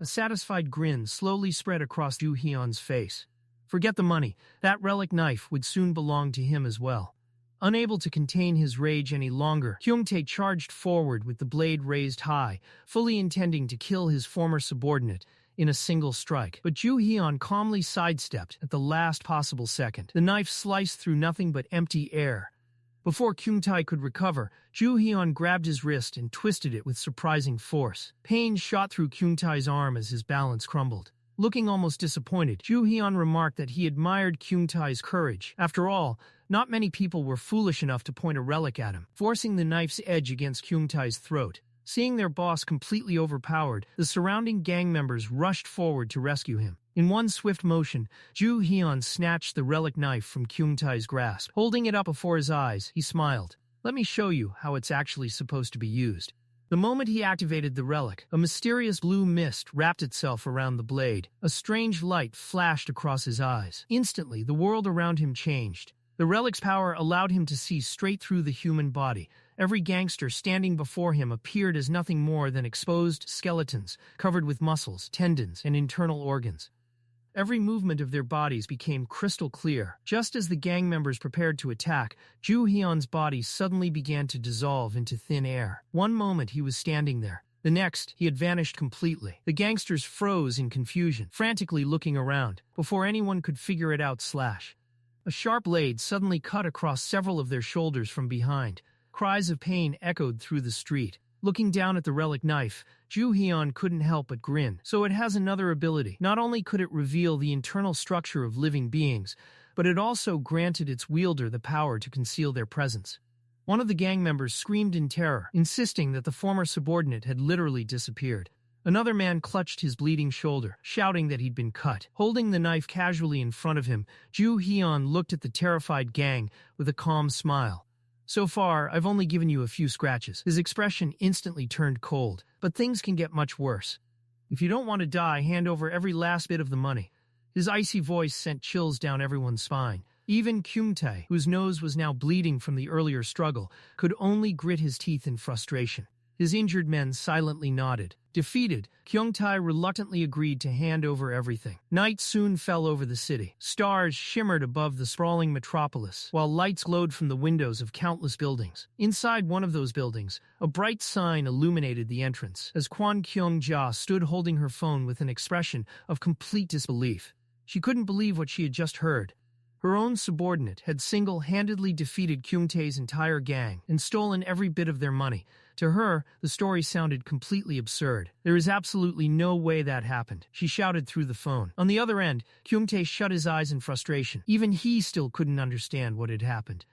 A satisfied grin slowly spread across Joo-Heon's face. Forget the money, that relic knife would soon belong to him as well. Unable to contain his rage any longer, Kyung-tae charged forward with the blade raised high, fully intending to kill his former subordinate in a single strike. But Joo-Heon calmly sidestepped at the last possible second. The knife sliced through nothing but empty air. Before Kyung-tae could recover, Joo-Heon grabbed his wrist and twisted it with surprising force. Pain shot through Kyung-tae's arm as his balance crumbled. Looking almost disappointed, Joo-Heon remarked that he admired Kyung-tae's courage. After all, not many people were foolish enough to point a relic at him, forcing the knife's edge against Kyung-tae's throat. Seeing their boss completely overpowered, the surrounding gang members rushed forward to rescue him. In one swift motion, Joo-Heon snatched the relic knife from Kyung-tae's grasp. Holding it up before his eyes, he smiled. "Let me show you how it's actually supposed to be used." The moment he activated the relic, a mysterious blue mist wrapped itself around the blade. A strange light flashed across his eyes. Instantly, the world around him changed. The relic's power allowed him to see straight through the human body. Every gangster standing before him appeared as nothing more than exposed skeletons, covered with muscles, tendons, and internal organs. Every movement of their bodies became crystal clear. Just as the gang members prepared to attack, Joo-Heon's body suddenly began to dissolve into thin air. One moment he was standing there. The next, he had vanished completely. The gangsters froze in confusion, frantically looking around. Before anyone could figure it out, a sharp blade suddenly cut across several of their shoulders from behind. Cries of pain echoed through the street. Looking down at the relic knife, Joo-Heon couldn't help but grin. So it has another ability. Not only could it reveal the internal structure of living beings, but it also granted its wielder the power to conceal their presence. One of the gang members screamed in terror, insisting that the former subordinate had literally disappeared. Another man clutched his bleeding shoulder, shouting that he'd been cut. Holding the knife casually in front of him, Joo-Heon looked at the terrified gang with a calm smile. "So far, I've only given you a few scratches." His expression instantly turned cold. "But things can get much worse. If you don't want to die, hand over every last bit of the money." His icy voice sent chills down everyone's spine. Even Kyung-tae, whose nose was now bleeding from the earlier struggle, could only grit his teeth in frustration. His injured men silently nodded. Defeated, Kyung-tae reluctantly agreed to hand over everything. Night soon fell over the city. Stars shimmered above the sprawling metropolis, while lights glowed from the windows of countless buildings. Inside one of those buildings, a bright sign illuminated the entrance, as Kwon Kyung-ja stood holding her phone with an expression of complete disbelief. She couldn't believe what she had just heard. Her own subordinate had single-handedly defeated Kyung-tae's entire gang and stolen every bit of their money. To her, the story sounded completely absurd. There is absolutely no way that happened, she shouted through the phone. On the other end, Kyung-tae shut his eyes in frustration. Even he still couldn't understand what had happened.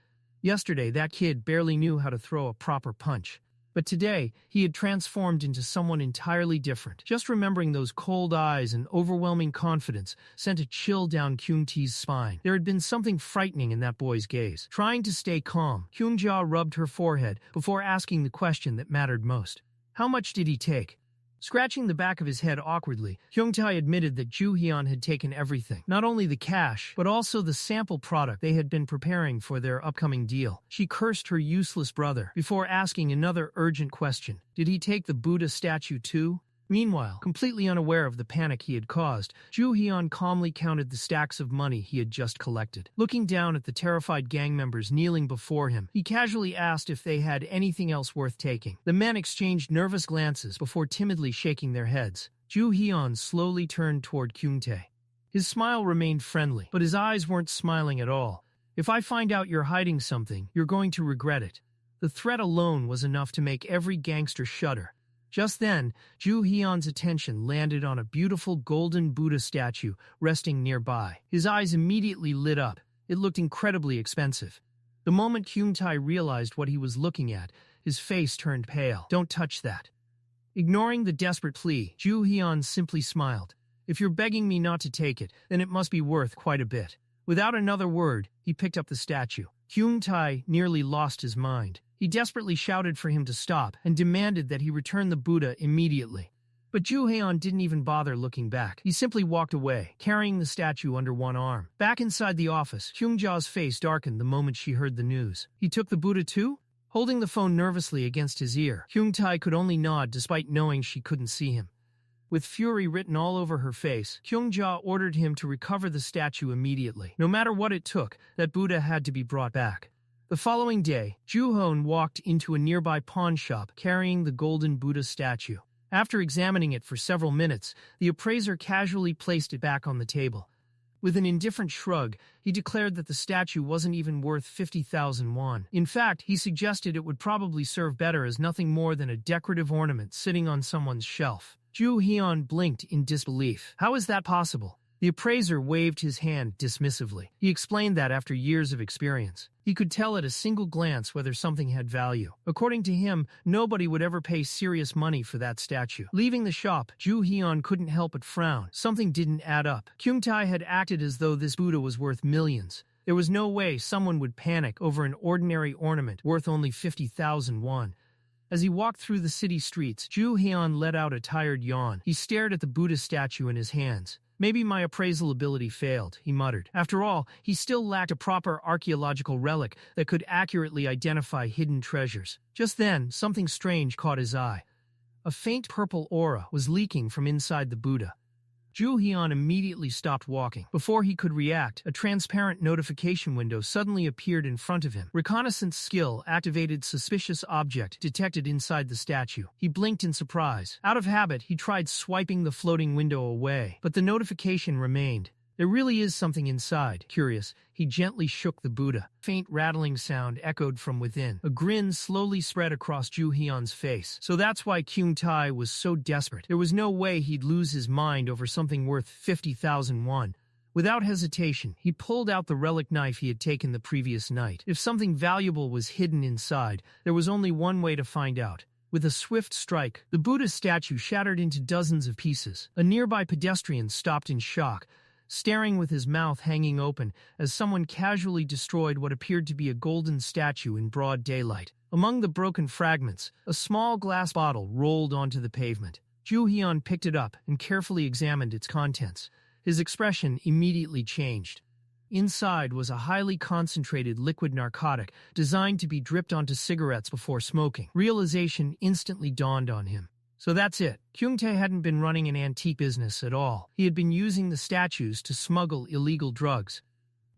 Yesterday, that kid barely knew how to throw a proper punch. But today, he had transformed into someone entirely different. Just remembering those cold eyes and overwhelming confidence sent a chill down Kyung-tae's spine. There had been something frightening in that boy's gaze. Trying to stay calm, Kyung-ja rubbed her forehead before asking the question that mattered most. How much did he take? Scratching the back of his head awkwardly, Kyung-tae admitted that Joo-Heon had taken everything. Not only the cash, but also the sample product they had been preparing for their upcoming deal. She cursed her useless brother before asking another urgent question. Did he take the Buddha statue too? Meanwhile, completely unaware of the panic he had caused, Joo-Heon calmly counted the stacks of money he had just collected. Looking down at the terrified gang members kneeling before him, he casually asked if they had anything else worth taking. The men exchanged nervous glances before timidly shaking their heads. Joo-Heon slowly turned toward Kyung-tae. His smile remained friendly, but his eyes weren't smiling at all. "If I find out you're hiding something, you're going to regret it." The threat alone was enough to make every gangster shudder. Just then, Joo-Heon's attention landed on a beautiful golden Buddha statue resting nearby. His eyes immediately lit up. It looked incredibly expensive. The moment Kyung-tae realized what he was looking at, his face turned pale. "Don't touch that." Ignoring the desperate plea, Joo-Heon simply smiled. "If you're begging me not to take it, then it must be worth quite a bit." Without another word, he picked up the statue. Kyung-tae nearly lost his mind. He desperately shouted for him to stop and demanded that he return the Buddha immediately. But Joo-Heon didn't even bother looking back. He simply walked away, carrying the statue under one arm. Back inside the office, Kyung-ja's face darkened the moment she heard the news. He took the Buddha too? Holding the phone nervously against his ear, Kyung-tae could only nod despite knowing she couldn't see him. With fury written all over her face, Kyung-ja ordered him to recover the statue immediately. No matter what it took, that Buddha had to be brought back. The following day, Joo-Heon walked into a nearby pawn shop carrying the golden Buddha statue. After examining it for several minutes, the appraiser casually placed it back on the table. With an indifferent shrug, he declared that the statue wasn't even worth 50,000 won. In fact, he suggested it would probably serve better as nothing more than a decorative ornament sitting on someone's shelf. Joo-Heon blinked in disbelief. How is that possible? The appraiser waved his hand dismissively. He explained that after years of experience, he could tell at a single glance whether something had value. According to him, nobody would ever pay serious money for that statue. Leaving the shop, Joo-Heon couldn't help but frown. Something didn't add up. Kyung-tae had acted as though this Buddha was worth millions. There was no way someone would panic over an ordinary ornament worth only 50,000 won. As he walked through the city streets, Joo-Heon let out a tired yawn. He stared at the Buddha statue in his hands. Maybe my appraisal ability failed, he muttered. After all, he still lacked a proper archaeological relic that could accurately identify hidden treasures. Just then, something strange caught his eye. A faint purple aura was leaking from inside the Buddha. Joo-Heon immediately stopped walking. Before he could react, a transparent notification window suddenly appeared in front of him. Reconnaissance skill activated suspicious object detected inside the statue. He blinked in surprise. Out of habit, he tried swiping the floating window away, but the notification remained. There really is something inside. Curious, he gently shook the Buddha. Faint rattling sound echoed from within. A grin slowly spread across Joo-Heon's face. So that's why Kyung-tae was so desperate. There was no way he'd lose his mind over something worth 50,000 won. Without hesitation, he pulled out the relic knife he had taken the previous night. If something valuable was hidden inside, there was only one way to find out. With a swift strike, the Buddha statue shattered into dozens of pieces. A nearby pedestrian stopped in shock, staring with his mouth hanging open as someone casually destroyed what appeared to be a golden statue in broad daylight. Among the broken fragments, a small glass bottle rolled onto the pavement. Joo-Heon picked it up and carefully examined its contents. His expression immediately changed. Inside was a highly concentrated liquid narcotic designed to be dripped onto cigarettes before smoking. Realization instantly dawned on him. So that's it. Kyung-tae hadn't been running an antique business at all. He had been using the statues to smuggle illegal drugs.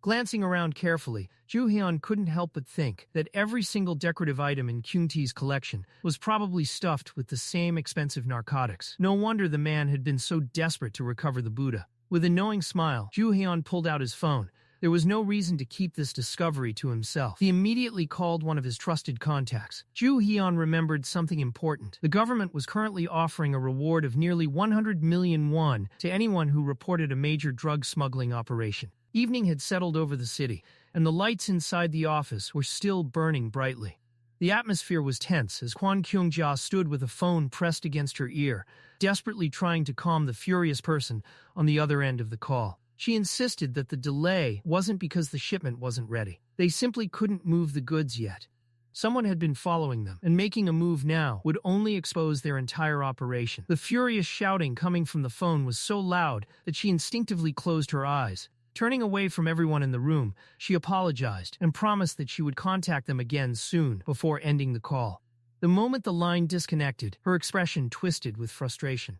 Glancing around carefully, Joo-Heon couldn't help but think that every single decorative item in Kyung-tae's collection was probably stuffed with the same expensive narcotics. No wonder the man had been so desperate to recover the Buddha. With a knowing smile, Joo-Heon pulled out his phone. There was no reason to keep this discovery to himself. He immediately called one of his trusted contacts. Joo-Heon remembered something important. The government was currently offering a reward of nearly 100 million won to anyone who reported a major drug smuggling operation. Evening had settled over the city, and the lights inside the office were still burning brightly. The atmosphere was tense as Kwon Kyung-ja stood with a phone pressed against her ear, desperately trying to calm the furious person on the other end of the call. She insisted that the delay wasn't because the shipment wasn't ready. They simply couldn't move the goods yet. Someone had been following them, and making a move now would only expose their entire operation. The furious shouting coming from the phone was so loud that she instinctively closed her eyes. Turning away from everyone in the room, she apologized and promised that she would contact them again soon before ending the call. The moment the line disconnected, her expression twisted with frustration.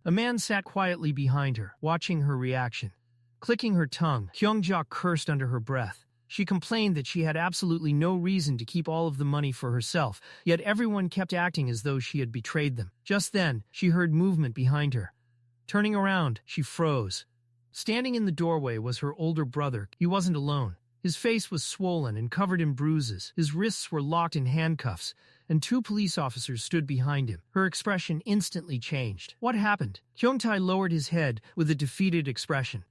A man sat quietly behind her, watching her reaction. Clicking her tongue, Kyung-ja cursed under her breath. She complained that she had absolutely no reason to keep all of the money for herself, yet everyone kept acting as though she had betrayed them. Just then, she heard movement behind her. Turning around, she froze. Standing in the doorway was her older brother. He wasn't alone. His face was swollen and covered in bruises. His wrists were locked in handcuffs, and 2 police officers stood behind him. Her expression instantly changed. What happened? Kyung-tae lowered his head with a defeated expression.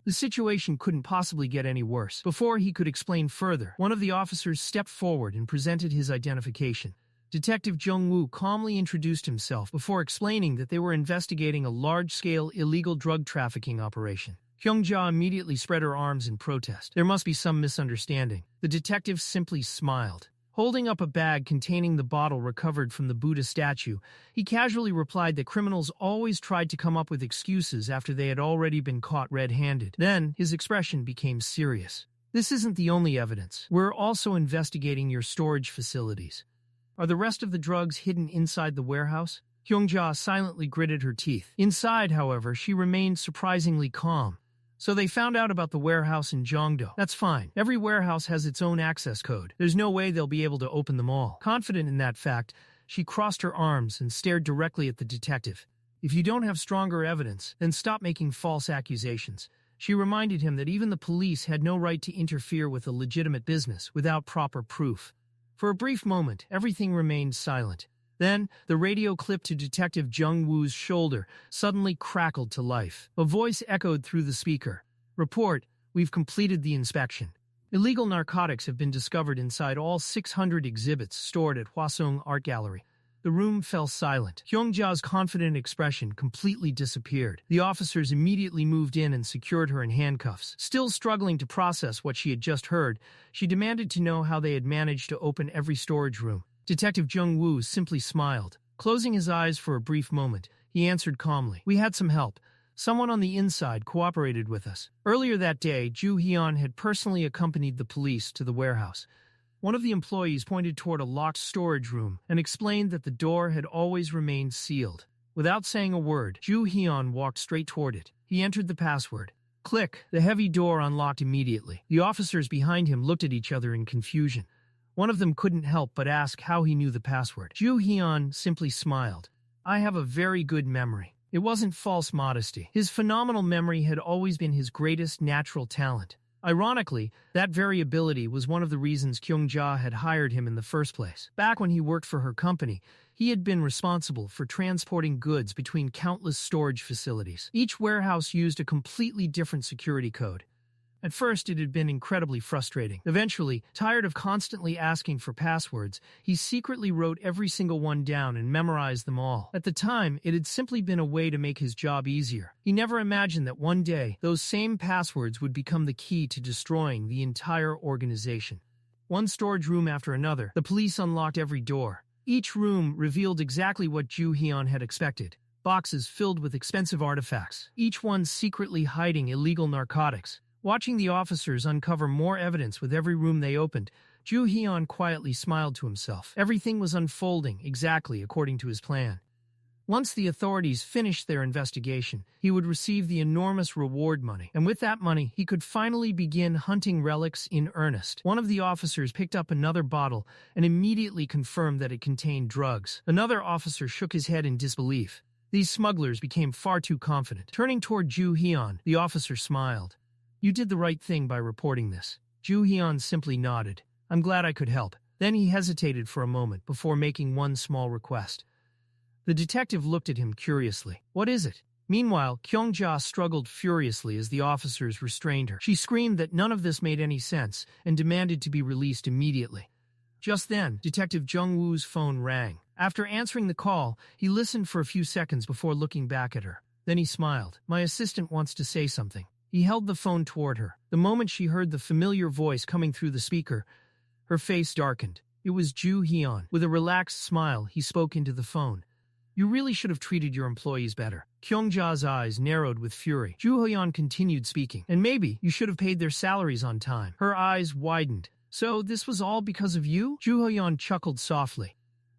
The situation couldn't possibly get any worse. Before he could explain further, one of the officers stepped forward and presented his identification. Detective Jinwoo calmly introduced himself before explaining that they were investigating a large-scale illegal drug trafficking operation. Kyung-ja immediately spread her arms in protest. There must be some misunderstanding. The detective simply smiled. Holding up a bag containing the bottle recovered from the Buddha statue, he casually replied that criminals always tried to come up with excuses after they had already been caught red-handed. Then, his expression became serious. This isn't the only evidence. We're also investigating your storage facilities. Are the rest of the drugs hidden inside the warehouse? Hyung-ja silently gritted her teeth. Inside, however, she remained surprisingly calm. So they found out about the warehouse in Jongdo. That's fine. Every warehouse has its own access code. There's no way they'll be able to open them all. Confident in that fact, she crossed her arms and stared directly at the detective. If you don't have stronger evidence, then stop making false accusations. She reminded him that even the police had no right to interfere with a legitimate business without proper proof. For a brief moment, everything remained silent. Then, the radio clip to Detective Jung-woo's shoulder suddenly crackled to life. A voice echoed through the speaker. "Report, we've completed the inspection. Illegal narcotics have been discovered inside all 600 exhibits stored at Hwasong Art Gallery." The room fell silent. Hyung-ja's confident expression completely disappeared. The officers immediately moved in and secured her in handcuffs. Still struggling to process what she had just heard, she demanded to know how they had managed to open every storage room. Detective Jung-woo simply smiled. Closing his eyes for a brief moment, he answered calmly, "We had some help. Someone on the inside cooperated with us." Earlier that day, Joo-Heon had personally accompanied the police to the warehouse. One of the employees pointed toward a locked storage room and explained that the door had always remained sealed. Without saying a word, Joo-Heon walked straight toward it. He entered the password. Click! The heavy door unlocked immediately. The officers behind him looked at each other in confusion. One of them couldn't help but ask how he knew the password. Joo-Heon simply smiled. "I have a very good memory." It wasn't false modesty. His phenomenal memory had always been his greatest natural talent. Ironically, that very ability was one of the reasons Kyung-ja had hired him in the first place. Back when he worked for her company, he had been responsible for transporting goods between countless storage facilities. Each warehouse used a completely different security code. At first, it had been incredibly frustrating. Eventually, tired of constantly asking for passwords, he secretly wrote every single one down and memorized them all. At the time, it had simply been a way to make his job easier. He never imagined that one day, those same passwords would become the key to destroying the entire organization. One storage room after another, the police unlocked every door. Each room revealed exactly what Joo-Heon had expected. Boxes filled with expensive artifacts, each one secretly hiding illegal narcotics. Watching the officers uncover more evidence with every room they opened, Joo-Heon quietly smiled to himself. Everything was unfolding exactly according to his plan. Once the authorities finished their investigation, he would receive the enormous reward money, and with that money, he could finally begin hunting relics in earnest. One of the officers picked up another bottle and immediately confirmed that it contained drugs. Another officer shook his head in disbelief. These smugglers became far too confident. Turning toward Joo-Heon, the officer smiled. "You did the right thing by reporting this." Joo-Heon simply nodded. "I'm glad I could help." Then he hesitated for a moment before making one small request. The detective looked at him curiously. "What is it?" Meanwhile, Kyung-ja struggled furiously as the officers restrained her. She screamed that none of this made any sense and demanded to be released immediately. Just then, Detective Jung-woo's phone rang. After answering the call, he listened for a few seconds before looking back at her. Then he smiled. "My assistant wants to say something." He held the phone toward her. The moment she heard the familiar voice coming through the speaker, her face darkened. It was Joo-Heon. With a relaxed smile, he spoke into the phone. "You really should have treated your employees better." Kyung-ja's eyes narrowed with fury. Joo-Heon continued speaking. "And maybe you should have paid their salaries on time." Her eyes widened. "So this was all because of you?" Joo-Heon chuckled softly.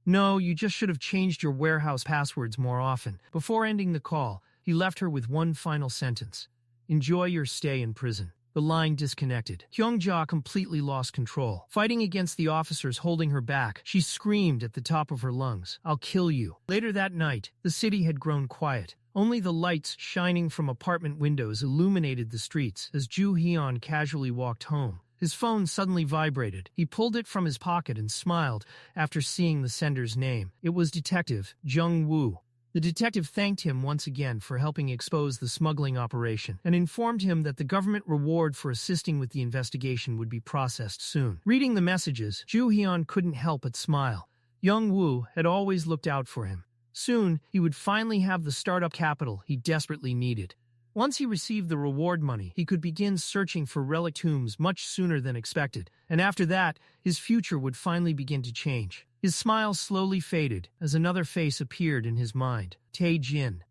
"No, you just should have changed your warehouse passwords more often." Before ending the call, he left her with one final sentence. "Enjoy your stay in prison." The line disconnected. Kyung-ja completely lost control. Fighting against the officers holding her back, she screamed at the top of her lungs, "I'll kill you." Later that night, the city had grown quiet. Only the lights shining from apartment windows illuminated the streets as Joo-Heon casually walked home. His phone suddenly vibrated. He pulled it from his pocket and smiled after seeing the sender's name. It was Detective Jung-woo. The detective thanked him once again for helping expose the smuggling operation and informed him that the government reward for assisting with the investigation would be processed soon. Reading the messages, Joo-Heon couldn't help but smile. Jung-woo had always looked out for him. Soon, he would finally have the startup capital he desperately needed. Once he received the reward money, he could begin searching for relic tombs much sooner than expected, and after that, his future would finally begin to change. His smile slowly faded as another face appeared in his mind. Tae-jin,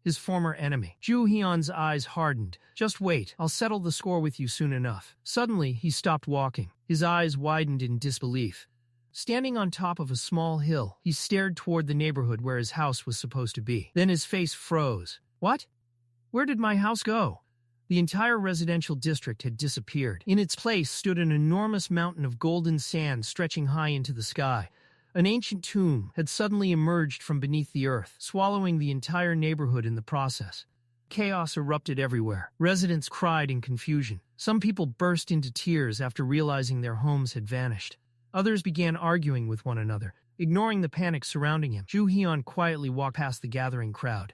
his former enemy. Joo-Heon's eyes hardened. "Just wait, I'll settle the score with you soon enough." Suddenly, he stopped walking. His eyes widened in disbelief. Standing on top of a small hill, he stared toward the neighborhood where his house was supposed to be. Then his face froze. What? Where did my house go? The entire residential district had disappeared. In its place stood an enormous mountain of golden sand stretching high into the sky. An ancient tomb had suddenly emerged from beneath the earth, swallowing the entire neighborhood in the process. Chaos erupted everywhere. Residents cried in confusion. Some people burst into tears after realizing their homes had vanished. Others began arguing with one another, ignoring the panic surrounding him. Joo-Heon quietly walked past the gathering crowd,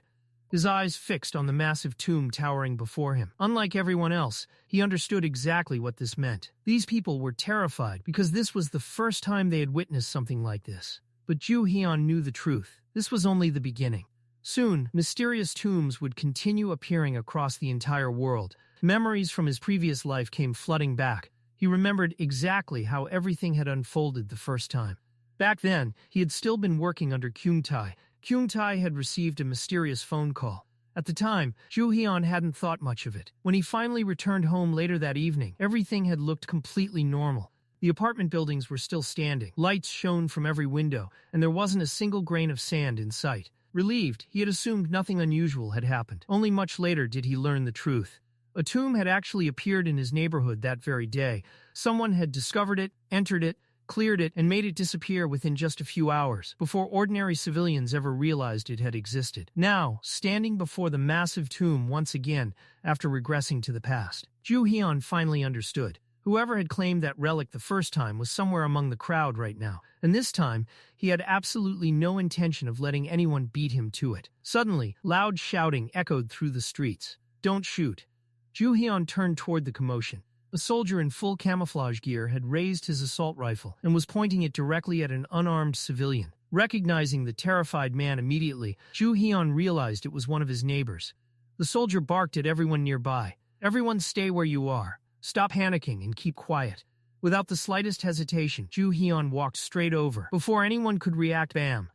his eyes fixed on the massive tomb towering before him. Unlike everyone else, he understood exactly what this meant. These people were terrified because this was the first time they had witnessed something like this. But Joo-Heon knew the truth. This was only the beginning. Soon, mysterious tombs would continue appearing across the entire world. Memories from his previous life came flooding back. He remembered exactly how everything had unfolded the first time. Back then, he had still been working under Kyung-tae. Kyung-tae had received a mysterious phone call. At the time, Joo-Heon hadn't thought much of it. When he finally returned home later that evening, everything had looked completely normal. The apartment buildings were still standing. Lights shone from every window, and there wasn't a single grain of sand in sight. Relieved, he had assumed nothing unusual had happened. Only much later did he learn the truth. A tomb had actually appeared in his neighborhood that very day. Someone had discovered it, entered it, cleared it, and made it disappear within just a few hours, before ordinary civilians ever realized it had existed. Now, standing before the massive tomb once again, after regressing to the past, Joo-Heon finally understood. Whoever had claimed that relic the first time was somewhere among the crowd right now, and this time, he had absolutely no intention of letting anyone beat him to it. Suddenly, loud shouting echoed through the streets. "Don't shoot." Joo-Heon turned toward the commotion. A soldier in full camouflage gear had raised his assault rifle and was pointing it directly at an unarmed civilian. Recognizing the terrified man immediately, Joo-Heon realized it was one of his neighbors. The soldier barked at everyone nearby. "Everyone stay where you are. Stop panicking and keep quiet." Without the slightest hesitation, Joo-Heon walked straight over. Before anyone could react, bam!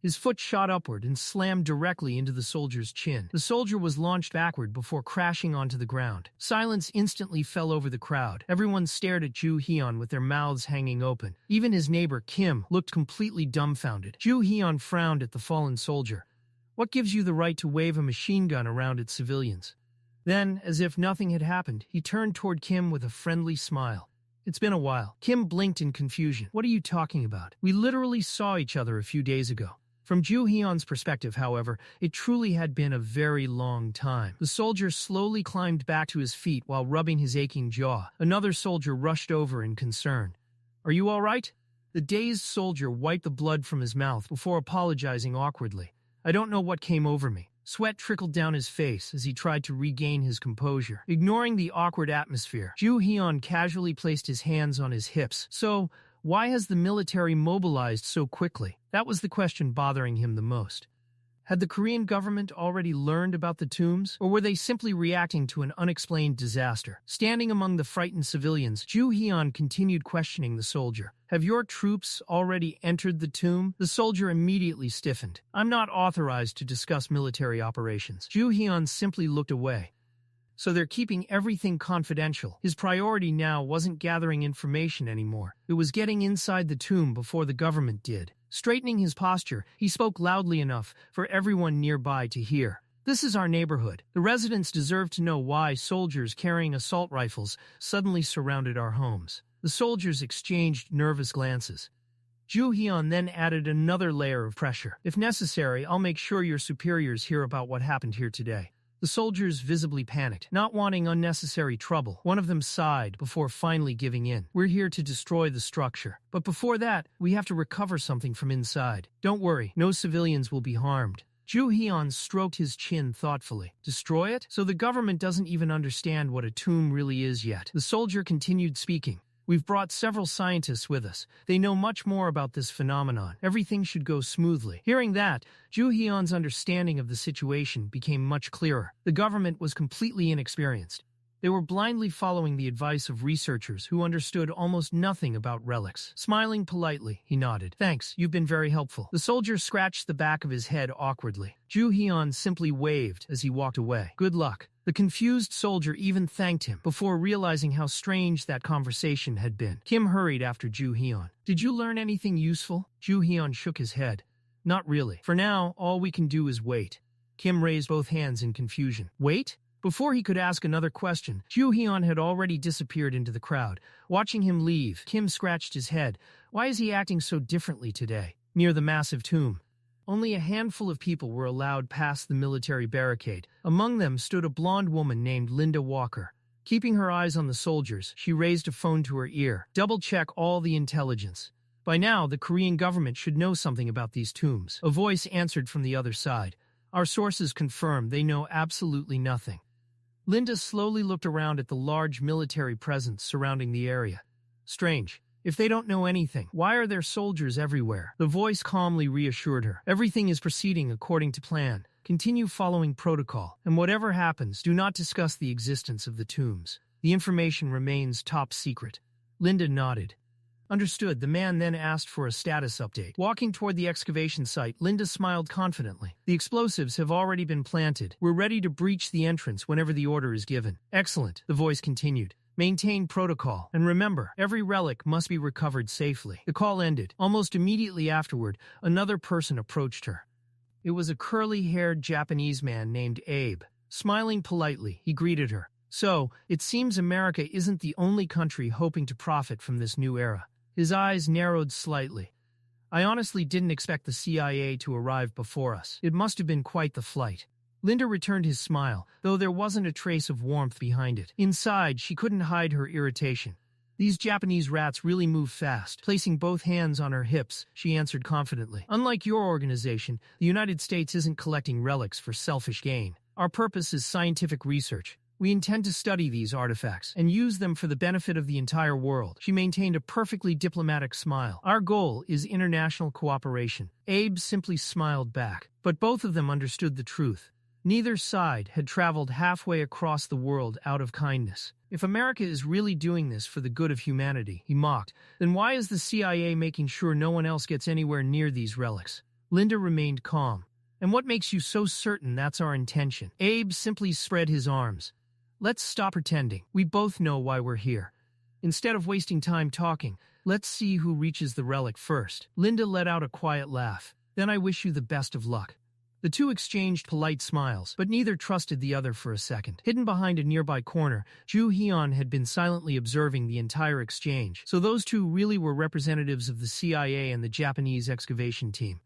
His foot shot upward and slammed directly into the soldier's chin. The soldier was launched backward before crashing onto the ground. Silence instantly fell over the crowd. Everyone stared at Joo-Heon with their mouths hanging open. Even his neighbor, Kim, looked completely dumbfounded. Joo-Heon frowned at the fallen soldier. "What gives you the right to wave a machine gun around at civilians?" Then, as if nothing had happened, he turned toward Kim with a friendly smile. "It's been a while." Kim blinked in confusion. "What are you talking about? We literally saw each other a few days ago." From Joo-Heon's perspective, however, it truly had been a very long time. The soldier slowly climbed back to his feet while rubbing his aching jaw. Another soldier rushed over in concern. "Are you all right?" The dazed soldier wiped the blood from his mouth before apologizing awkwardly. "I don't know what came over me." Sweat trickled down his face as he tried to regain his composure. Ignoring the awkward atmosphere, Joo-Heon casually placed his hands on his hips. "So, why has the military mobilized so quickly?" That was the question bothering him the most. Had the Korean government already learned about the tombs, or were they simply reacting to an unexplained disaster? Standing among the frightened civilians, Joo-Heon continued questioning the soldier. "Have your troops already entered the tomb?" The soldier immediately stiffened. "I'm not authorized to discuss military operations." Joo-Heon simply looked away. So they're keeping everything confidential. His priority now wasn't gathering information anymore. It was getting inside the tomb before the government did. Straightening his posture, he spoke loudly enough for everyone nearby to hear. "This is our neighborhood. The residents deserve to know why soldiers carrying assault rifles suddenly surrounded our homes." The soldiers exchanged nervous glances. Joo-Heon then added another layer of pressure. "If necessary, I'll make sure your superiors hear about what happened here today." The soldiers visibly panicked, not wanting unnecessary trouble. One of them sighed before finally giving in. "We're here to destroy the structure. But before that, we have to recover something from inside. Don't worry, no civilians will be harmed." Joo-Heon stroked his chin thoughtfully. "Destroy it? So the government doesn't even understand what a tomb really is yet." The soldier continued speaking. "We've brought several scientists with us. They know much more about this phenomenon. Everything should go smoothly." Hearing that, Joo-Heon's understanding of the situation became much clearer. The government was completely inexperienced. They were blindly following the advice of researchers who understood almost nothing about relics. Smiling politely, he nodded. Thanks, you've been very helpful. The soldier scratched the back of his head awkwardly. Joo-Heon simply waved as he walked away. Good luck. The confused soldier even thanked him before realizing how strange that conversation had been. Kim hurried after Joo-Heon. Did you learn anything useful? Joo-Heon shook his head. Not really. For now, all we can do is wait. Kim raised both hands in confusion. Wait? Before he could ask another question, Joo-Heon had already disappeared into the crowd. Watching him leave, Kim scratched his head. Why is he acting so differently today? Near the massive tomb, only a handful of people were allowed past the military barricade. Among them stood a blonde woman named Linda Walker. Keeping her eyes on the soldiers, she raised a phone to her ear. Double-check all the intelligence. By now, the Korean government should know something about these tombs. A voice answered from the other side. Our sources confirm they know absolutely nothing. Linda slowly looked around at the large military presence surrounding the area. Strange. If they don't know anything, why are there soldiers everywhere? The voice calmly reassured her. Everything is proceeding according to plan. Continue following protocol, and whatever happens, do not discuss the existence of the tombs. The information remains top secret. Linda nodded. Understood. The man then asked for a status update. Walking toward the excavation site, Linda smiled confidently. The explosives have already been planted. We're ready to breach the entrance whenever the order is given. Excellent, the voice continued. Maintain protocol. And remember, every relic must be recovered safely. The call ended. Almost immediately afterward, another person approached her. It was a curly-haired Japanese man named Abe. Smiling politely, he greeted her. So, it seems America isn't the only country hoping to profit from this new era. His eyes narrowed slightly. I honestly didn't expect the CIA to arrive before us. It must have been quite the flight. Linda returned his smile, though there wasn't a trace of warmth behind it. Inside, she couldn't hide her irritation. These Japanese rats really move fast. Placing both hands on her hips, she answered confidently. Unlike your organization, the United States isn't collecting relics for selfish gain. Our purpose is scientific research. We intend to study these artifacts and use them for the benefit of the entire world. She maintained a perfectly diplomatic smile. Our goal is international cooperation. Abe simply smiled back, but both of them understood the truth. Neither side had traveled halfway across the world out of kindness. If America is really doing this for the good of humanity, he mocked, then why is the CIA making sure no one else gets anywhere near these relics? Linda remained calm. And what makes you so certain that's our intention? Abe simply spread his arms. Let's stop pretending. We both know why we're here. Instead of wasting time talking, let's see who reaches the relic first. Linda let out a quiet laugh. Then I wish you the best of luck. The two exchanged polite smiles, but neither trusted the other for a second. Hidden behind a nearby corner, Joo-Heon had been silently observing the entire exchange. So those two really were representatives of the CIA and the Japanese excavation team.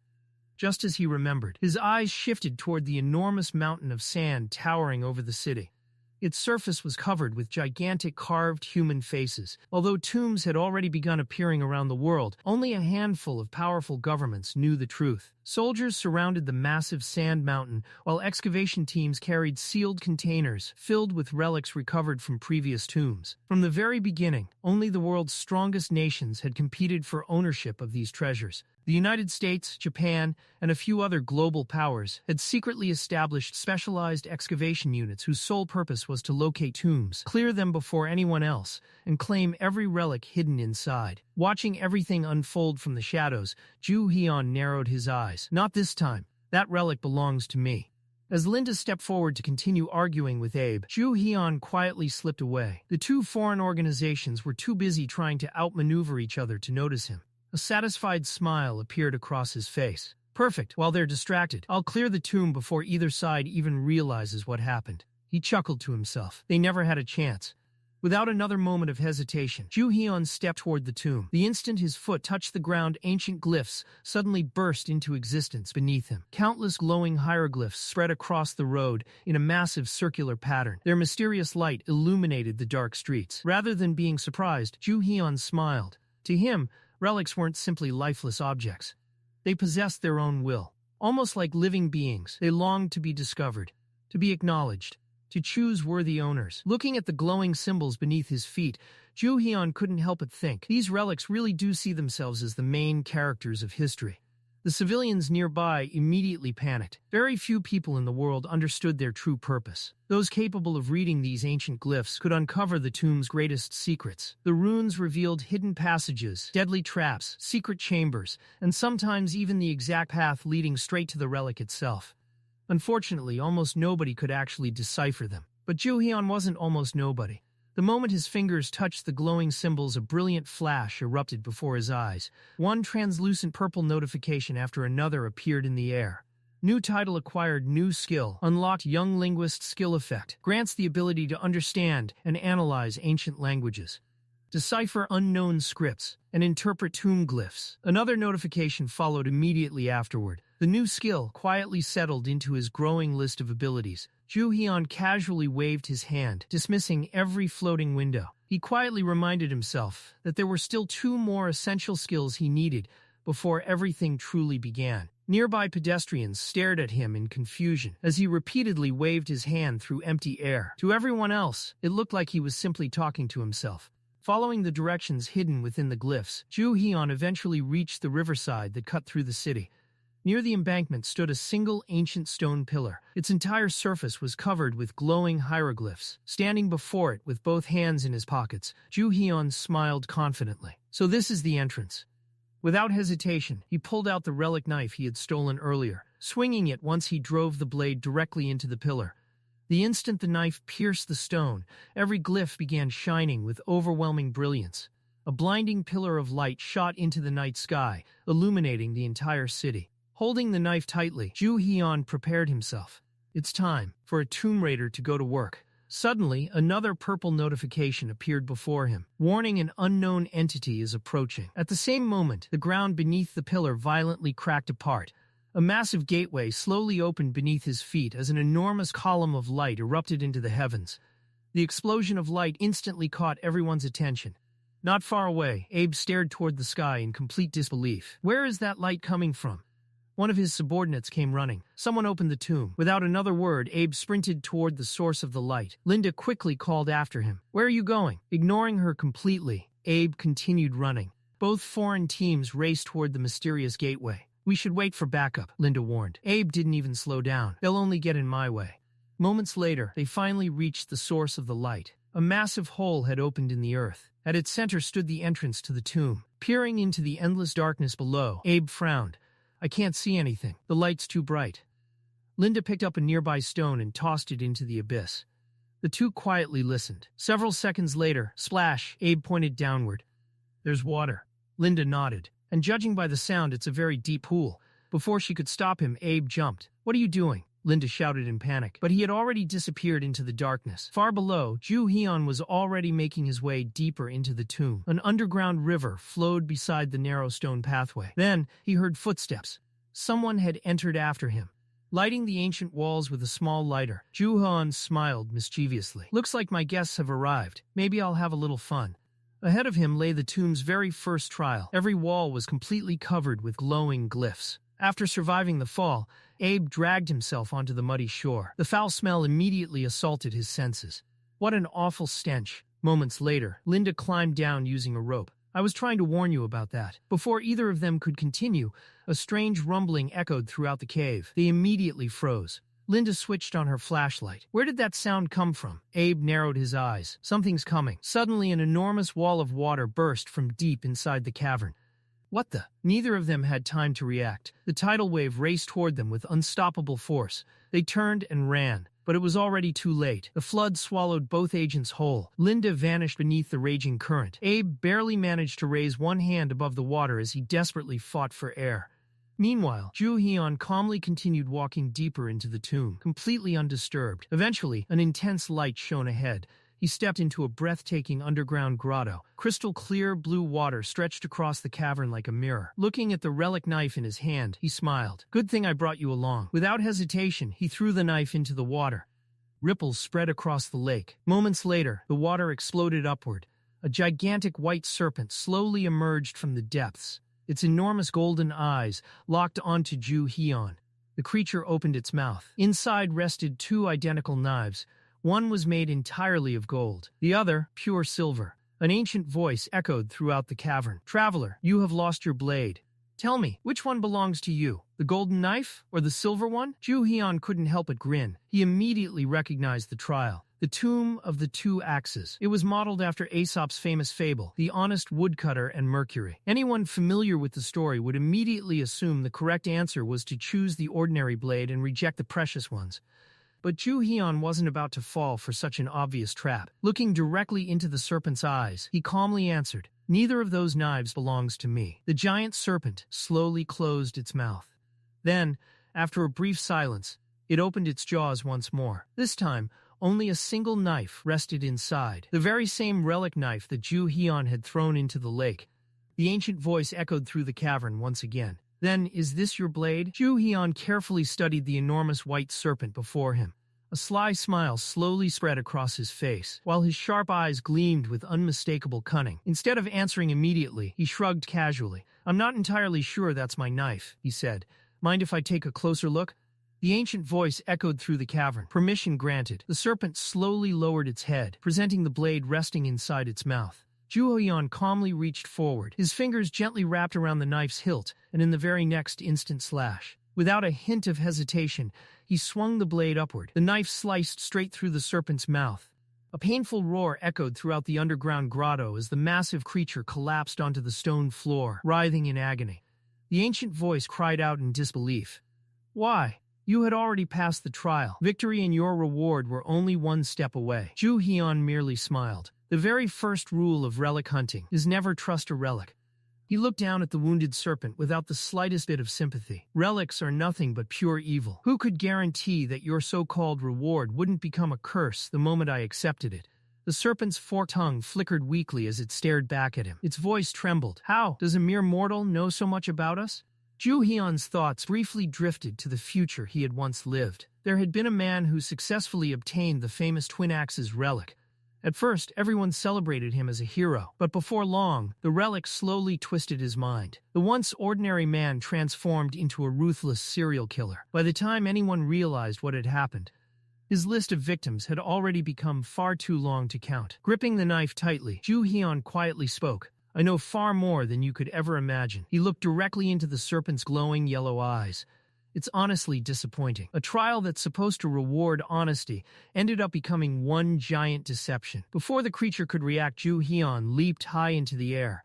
Just as he remembered, his eyes shifted toward the enormous mountain of sand towering over the city. Its surface was covered with gigantic carved human faces. Although tombs had already begun appearing around the world, only a handful of powerful governments knew the truth. Soldiers surrounded the massive sand mountain, while excavation teams carried sealed containers filled with relics recovered from previous tombs. From the very beginning, only the world's strongest nations had competed for ownership of these treasures. The United States, Japan, and a few other global powers had secretly established specialized excavation units whose sole purpose was to locate tombs, clear them before anyone else, and claim every relic hidden inside. Watching everything unfold from the shadows, Joo-Heon narrowed his eyes. Not this time. That relic belongs to me. As Linda stepped forward to continue arguing with Abe, Joo-Heon quietly slipped away. The two foreign organizations were too busy trying to outmaneuver each other to notice him. A satisfied smile appeared across his face. Perfect. While they're distracted, I'll clear the tomb before either side even realizes what happened. He chuckled to himself. They never had a chance. Without another moment of hesitation, Joo-Heon stepped toward the tomb. The instant his foot touched the ground, ancient glyphs suddenly burst into existence beneath him. Countless glowing hieroglyphs spread across the road in a massive circular pattern. Their mysterious light illuminated the dark streets. Rather than being surprised, Joo-Heon smiled. To him, relics weren't simply lifeless objects. They possessed their own will. Almost like living beings, they longed to be discovered, to be acknowledged, to choose worthy owners. Looking at the glowing symbols beneath his feet, Joo-Heon couldn't help but think, these relics really do see themselves as the main characters of history. The civilians nearby immediately panicked. Very few people in the world understood their true purpose. Those capable of reading these ancient glyphs could uncover the tomb's greatest secrets. The runes revealed hidden passages, deadly traps, secret chambers, and sometimes even the exact path leading straight to the relic itself. Unfortunately, almost nobody could actually decipher them. But Joo-Heon wasn't almost nobody. The moment his fingers touched the glowing symbols, a brilliant flash erupted before his eyes. One translucent purple notification after another appeared in the air. New title acquired, new skill, unlocked young linguist skill effect, grants the ability to understand and analyze ancient languages. Decipher unknown scripts, and interpret tomb glyphs. Another notification followed immediately afterward. The new skill quietly settled into his growing list of abilities. Joo-Heon casually waved his hand, dismissing every floating window. He quietly reminded himself that there were still 2 more essential skills he needed before everything truly began. Nearby pedestrians stared at him in confusion as he repeatedly waved his hand through empty air. To everyone else, it looked like he was simply talking to himself. Following the directions hidden within the glyphs, Joo-Heon eventually reached the riverside that cut through the city. Near the embankment stood a single ancient stone pillar. Its entire surface was covered with glowing hieroglyphs. Standing before it with both hands in his pockets, Joo-Heon smiled confidently. So this is the entrance. Without hesitation, he pulled out the relic knife he had stolen earlier, swinging it once he drove the blade directly into the pillar. The instant the knife pierced the stone, every glyph began shining with overwhelming brilliance. A blinding pillar of light shot into the night sky, illuminating the entire city. Holding the knife tightly, Joo-Heon prepared himself. It's time for a tomb raider to go to work. Suddenly, another purple notification appeared before him, warning an unknown entity is approaching. At the same moment, the ground beneath the pillar violently cracked apart. A massive gateway slowly opened beneath his feet as an enormous column of light erupted into the heavens. The explosion of light instantly caught everyone's attention. Not far away, Abe stared toward the sky in complete disbelief. Where is that light coming from? One of his subordinates came running. Someone opened the tomb. Without another word, Abe sprinted toward the source of the light. Linda quickly called after him. Where are you going? Ignoring her completely, Abe continued running. Both foreign teams raced toward the mysterious gateway. We should wait for backup, Linda warned. Abe didn't even slow down. They'll only get in my way. Moments later, they finally reached the source of the light. A massive hole had opened in the earth. At its center stood the entrance to the tomb. Peering into the endless darkness below, Abe frowned. I can't see anything. The light's too bright. Linda picked up a nearby stone and tossed it into the abyss. The two quietly listened. Several seconds later, splash, Abe pointed downward. There's water. Linda nodded. And judging by the sound, it's a very deep pool. Before she could stop him, Abe jumped. What are you doing? Linda shouted in panic. But he had already disappeared into the darkness. Far below, Joo-Heon was already making his way deeper into the tomb. An underground river flowed beside the narrow stone pathway. Then, he heard footsteps. Someone had entered after him. Lighting the ancient walls with a small lighter, Joo-Heon smiled mischievously. Looks like my guests have arrived. Maybe I'll have a little fun. Ahead of him lay the tomb's very first trial. Every wall was completely covered with glowing glyphs. After surviving the fall, Abe dragged himself onto the muddy shore. The foul smell immediately assaulted his senses. What an awful stench. Moments later, Linda climbed down using a rope. I was trying to warn you about that. Before either of them could continue, a strange rumbling echoed throughout the cave. They immediately froze. Linda switched on her flashlight. Where did that sound come from? Abe narrowed his eyes. Something's coming. Suddenly, an enormous wall of water burst from deep inside the cavern. What the? Neither of them had time to react. The tidal wave raced toward them with unstoppable force. They turned and ran, but it was already too late. The flood swallowed both agents whole. Linda vanished beneath the raging current. Abe barely managed to raise one hand above the water as he desperately fought for air. Meanwhile, Joo-Heon calmly continued walking deeper into the tomb, completely undisturbed. Eventually, an intense light shone ahead. He stepped into a breathtaking underground grotto. Crystal clear blue water stretched across the cavern like a mirror. Looking at the relic knife in his hand, he smiled. Good thing I brought you along. Without hesitation, he threw the knife into the water. Ripples spread across the lake. Moments later, the water exploded upward. A gigantic white serpent slowly emerged from the depths. Its enormous golden eyes locked onto Joo-Heon. The creature opened its mouth. Inside rested 2 identical knives. One was made entirely of gold, the other pure silver. An ancient voice echoed throughout the cavern. Traveler, you have lost your blade. Tell me, which one belongs to you? The golden knife or the silver one? Joo-Heon couldn't help but grin. He immediately recognized the trial. The Tomb of the Two Axes. It was modeled after Aesop's famous fable, The Honest Woodcutter and Mercury. Anyone familiar with the story would immediately assume the correct answer was to choose the ordinary blade and reject the precious ones. But Joo-Heon wasn't about to fall for such an obvious trap. Looking directly into the serpent's eyes, he calmly answered, "Neither of those knives belongs to me." The giant serpent slowly closed its mouth. Then, after a brief silence, it opened its jaws once more. This time, only a single knife rested inside, the very same relic knife that Joo-Heon had thrown into the lake. The ancient voice echoed through the cavern once again. "Then, is this your blade?" Joo-Heon carefully studied the enormous white serpent before him. A sly smile slowly spread across his face, while his sharp eyes gleamed with unmistakable cunning. Instead of answering immediately, he shrugged casually. "I'm not entirely sure that's my knife," he said. "Mind if I take a closer look?" The ancient voice echoed through the cavern. Permission granted. The serpent slowly lowered its head, presenting the blade resting inside its mouth. Joo-Heon calmly reached forward, his fingers gently wrapped around the knife's hilt, and in the very next instant slash. Without a hint of hesitation, he swung the blade upward. The knife sliced straight through the serpent's mouth. A painful roar echoed throughout the underground grotto as the massive creature collapsed onto the stone floor, writhing in agony. The ancient voice cried out in disbelief. "Why? You had already passed the trial. Victory and your reward were only one step away." Joo-Heon merely smiled. The very first rule of relic hunting is never trust a relic. He looked down at the wounded serpent without the slightest bit of sympathy. Relics are nothing but pure evil. Who could guarantee that your so-called reward wouldn't become a curse the moment I accepted it? The serpent's forked tongue flickered weakly as it stared back at him. Its voice trembled. "How? Does a mere mortal know so much about us?" Joo-Heon's thoughts briefly drifted to the future he had once lived. There had been a man who successfully obtained the famous Twin Axes relic. At first, everyone celebrated him as a hero, but before long, the relic slowly twisted his mind. The once ordinary man transformed into a ruthless serial killer. By the time anyone realized what had happened, his list of victims had already become far too long to count. Gripping the knife tightly, Joo-Heon quietly spoke. "I know far more than you could ever imagine." He looked directly into the serpent's glowing yellow eyes. "It's honestly disappointing. A trial that's supposed to reward honesty ended up becoming one giant deception." Before the creature could react, Joo-Heon leaped high into the air.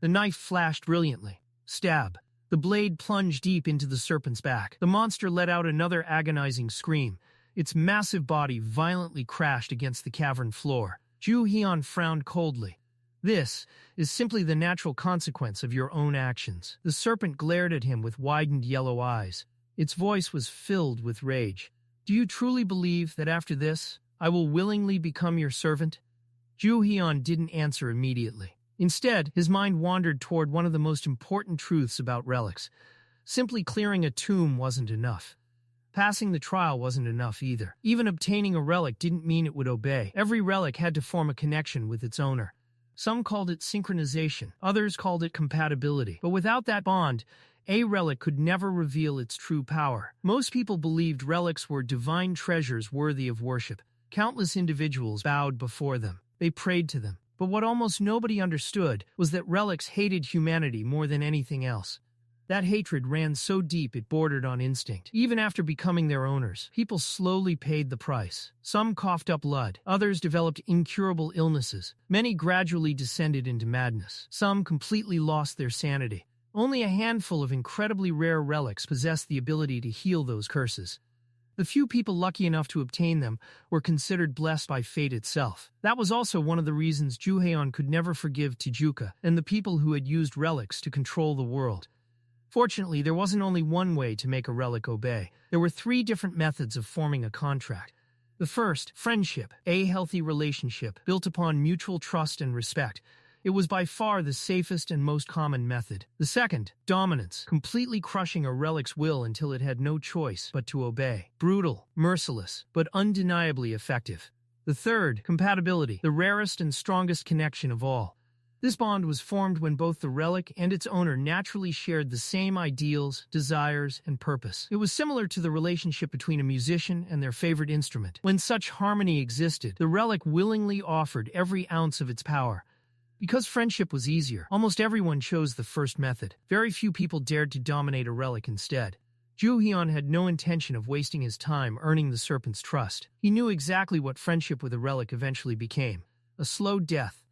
The knife flashed brilliantly. Stab. The blade plunged deep into the serpent's back. The monster let out another agonizing scream. Its massive body violently crashed against the cavern floor. Joo-Heon frowned coldly. "This is simply the natural consequence of your own actions." The serpent glared at him with widened yellow eyes. Its voice was filled with rage. "Do you truly believe that after this, I will willingly become your servant?" Joo-Heon didn't answer immediately. Instead, his mind wandered toward one of the most important truths about relics. Simply clearing a tomb wasn't enough. Passing the trial wasn't enough either. Even obtaining a relic didn't mean it would obey. Every relic had to form a connection with its owner. Some called it synchronization, others called it compatibility. But without that bond, a relic could never reveal its true power. Most people believed relics were divine treasures worthy of worship. Countless individuals bowed before them. They prayed to them. But what almost nobody understood was that relics hated humanity more than anything else. That hatred ran so deep it bordered on instinct. Even after becoming their owners, people slowly paid the price. Some coughed up blood, others developed incurable illnesses. Many gradually descended into madness. Some completely lost their sanity. Only a handful of incredibly rare relics possessed the ability to heal those curses. The few people lucky enough to obtain them were considered blessed by fate itself. That was also one of the reasons Joo-Heon could never forgive Tijuca and the people who had used relics to control the world. Fortunately, there wasn't only one way to make a relic obey. There were 3 different methods of forming a contract. The first, friendship, a healthy relationship built upon mutual trust and respect. It was by far the safest and most common method. The second, dominance, completely crushing a relic's will until it had no choice but to obey. Brutal, merciless, but undeniably effective. The third, compatibility, the rarest and strongest connection of all. This bond was formed when both the relic and its owner naturally shared the same ideals, desires, and purpose. It was similar to the relationship between a musician and their favorite instrument. When such harmony existed, the relic willingly offered every ounce of its power. Because friendship was easier, almost everyone chose the first method. Very few people dared to dominate a relic instead. Joo-Heon had no intention of wasting his time earning the serpent's trust. He knew exactly what friendship with a relic eventually became: a slow death.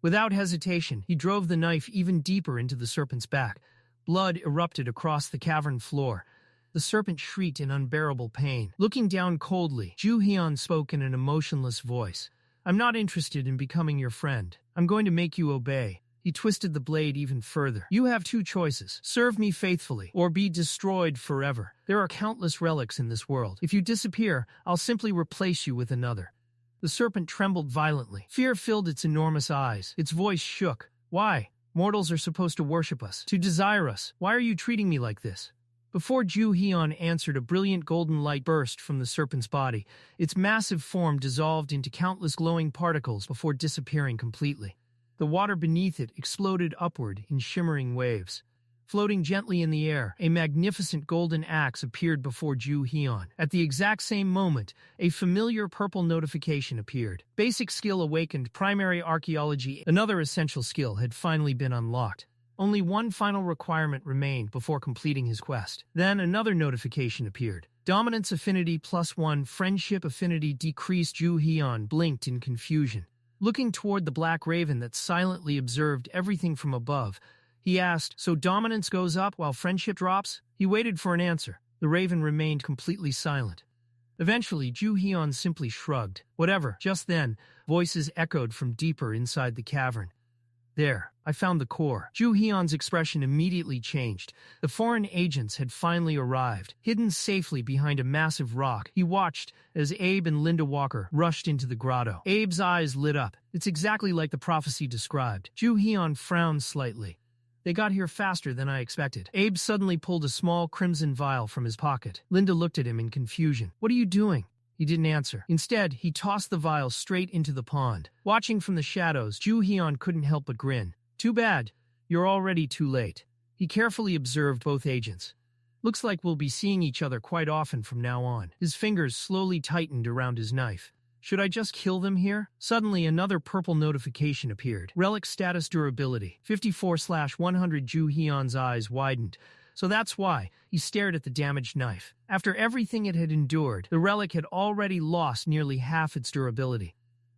Without hesitation, he drove the knife even deeper into the serpent's back. Blood erupted across the cavern floor. The serpent shrieked in unbearable pain. Looking down coldly, Joo-Heon spoke in an emotionless voice. "I'm not interested in becoming your friend. I'm going to make you obey." He twisted the blade even further. "You have two choices. Serve me faithfully, or be destroyed forever. There are countless relics in this world. If you disappear, I'll simply replace you with another." The serpent trembled violently. Fear filled its enormous eyes. Its voice shook. "Why? Mortals are supposed to worship us, to desire us. Why are you treating me like this?" Before Joo-Heon answered, a brilliant golden light burst from the serpent's body. Its massive form dissolved into countless glowing particles before disappearing completely. The water beneath it exploded upward in shimmering waves. Floating gently in the air, a magnificent golden axe appeared before Joo-Heon. At the exact same moment, a familiar purple notification appeared. Basic skill awakened, primary archaeology. Another essential skill had finally been unlocked. Only one final requirement remained before completing his quest. Then another notification appeared. Dominance affinity +1, friendship affinity decreased. Joo-Heon blinked in confusion. Looking toward the black raven that silently observed everything from above, he asked, "So dominance goes up while friendship drops?" He waited for an answer. The raven remained completely silent. Eventually, Joo-Heon simply shrugged. "Whatever." Just then, voices echoed from deeper inside the cavern. "There, I found the core." Joo-Heon's expression immediately changed. The foreign agents had finally arrived. Hidden safely behind a massive rock, he watched as Abe and Linda Walker rushed into the grotto. Abe's eyes lit up. "It's exactly like the prophecy described." Joo-Heon frowned slightly. "They got here faster than I expected." Abe suddenly pulled a small crimson vial from his pocket. Linda looked at him in confusion. "What are you doing?" He didn't answer. Instead, he tossed the vial straight into the pond. Watching from the shadows, Joo-Heon couldn't help but grin. "Too bad. You're already too late." He carefully observed both agents. "Looks like we'll be seeing each other quite often from now on." His fingers slowly tightened around his knife. "Should I just kill them here?" Suddenly, another purple notification appeared. Relic status durability 54/100. Joo-Heon's eyes widened. So that's why. He stared at the damaged knife. After everything it had endured, the relic had already lost nearly half its durability.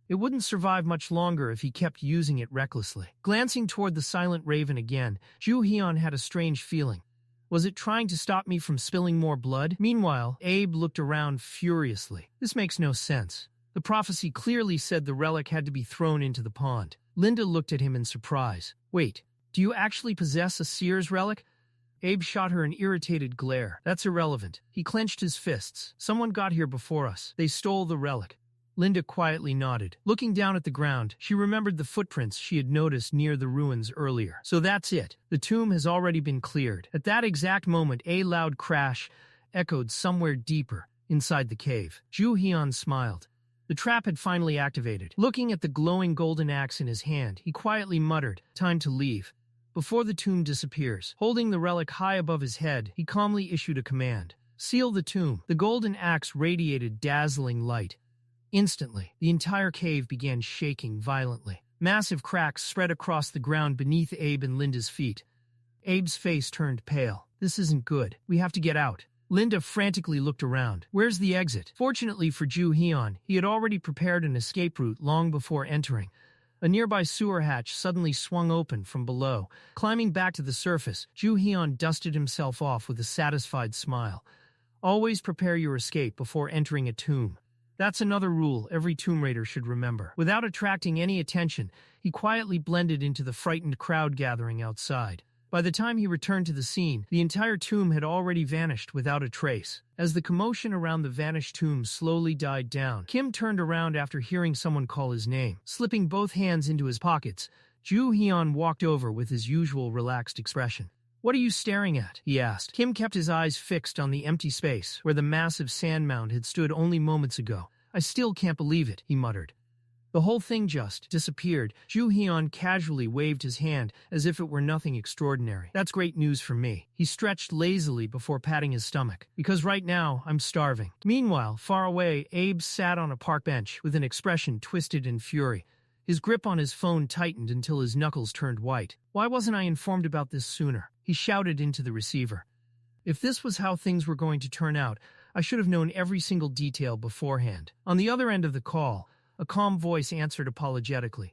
It wouldn't survive much longer if he kept using it recklessly. Glancing toward the silent raven again, Joo-Heon had a strange feeling. Was it trying to stop me from spilling more blood? Meanwhile, Abe looked around furiously. "This makes no sense. The prophecy clearly said the relic had to be thrown into the pond." Linda looked at him in surprise. "Wait, do you actually possess a seer's relic?" Abe shot her an irritated glare. "That's irrelevant." He clenched his fists. "Someone got here before us. They stole the relic." Linda quietly nodded. Looking down at the ground, she remembered the footprints she had noticed near the ruins earlier. "So that's it. The tomb has already been cleared." At that exact moment, a loud crash echoed somewhere deeper inside the cave. Joo-Heon smiled. The trap had finally activated. Looking at the glowing golden axe in his hand, he quietly muttered, "Time to leave." Before the tomb disappears, holding the relic high above his head, he calmly issued a command. "Seal the tomb." The golden axe radiated dazzling light. Instantly, the entire cave began shaking violently. Massive cracks spread across the ground beneath Abe and Linda's feet. Abe's face turned pale. "This isn't good. We have to get out." Linda frantically looked around. "Where's the exit?" Fortunately for Joo-Heon, he had already prepared an escape route long before entering. A nearby sewer hatch suddenly swung open from below. Climbing back to the surface, Joo-Heon dusted himself off with a satisfied smile. Always prepare your escape before entering a tomb. That's another rule every Tomb Raider should remember. Without attracting any attention, he quietly blended into the frightened crowd gathering outside. By the time he returned to the scene, the entire tomb had already vanished without a trace. As the commotion around the vanished tomb slowly died down, Kim turned around after hearing someone call his name. Slipping both hands into his pockets, Joo-Heon walked over with his usual relaxed expression. "What are you staring at?" he asked. Kim kept his eyes fixed on the empty space where the massive sand mound had stood only moments ago. "I still can't believe it," he muttered. The whole thing just disappeared. Joo-Heon casually waved his hand as if it were nothing extraordinary. "That's great news for me." He stretched lazily before patting his stomach. "Because right now, I'm starving." Meanwhile, far away, Abe sat on a park bench with an expression twisted in fury. His grip on his phone tightened until his knuckles turned white. Why wasn't I informed about this sooner? He shouted into the receiver. If this was how things were going to turn out, I should have known every single detail beforehand. On the other end of the call, a calm voice answered apologetically.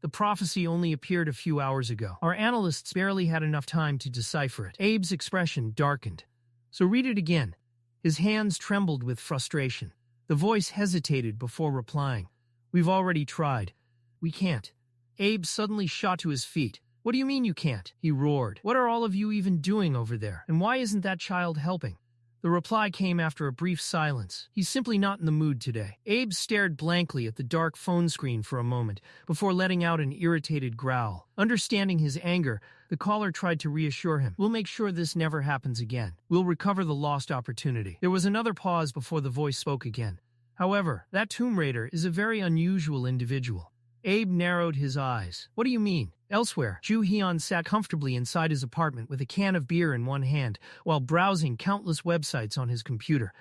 The prophecy only appeared a few hours ago. Our analysts barely had enough time to decipher it. Abe's expression darkened. So read it again. His hands trembled with frustration. The voice hesitated before replying. We've already tried. We can't. Abe suddenly shot to his feet. What do you mean you can't? He roared. What are all of you even doing over there? And why isn't that child helping? The reply came after a brief silence. He's simply not in the mood today. Abe stared blankly at the dark phone screen for a moment before letting out an irritated growl. Understanding his anger, the caller tried to reassure him. We'll make sure this never happens again. We'll recover the lost opportunity. There was another pause before the voice spoke again. However, that Tomb Raider is a very unusual individual. Abe narrowed his eyes. What do you mean? Elsewhere, Joo-Heon sat comfortably inside his apartment with a can of beer in one hand while browsing countless websites on his computer.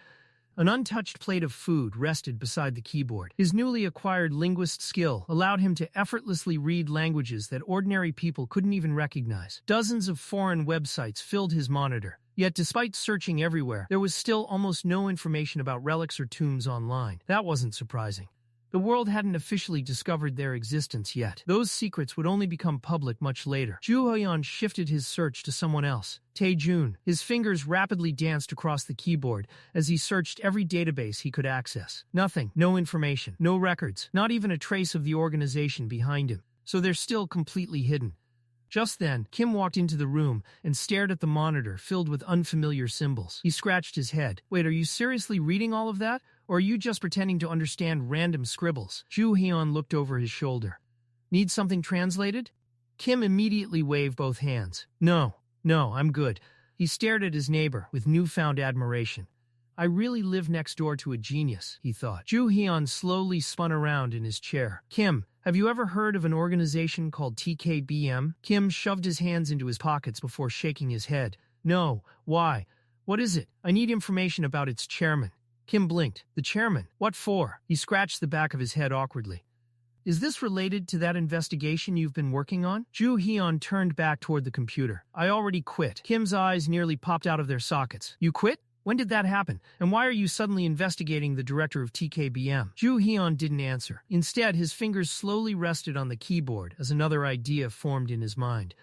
An untouched plate of food rested beside the keyboard. His newly acquired linguist skill allowed him to effortlessly read languages that ordinary people couldn't even recognize. Dozens of foreign websites filled his monitor. Yet despite searching everywhere, there was still almost no information about relics or tombs online. That wasn't surprising. The world hadn't officially discovered their existence yet. Those secrets would only become public much later. Joo-Heon shifted his search to someone else, Tae-Jun. His fingers rapidly danced across the keyboard as he searched every database he could access. Nothing, no information, no records, not even a trace of the organization behind him. So they're still completely hidden. Just then, Kim walked into the room and stared at the monitor filled with unfamiliar symbols. He scratched his head. Wait, are you seriously reading all of that? Or are you just pretending to understand random scribbles? Joo-Heon looked over his shoulder. Need something translated? Kim immediately waved both hands. No, I'm good. He stared at his neighbor with newfound admiration. I really live next door to a genius, he thought. Joo-Heon slowly spun around in his chair. Kim, have you ever heard of an organization called TKBM? Kim shoved his hands into his pockets before shaking his head. No, why? What is it? I need information about its chairman. Kim blinked. The chairman? What for? He scratched the back of his head awkwardly. Is this related to that investigation you've been working on? Joo-Heon turned back toward the computer. I already quit. Kim's eyes nearly popped out of their sockets. You quit? When did that happen? And why are you suddenly investigating the director of TKBM? Joo-Heon didn't answer. Instead, his fingers slowly rested on the keyboard as another idea formed in his mind.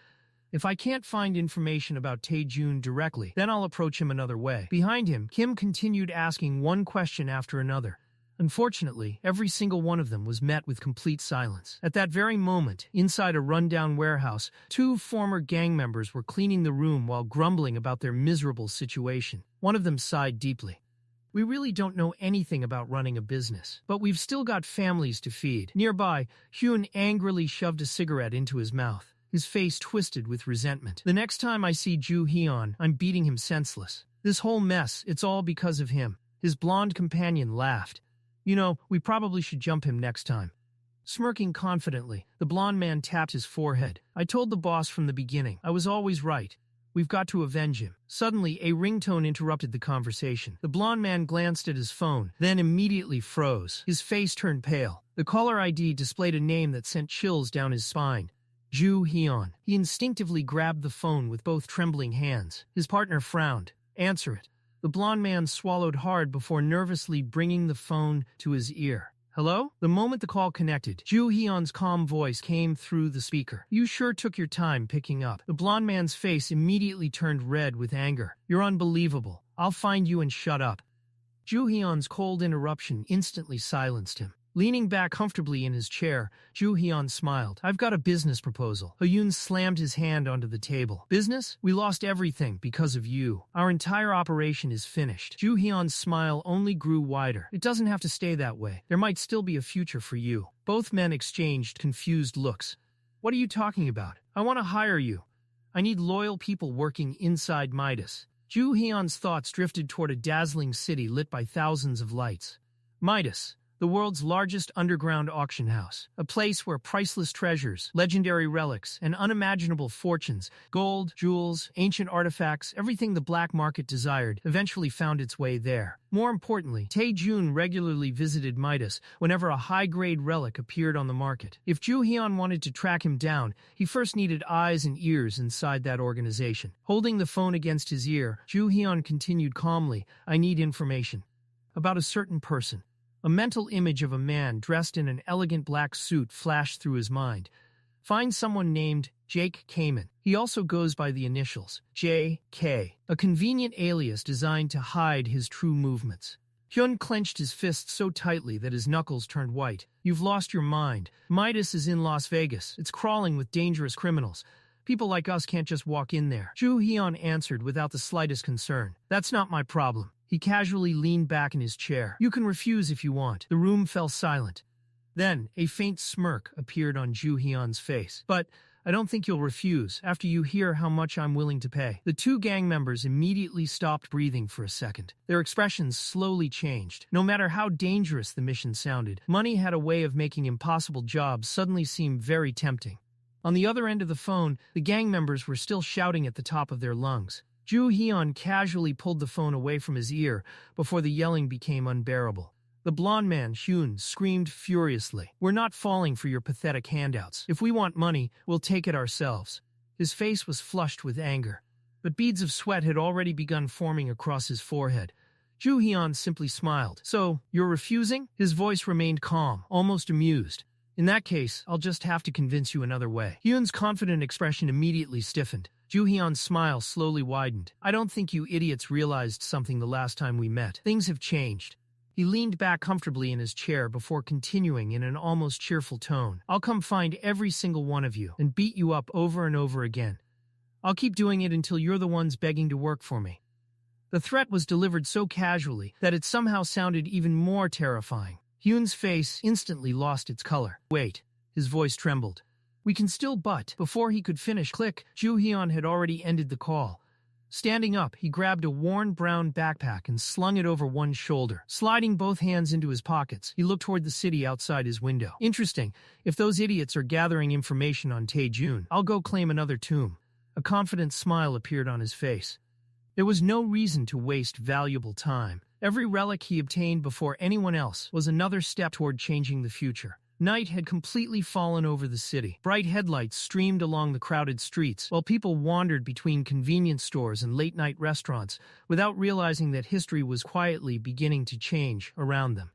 If I can't find information about Tae-Jun directly, then I'll approach him another way. Behind him, Kim continued asking one question after another. Unfortunately, every single one of them was met with complete silence. At that very moment, inside a rundown warehouse, two former gang members were cleaning the room while grumbling about their miserable situation. One of them sighed deeply. We really don't know anything about running a business, but we've still got families to feed. Nearby, Hyun angrily shoved a cigarette into his mouth. His face twisted with resentment. The next time I see Joo-Heon, I'm beating him senseless. This whole mess, it's all because of him. His blonde companion laughed. You know, we probably should jump him next time. Smirking confidently, the blonde man tapped his forehead. I told the boss from the beginning. I was always right. We've got to avenge him. Suddenly, a ringtone interrupted the conversation. The blonde man glanced at his phone, then immediately froze. His face turned pale. The caller ID displayed a name that sent chills down his spine. Joo-Heon. He instinctively grabbed the phone with both trembling hands. His partner frowned. Answer it. The blonde man swallowed hard before nervously bringing the phone to his ear. Hello? The moment the call connected, Joo-Heon's calm voice came through the speaker. You sure took your time picking up. The blonde man's face immediately turned red with anger. You're unbelievable. I'll find you and shut up. Joo-Heon's cold interruption instantly silenced him. Leaning back comfortably in his chair, Joo-Heon smiled. I've got a business proposal. Hyun slammed his hand onto the table. Business? We lost everything because of you. Our entire operation is finished. Joo-Heon's smile only grew wider. It doesn't have to stay that way. There might still be a future for you. Both men exchanged confused looks. What are you talking about? I want to hire you. I need loyal people working inside Midas. Joo-Heon's thoughts drifted toward a dazzling city lit by thousands of lights. Midas. the world's largest underground auction house, a place where priceless treasures, legendary relics, and unimaginable fortunes, gold, jewels, ancient artifacts, everything the black market desired, eventually found its way there. More importantly, Tae-jun regularly visited Midas whenever a high-grade relic appeared on the market. If Joo-Heon wanted to track him down, he first needed eyes and ears inside that organization. Holding the phone against his ear, Joo-Heon continued calmly, "I need information about a certain person." A mental image of a man dressed in an elegant black suit flashed through his mind. Find someone named Jake Kamen. He also goes by the initials J.K., a convenient alias designed to hide his true movements. Hyun clenched his fists so tightly that his knuckles turned white. "You've lost your mind. Midas is in Las Vegas. It's crawling with dangerous criminals. People like us can't just walk in there." Joo-Heon answered without the slightest concern. "That's not my problem." He casually leaned back in his chair. "You can refuse if you want." The room fell silent. Then, a faint smirk appeared on Joo-Heon's face. "But I don't think you'll refuse after you hear how much I'm willing to pay." The two gang members immediately stopped breathing for a second. Their expressions slowly changed. No matter how dangerous the mission sounded, money had a way of making impossible jobs suddenly seem very tempting. On the other end of the phone, the gang members were still shouting at the top of their lungs. Joo-Heon casually pulled the phone away from his ear before the yelling became unbearable. The blond man, Hyun, screamed furiously. "We're not falling for your pathetic handouts. If we want money, we'll take it ourselves." His face was flushed with anger, but beads of sweat had already begun forming across his forehead. Joo-Heon simply smiled. "So, you're refusing?" His voice remained calm, almost amused. "In that case, I'll just have to convince you another way." Hyun's confident expression immediately stiffened. Joo-Heon's smile slowly widened. "I don't think you idiots realized something the last time we met. Things have changed." He leaned back comfortably in his chair before continuing in an almost cheerful tone. "I'll come find every single one of you and beat you up over and over again. I'll keep doing it until you're the ones begging to work for me." The threat was delivered so casually that it somehow sounded even more terrifying. Hyun's face instantly lost its color. "Wait." His voice trembled. "We can still but..." Before he could finish, click, Joo-Heon had already ended the call. Standing up, he grabbed a worn brown backpack and slung it over one shoulder. Sliding both hands into his pockets, he looked toward the city outside his window. "Interesting. If those idiots are gathering information on Tae-jun, I'll go claim another tomb." A confident smile appeared on his face. There was no reason to waste valuable time. Every relic he obtained before anyone else was another step toward changing the future. Night had completely fallen over the city. Bright headlights streamed along the crowded streets, while people wandered between convenience stores and late-night restaurants without realizing that history was quietly beginning to change around them.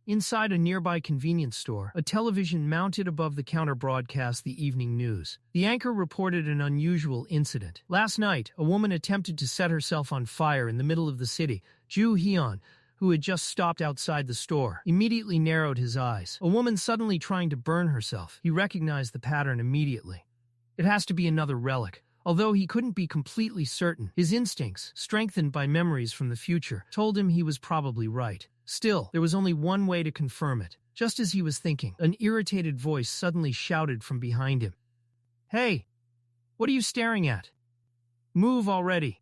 Inside a nearby convenience store, a television mounted above the counter broadcast the evening news. The anchor reported an unusual incident. Last night, a woman attempted to set herself on fire in the middle of the city. Joo-Heon, who had just stopped outside the store, immediately narrowed his eyes. A woman suddenly trying to burn herself. He recognized the pattern immediately. It has to be another relic. Although he couldn't be completely certain, his instincts, strengthened by memories from the future, told him he was probably right. Still, there was only one way to confirm it. Just as he was thinking, an irritated voice suddenly shouted from behind him. "Hey! What are you staring at? Move already!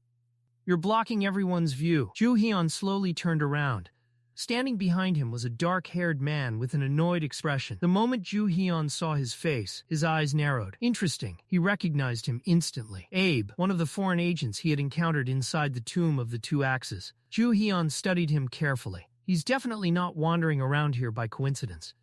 You're blocking everyone's view." Joo-Heon slowly turned around. Standing behind him was a dark-haired man with an annoyed expression. The moment Joo-Heon saw his face, his eyes narrowed. Interesting. He recognized him instantly. Abe, one of the foreign agents he had encountered inside the Tomb of the Two Axes. Joo-Heon studied him carefully. He's definitely not wandering around here by coincidence.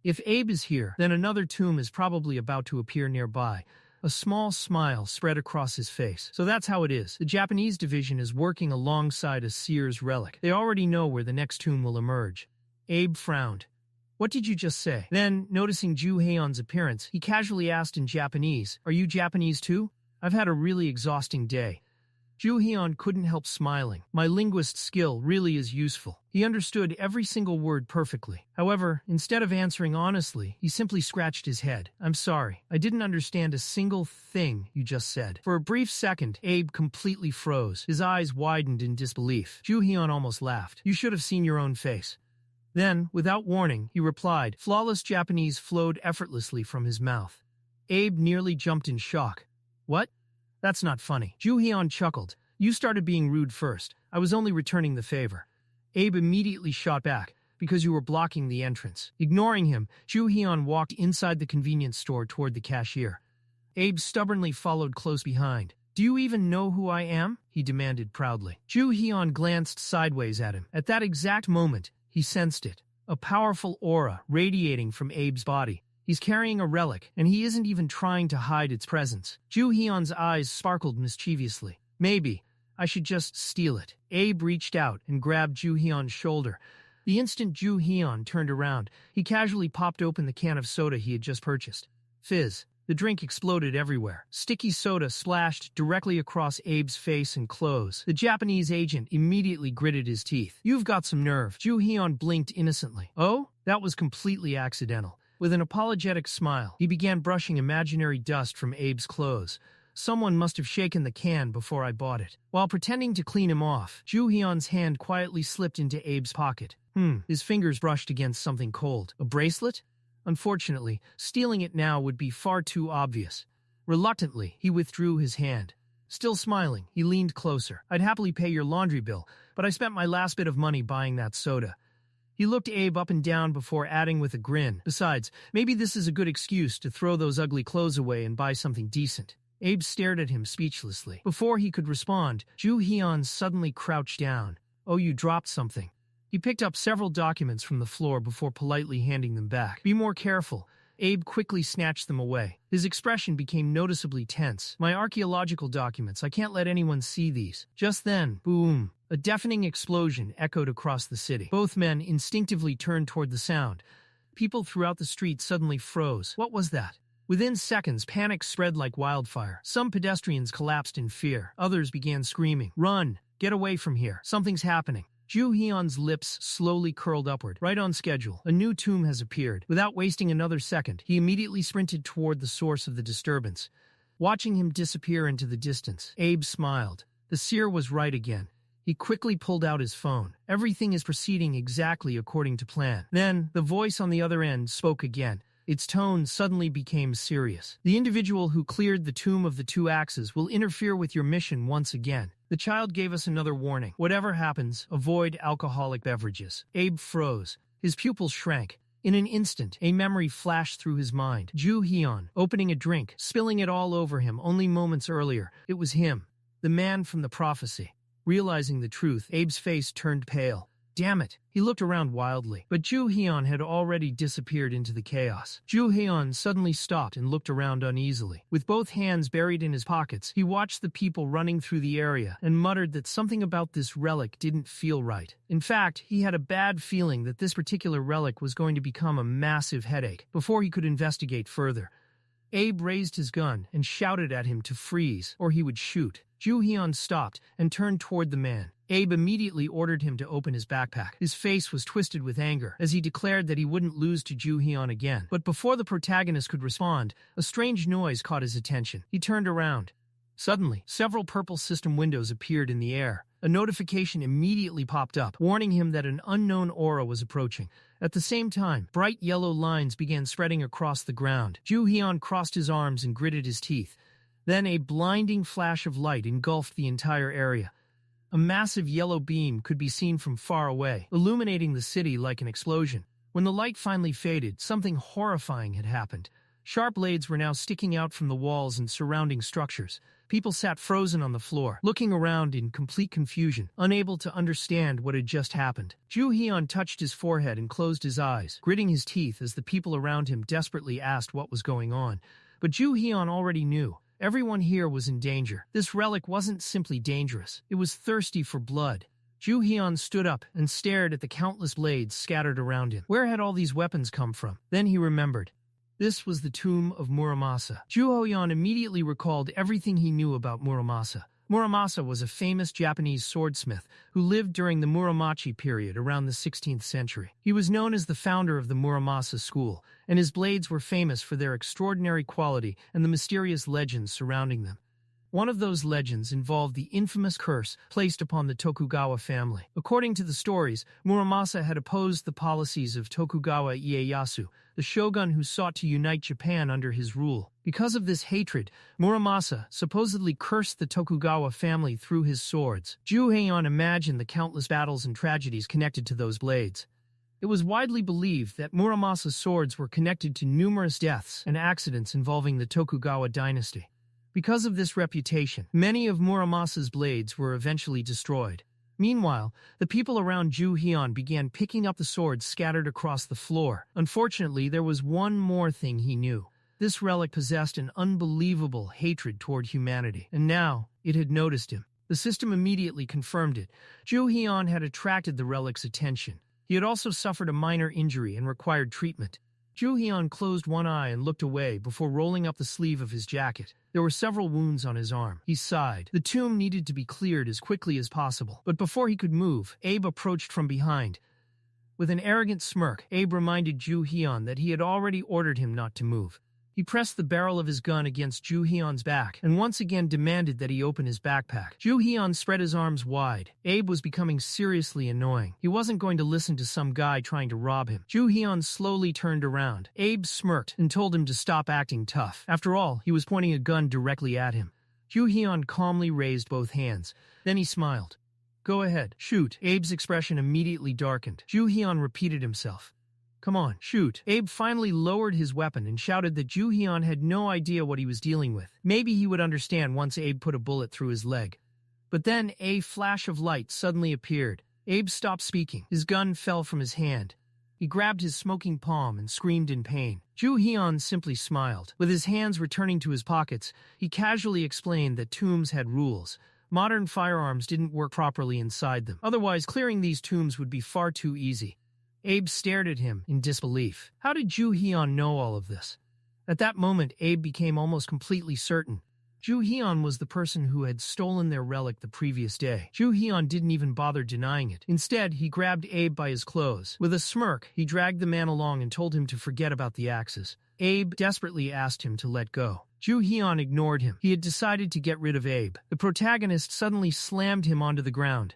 If Abe is here, then another tomb is probably about to appear nearby. A small smile spread across his face. So that's how it is. The Japanese division is working alongside a Seer's relic. They already know where the next tomb will emerge. Abe frowned. "What did you just say?" Then, noticing Joo-Heon's appearance, he casually asked in Japanese, "Are you Japanese too? I've had a really exhausting day." Joo-Heon couldn't help smiling. "My linguist skill really is useful." He understood every single word perfectly. However, instead of answering honestly, he simply scratched his head. "I'm sorry. I didn't understand a single thing you just said." For a brief second, Abe completely froze. His eyes widened in disbelief. Joo-Heon almost laughed. "You should have seen your own face." Then, without warning, he replied. Flawless Japanese flowed effortlessly from his mouth. Abe nearly jumped in shock. "What? That's not funny." Joo-Heon chuckled. "You started being rude first. I was only returning the favor." Abe immediately shot back. because you were blocking the entrance. Ignoring him, Joo-Heon walked inside the convenience store toward the cashier. Abe stubbornly followed close behind. "Do you even know who I am?" he demanded proudly. Joo-Heon glanced sideways at him. At that exact moment, he sensed it. A powerful aura radiating from Abe's body. He's carrying a relic, and he isn't even trying to hide its presence. Joo-Heon's eyes sparkled mischievously. "Maybe I should just steal it." Abe reached out and grabbed Joo-Heon's shoulder. The instant Joo-Heon turned around, he casually popped open the can of soda he had just purchased. Fizz. The drink exploded everywhere. Sticky soda splashed directly across Abe's face and clothes. The Japanese agent immediately gritted his teeth. "You've got some nerve." Joo-Heon blinked innocently. "Oh? That was completely accidental." With an apologetic smile, he began brushing imaginary dust from Abe's clothes. "Someone must have shaken the can before I bought it." While pretending to clean him off, Joo-Heon's hand quietly slipped into Abe's pocket. His fingers brushed against something cold. A bracelet? Unfortunately, stealing it now would be far too obvious. Reluctantly, he withdrew his hand. Still smiling, he leaned closer. "I'd happily pay your laundry bill, but I spent my last bit of money buying that soda." He looked Abe up and down before adding with a grin. "Besides, maybe this is a good excuse to throw those ugly clothes away and buy something decent." Abe stared at him speechlessly. Before he could respond, Joo-Heon suddenly crouched down. "Oh, you dropped something." He picked up several documents from the floor before politely handing them back. "Be more careful." Abe quickly snatched them away. His expression became noticeably tense. "My archaeological documents, I can't let anyone see these." Just then, boom! A deafening explosion echoed across the city. Both men instinctively turned toward the sound. People throughout the street suddenly froze. What was that? Within seconds, panic spread like wildfire. Some pedestrians collapsed in fear. Others began screaming, "Run! Get away from here! Something's happening!" Joo-Heon's lips slowly curled upward. "Right on schedule. A new tomb has appeared." Without wasting another second, he immediately sprinted toward the source of the disturbance. Watching him disappear into the distance, Abe smiled. The seer was right again. He quickly pulled out his phone. "Everything is proceeding exactly according to plan." Then, the voice on the other end spoke again. Its tone suddenly became serious. "The individual who cleared the Tomb of the Two Axes will interfere with your mission once again. The child gave us another warning. Whatever happens, avoid alcoholic beverages." Abe froze. His pupils shrank. In an instant, a memory flashed through his mind. Joo-Heon, opening a drink, spilling it all over him only moments earlier. It was him, the man from the prophecy. Realizing the truth, Abe's face turned pale. Damn it! He looked around wildly, but Joo-Heon had already disappeared into the chaos. Joo-Heon suddenly stopped and looked around uneasily. With both hands buried in his pockets, he watched the people running through the area and muttered that something about this relic didn't feel right. In fact, he had a bad feeling that this particular relic was going to become a massive headache. Before he could investigate further, Abe raised his gun and shouted at him to freeze, or he would shoot. Joo-Heon stopped and turned toward the man. Abe immediately ordered him to open his backpack. His face was twisted with anger as he declared that he wouldn't lose to Joo-Heon again. But before the protagonist could respond, a strange noise caught his attention. He turned around. Suddenly, several purple system windows appeared in the air. A notification immediately popped up, warning him that an unknown aura was approaching. At the same time, bright yellow lines began spreading across the ground. Joo-Heon crossed his arms and gritted his teeth. Then a blinding flash of light engulfed the entire area. A massive yellow beam could be seen from far away, illuminating the city like an explosion. When the light finally faded, something horrifying had happened. Sharp blades were now sticking out from the walls and surrounding structures. People sat frozen on the floor, looking around in complete confusion, unable to understand what had just happened. Joo-Heon touched his forehead and closed his eyes, gritting his teeth as the people around him desperately asked what was going on. But Joo-Heon already knew. Everyone here was in danger. This relic wasn't simply dangerous. It was thirsty for blood. Joo-Heon stood up and stared at the countless blades scattered around him. Where had all these weapons come from? Then he remembered. This was the tomb of Muramasa. Joo-Heon immediately recalled everything he knew about Muramasa. Muramasa was a famous Japanese swordsmith who lived during the Muromachi period around the 16th century. He was known as the founder of the Muramasa school, and his blades were famous for their extraordinary quality and the mysterious legends surrounding them. One of those legends involved the infamous curse placed upon the Tokugawa family. According to the stories, Muramasa had opposed the policies of Tokugawa Ieyasu, the shogun who sought to unite Japan under his rule. Because of this hatred, Muramasa supposedly cursed the Tokugawa family through his swords. Joo-Heon imagined the countless battles and tragedies connected to those blades. It was widely believed that Muramasa's swords were connected to numerous deaths and accidents involving the Tokugawa dynasty. Because of this reputation, many of Muramasa's blades were eventually destroyed. Meanwhile, the people around Joo-Heon began picking up the swords scattered across the floor. Unfortunately, there was one more thing he knew. This relic possessed an unbelievable hatred toward humanity, and now it had noticed him. The system immediately confirmed it. Joo-Heon had attracted the relic's attention. He had also suffered a minor injury and required treatment. Joo-Heon closed one eye and looked away before rolling up the sleeve of his jacket. There were several wounds on his arm. He sighed. The tomb needed to be cleared as quickly as possible. But before he could move, Abe approached from behind. With an arrogant smirk, Abe reminded Joo-Heon that he had already ordered him not to move. He pressed the barrel of his gun against Joo-Heon's back and once again demanded that he open his backpack. Joo-Heon spread his arms wide. Abe was becoming seriously annoying. He wasn't going to listen to some guy trying to rob him. Joo-Heon slowly turned around. Abe smirked and told him to stop acting tough. After all, he was pointing a gun directly at him. Joo-Heon calmly raised both hands. Then he smiled. "Go ahead, shoot." Abe's expression immediately darkened. Joo-Heon repeated himself. "Come on, shoot." Abe finally lowered his weapon and shouted that Joo-Heon had no idea what he was dealing with. Maybe he would understand once Abe put a bullet through his leg. But then a flash of light suddenly appeared. Abe stopped speaking. His gun fell from his hand. He grabbed his smoking palm and screamed in pain. Joo-Heon simply smiled. With his hands returning to his pockets, he casually explained that tombs had rules. Modern firearms didn't work properly inside them. Otherwise, clearing these tombs would be far too easy. Abe stared at him in disbelief. How did Joo-Heon know all of this? At that moment, Abe became almost completely certain. Joo-Heon was the person who had stolen their relic the previous day. Joo-Heon didn't even bother denying it. Instead, he grabbed Abe by his clothes. With a smirk, he dragged the man along and told him to forget about the axes. Abe desperately asked him to let go. Joo-Heon ignored him. He had decided to get rid of Abe. The protagonist suddenly slammed him onto the ground.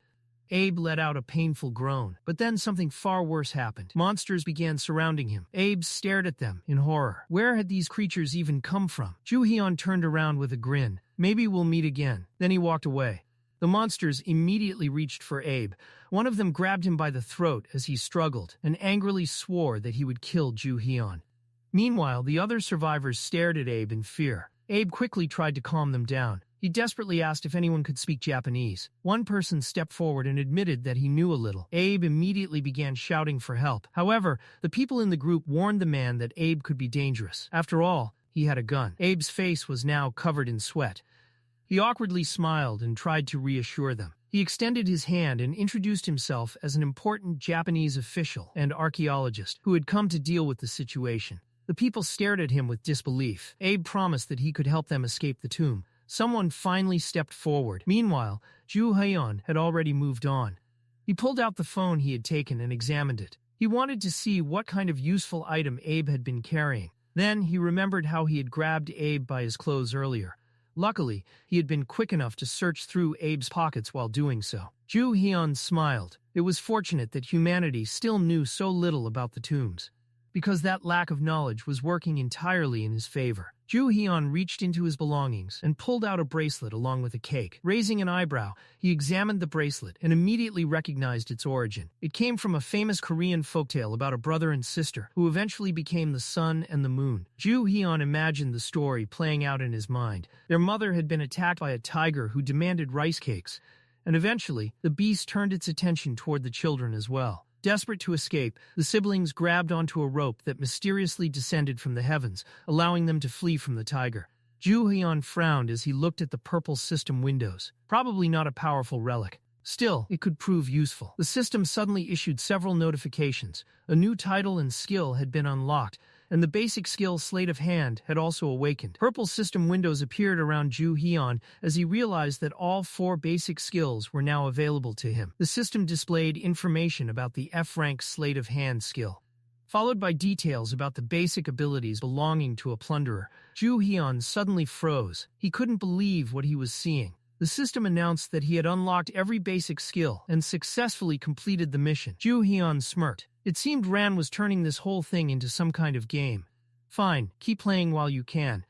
Abe let out a painful groan. But then something far worse happened. Monsters began surrounding him. Abe stared at them in horror. Where had these creatures even come from? Joo-Heon turned around with a grin. "Maybe we'll meet again." Then he walked away. The monsters immediately reached for Abe. One of them grabbed him by the throat as he struggled and angrily swore that he would kill Joo-Heon. Meanwhile, the other survivors stared at Abe in fear. Abe quickly tried to calm them down. He desperately asked if anyone could speak Japanese. One person stepped forward and admitted that he knew a little. Abe immediately began shouting for help. However, the people in the group warned the man that Abe could be dangerous. After all, he had a gun. Abe's face was now covered in sweat. He awkwardly smiled and tried to reassure them. He extended his hand and introduced himself as an important Japanese official and archaeologist who had come to deal with the situation. The people stared at him with disbelief. Abe promised that he could help them escape the tomb. Someone finally stepped forward. Meanwhile, Joo-Heon had already moved on. He pulled out the phone he had taken and examined it. He wanted to see what kind of useful item Abe had been carrying. Then he remembered how he had grabbed Abe by his clothes earlier. Luckily, he had been quick enough to search through Abe's pockets while doing so. Joo-Heon smiled. It was fortunate that humanity still knew so little about the tombs, because that lack of knowledge was working entirely in his favor. Joo-Heon reached into his belongings and pulled out a bracelet along with a cake. Raising an eyebrow, he examined the bracelet and immediately recognized its origin. It came from a famous Korean folktale about a brother and sister who eventually became the sun and the moon. Joo-Heon imagined the story playing out in his mind. Their mother had been attacked by a tiger who demanded rice cakes, and eventually, the beast turned its attention toward the children as well. Desperate to escape, the siblings grabbed onto a rope that mysteriously descended from the heavens, allowing them to flee from the tiger. Joo-Heon frowned as he looked at the purple system windows. Probably not a powerful relic. Still, it could prove useful. The system suddenly issued several notifications. A new title and skill had been unlocked, and the basic skill Sleight of Hand had also awakened. Purple system windows appeared around Joo-Heon as he realized that all 4 basic skills were now available to him. The system displayed information about the F-rank Sleight of Hand skill, followed by details about the basic abilities belonging to a plunderer. Joo-Heon suddenly froze. He couldn't believe what he was seeing. The system announced that he had unlocked every basic skill and successfully completed the mission. Joo-Heon smirked. It seemed Ran was turning this whole thing into some kind of game. Fine, keep playing while you can.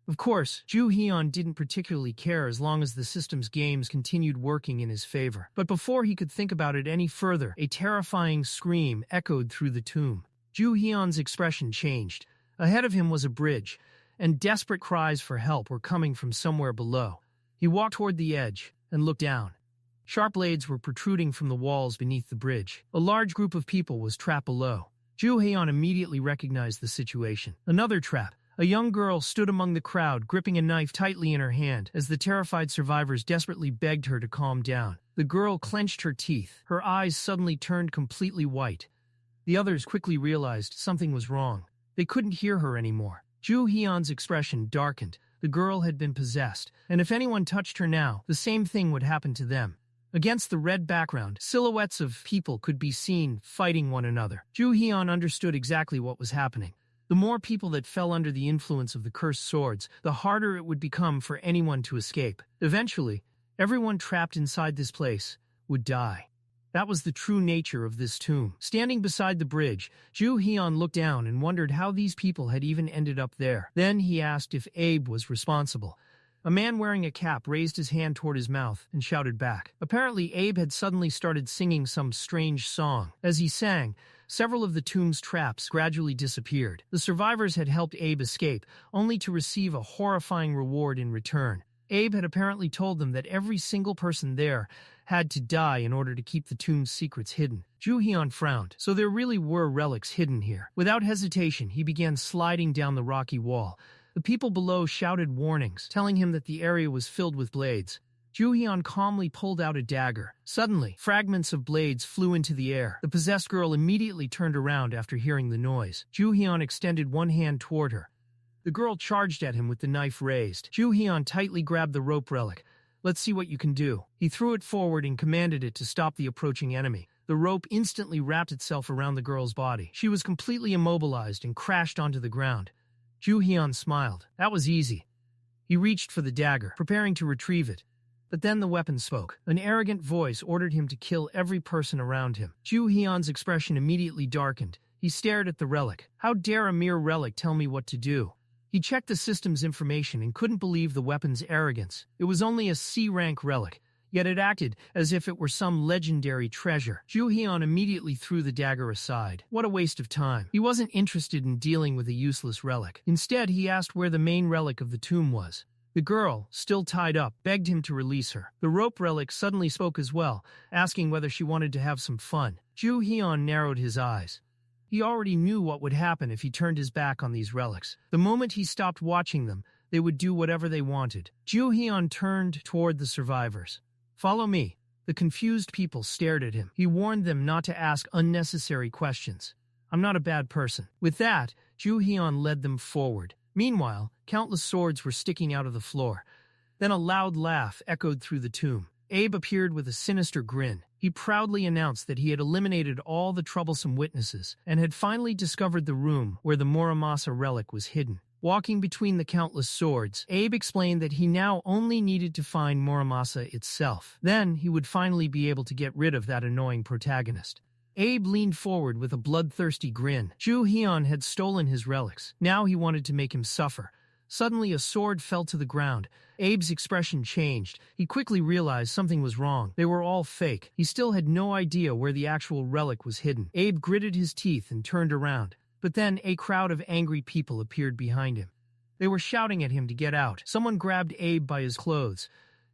Of course, Joo-Heon didn't particularly care as long as the system's games continued working in his favor. But before he could think about it any further, a terrifying scream echoed through the tomb. Joo-Heon's expression changed. Ahead of him was a bridge, and desperate cries for help were coming from somewhere below. He walked toward the edge and looked down. Sharp blades were protruding from the walls beneath the bridge. A large group of people was trapped below. Joo-Heon immediately recognized the situation. Another trap. A young girl stood among the crowd, gripping a knife tightly in her hand, as the terrified survivors desperately begged her to calm down. The girl clenched her teeth. Her eyes suddenly turned completely white. The others quickly realized something was wrong. They couldn't hear her anymore. Joo-Heon's expression darkened. The girl had been possessed, and if anyone touched her now, the same thing would happen to them. Against the red background, silhouettes of people could be seen fighting one another. Joo-Heon understood exactly what was happening. The more people that fell under the influence of the cursed swords, the harder it would become for anyone to escape. Eventually, everyone trapped inside this place would die. That was the true nature of this tomb. Standing beside the bridge, Joo-Heon looked down and wondered how these people had even ended up there. Then he asked if Abe was responsible. A man wearing a cap raised his hand toward his mouth and shouted back. Apparently, Abe had suddenly started singing some strange song. As he sang, several of the tomb's traps gradually disappeared. The survivors had helped Abe escape, only to receive a horrifying reward in return. Abe had apparently told them that every single person there had to die in order to keep the tomb's secrets hidden. Joo-Heon frowned. So there really were relics hidden here. Without hesitation, he began sliding down the rocky wall. The people below shouted warnings, telling him that the area was filled with blades. Joo-Heon calmly pulled out a dagger. Suddenly, fragments of blades flew into the air. The possessed girl immediately turned around after hearing the noise. Joo-Heon extended one hand toward her. The girl charged at him with the knife raised. Joo-Heon tightly grabbed the rope relic. "Let's see what you can do." He threw it forward and commanded it to stop the approaching enemy. The rope instantly wrapped itself around the girl's body. She was completely immobilized and crashed onto the ground. Joo-Heon smiled. That was easy. He reached for the dagger, preparing to retrieve it. But then the weapon spoke. An arrogant voice ordered him to kill every person around him. Joo-Heon's expression immediately darkened. He stared at the relic. How dare a mere relic tell me what to do? He checked the system's information and couldn't believe the weapon's arrogance. It was only a C-rank relic, yet it acted as if it were some legendary treasure. Joo-Heon immediately threw the dagger aside. What a waste of time. He wasn't interested in dealing with a useless relic. Instead, he asked where the main relic of the tomb was. The girl, still tied up, begged him to release her. The rope relic suddenly spoke as well, asking whether she wanted to have some fun. Joo-Heon narrowed his eyes. He already knew what would happen if he turned his back on these relics. The moment he stopped watching them, they would do whatever they wanted. Joo-Heon turned toward the survivors. "Follow me." The confused people stared at him. He warned them not to ask unnecessary questions. "I'm not a bad person." With that, Joo-Heon led them forward. Meanwhile, countless swords were sticking out of the floor. Then a loud laugh echoed through the tomb. Abe appeared with a sinister grin. He proudly announced that he had eliminated all the troublesome witnesses and had finally discovered the room where the Muramasa relic was hidden. Walking between the countless swords, Abe explained that he now only needed to find Muramasa itself. Then he would finally be able to get rid of that annoying protagonist. Abe leaned forward with a bloodthirsty grin. Joo-Heon had stolen his relics. Now he wanted to make him suffer. Suddenly a sword fell to the ground. Abe's expression changed. He quickly realized something was wrong. They were all fake. He still had no idea where the actual relic was hidden. Abe gritted his teeth and turned around. But then a crowd of angry people appeared behind him. They were shouting at him to get out. Someone grabbed Abe by his clothes.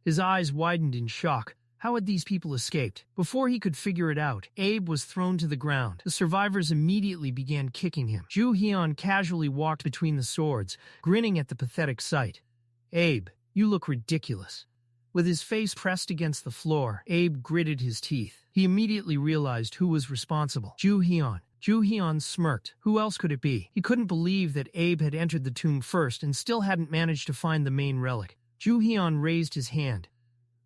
His eyes widened in shock. How had these people escaped? Before he could figure it out, Abe was thrown to the ground. The survivors immediately began kicking him. Joo-Heon casually walked between the swords, grinning at the pathetic sight. "Abe, you look ridiculous." With his face pressed against the floor, Abe gritted his teeth. He immediately realized who was responsible. Joo-Heon. Joo-Heon smirked. Who else could it be? He couldn't believe that Abe had entered the tomb first and still hadn't managed to find the main relic. Joo-Heon raised his hand.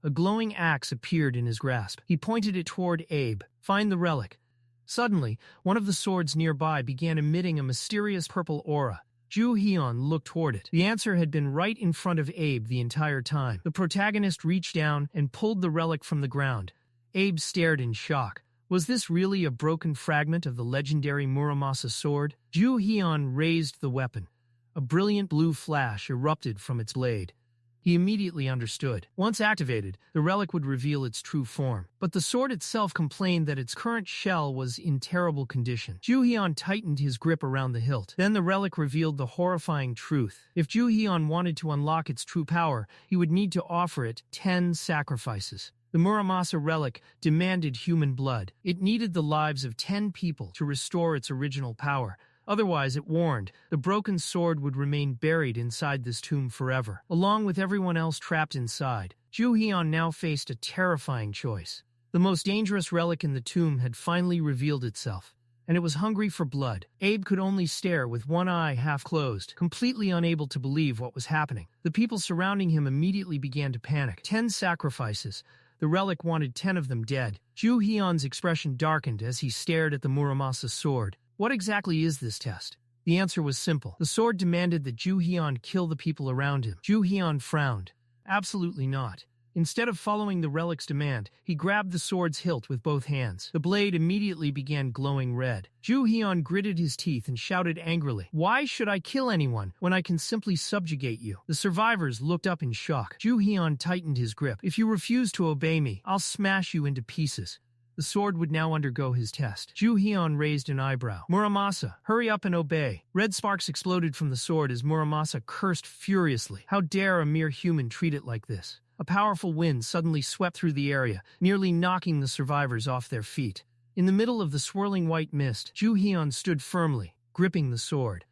A glowing axe appeared in his grasp. He pointed it toward Abe. "Find the relic." Suddenly, one of the swords nearby began emitting a mysterious purple aura. Joo-Heon looked toward it. The answer had been right in front of Abe the entire time. The protagonist reached down and pulled the relic from the ground. Abe stared in shock. Was this really a broken fragment of the legendary Muramasa sword? Joo-Heon raised the weapon. A brilliant blue flash erupted from its blade. He immediately understood. Once activated, the relic would reveal its true form. But the sword itself complained that its current shell was in terrible condition. Joo-Heon tightened his grip around the hilt. Then the relic revealed the horrifying truth. If Joo-Heon wanted to unlock its true power, he would need to offer it 10 sacrifices. The Muramasa relic demanded human blood. It needed the lives of 10 people to restore its original power. Otherwise, it warned, the broken sword would remain buried inside this tomb forever, along with everyone else trapped inside. Joo-Heon now faced a terrifying choice. The most dangerous relic in the tomb had finally revealed itself, and it was hungry for blood. Abe could only stare with one eye half closed, completely unable to believe what was happening. The people surrounding him immediately began to panic. 10 sacrifices. The relic wanted 10 of them dead. Joo-Heon's expression darkened as he stared at the Muramasa sword. What exactly is this test? The answer was simple. The sword demanded that Joo-Heon kill the people around him. Joo-Heon frowned. Absolutely not. Instead of following the relic's demand, he grabbed the sword's hilt with both hands. The blade immediately began glowing red. Joo-Heon gritted his teeth and shouted angrily, "Why should I kill anyone when I can simply subjugate you?" The survivors looked up in shock. Joo-Heon tightened his grip. "If you refuse to obey me, I'll smash you into pieces." The sword would now undergo his test. Joo-Heon raised an eyebrow. "Muramasa, hurry up and obey." Red sparks exploded from the sword as Muramasa cursed furiously. How dare a mere human treat it like this? A powerful wind suddenly swept through the area, nearly knocking the survivors off their feet. In the middle of the swirling white mist, Joo-Heon stood firmly, gripping the sword.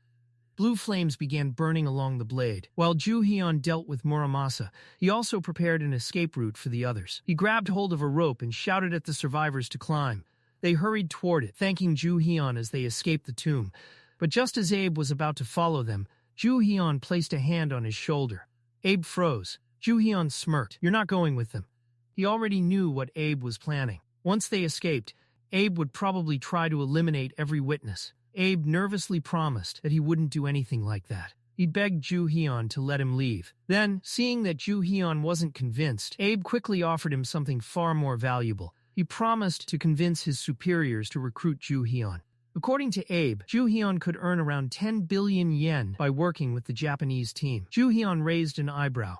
Blue flames began burning along the blade. While Joo-Heon dealt with Muramasa, he also prepared an escape route for the others. He grabbed hold of a rope and shouted at the survivors to climb. They hurried toward it, thanking Joo-Heon as they escaped the tomb. But just as Abe was about to follow them, Joo-Heon placed a hand on his shoulder. Abe froze. Joo-Heon smirked. "You're not going with them." He already knew what Abe was planning. Once they escaped, Abe would probably try to eliminate every witness. Abe nervously promised that he wouldn't do anything like that. He begged Joo-Heon to let him leave. Then, seeing that Joo-Heon wasn't convinced, Abe quickly offered him something far more valuable. He promised to convince his superiors to recruit Joo-Heon. According to Abe, Joo-Heon could earn around 10 billion yen by working with the Japanese team. Joo-Heon raised an eyebrow.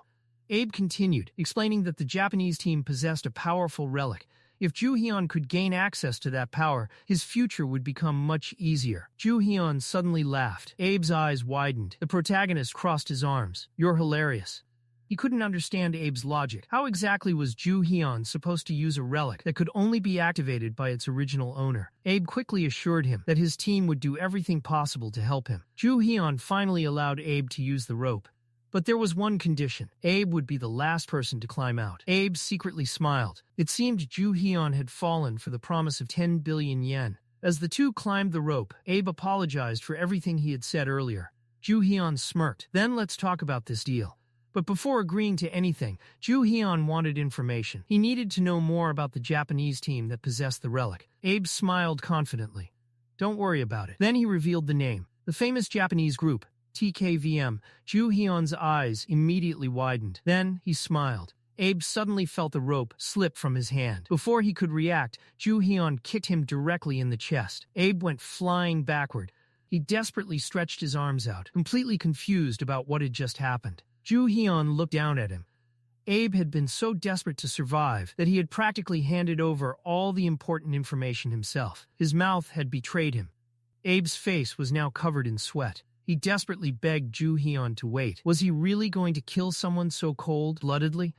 Abe continued, explaining that the Japanese team possessed a powerful relic. If Joo-Heon could gain access to that power, his future would become much easier. Joo-Heon suddenly laughed. Abe's eyes widened. The protagonist crossed his arms. "You're hilarious." He couldn't understand Abe's logic. How exactly was Joo-Heon supposed to use a relic that could only be activated by its original owner? Abe quickly assured him that his team would do everything possible to help him. Joo-Heon finally allowed Abe to use the rope. But there was one condition. Abe would be the last person to climb out. Abe secretly smiled. It seemed Joo-Heon had fallen for the promise of 10 billion yen. As the two climbed the rope, Abe apologized for everything he had said earlier. Joo-Heon smirked. "Then let's talk about this deal." But before agreeing to anything, Joo-Heon wanted information. He needed to know more about the Japanese team that possessed the relic. Abe smiled confidently. "Don't worry about it." Then he revealed the name. The famous Japanese group, TKVM. Joo-Heon's eyes immediately widened. Then he smiled. Abe suddenly felt the rope slip from his hand. Before he could react, Joo-Heon kicked him directly in the chest. Abe went flying backward. He desperately stretched his arms out, completely confused about what had just happened. Joo-Heon looked down at him. Abe had been so desperate to survive that he had practically handed over all the important information himself. His mouth had betrayed him. Abe's face was now covered in sweat. He desperately begged Joo-Heon to wait. Was he really going to kill someone so cold-bloodedly?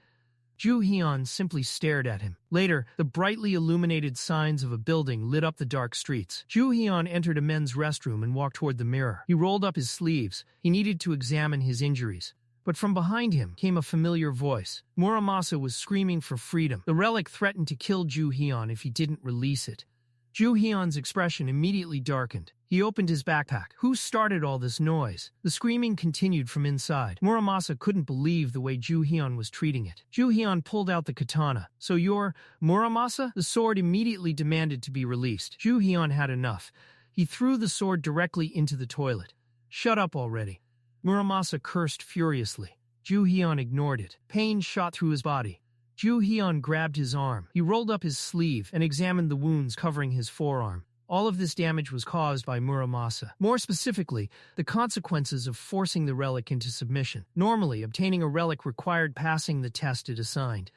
Joo-Heon simply stared at him. Later, the brightly illuminated signs of a building lit up the dark streets. Joo-Heon entered a men's restroom and walked toward the mirror. He rolled up his sleeves. He needed to examine his injuries. But from behind him came a familiar voice. Muramasa was screaming for freedom. The relic threatened to kill Joo-Heon if he didn't release it. Joo-Heon's expression immediately darkened. He opened his backpack. Who started all this noise? The screaming continued from inside. Muramasa couldn't believe the way Joo-Heon was treating it. Joo-Heon pulled out the katana. "So you're Muramasa?" The sword immediately demanded to be released. Joo-Heon had enough. He threw the sword directly into the toilet. "Shut up already." Muramasa cursed furiously. Joo-Heon ignored it. Pain shot through his body. Joo-Heon grabbed his arm. He rolled up his sleeve and examined the wounds covering his forearm. All of this damage was caused by Muramasa. More specifically, the consequences of forcing the relic into submission. Normally, obtaining a relic required passing the test it assigned.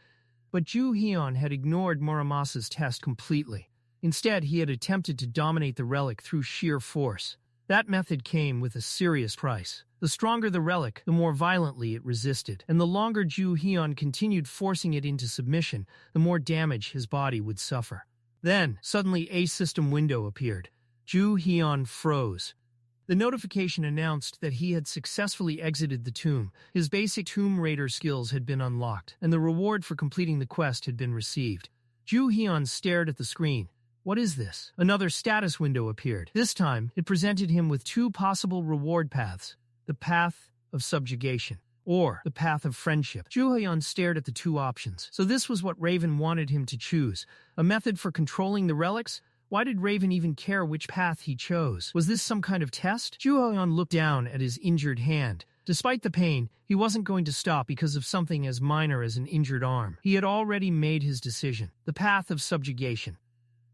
But Joo-Heon had ignored Muramasa's test completely. Instead, he had attempted to dominate the relic through sheer force. That method came with a serious price. The stronger the relic, the more violently it resisted, and the longer Joo-Heon continued forcing it into submission, the more damage his body would suffer. Then, suddenly a system window appeared. Joo-Heon froze. The notification announced that he had successfully exited the tomb, his basic Tomb Raider skills had been unlocked, and the reward for completing the quest had been received. Joo-Heon stared at the screen. What is this? Another status window appeared. This time, it presented him with two possible reward paths. The path of subjugation, or the path of friendship. Joo-Heon stared at the two options. So this was what Raven wanted him to choose. A method for controlling the relics? Why did Raven even care which path he chose? Was this some kind of test? Joo-Heon looked down at his injured hand. Despite the pain, he wasn't going to stop because of something as minor as an injured arm. He had already made his decision. The path of subjugation.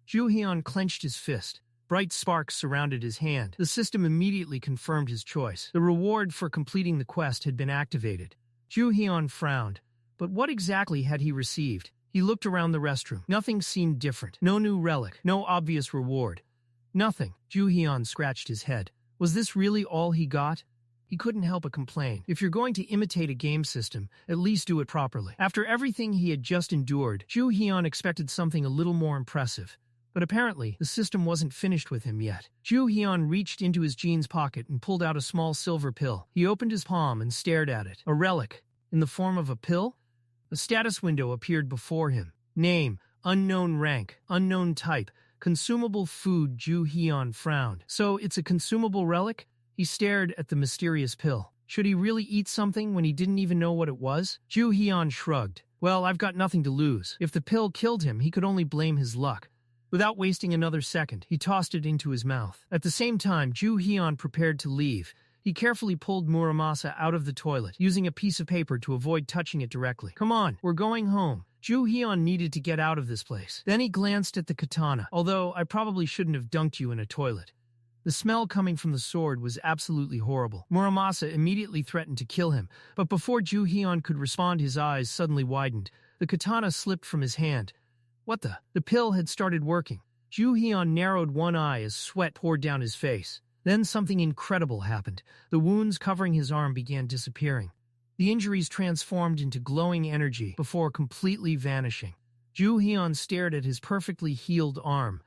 Joo-Heon clenched his fist. Bright sparks surrounded his hand. The system immediately confirmed his choice. The reward for completing the quest had been activated. Joo-Heon frowned. But what exactly had he received? He looked around the restroom. Nothing seemed different. No new relic. No obvious reward. Nothing. Joo-Heon scratched his head. Was this really all he got? He couldn't help but complain. If you're going to imitate a game system, at least do it properly. After everything he had just endured, Joo-Heon expected something a little more impressive. But apparently, the system wasn't finished with him yet. Joo-Heon reached into his jeans pocket and pulled out a small silver pill. He opened his palm and stared at it. A relic. In the form of a pill? A status window appeared before him. Name, unknown rank, unknown type, consumable food. Joo-Heon frowned. So it's a consumable relic? He stared at the mysterious pill. Should he really eat something when he didn't even know what it was? Joo-Heon shrugged. Well, I've got nothing to lose. If the pill killed him, he could only blame his luck. Without wasting another second, he tossed it into his mouth. At the same time, Joo-Heon prepared to leave. He carefully pulled Muramasa out of the toilet, using a piece of paper to avoid touching it directly. Come on, we're going home. Joo-Heon needed to get out of this place. Then he glanced at the katana, although I probably shouldn't have dunked you in a toilet. The smell coming from the sword was absolutely horrible. Muramasa immediately threatened to kill him, but before Joo-Heon could respond, his eyes suddenly widened. The katana slipped from his hand. What the? The pill had started working. Joo-Heon narrowed one eye as sweat poured down his face. Then something incredible happened. The wounds covering his arm began disappearing. The injuries transformed into glowing energy before completely vanishing. Joo-Heon stared at his perfectly healed arm.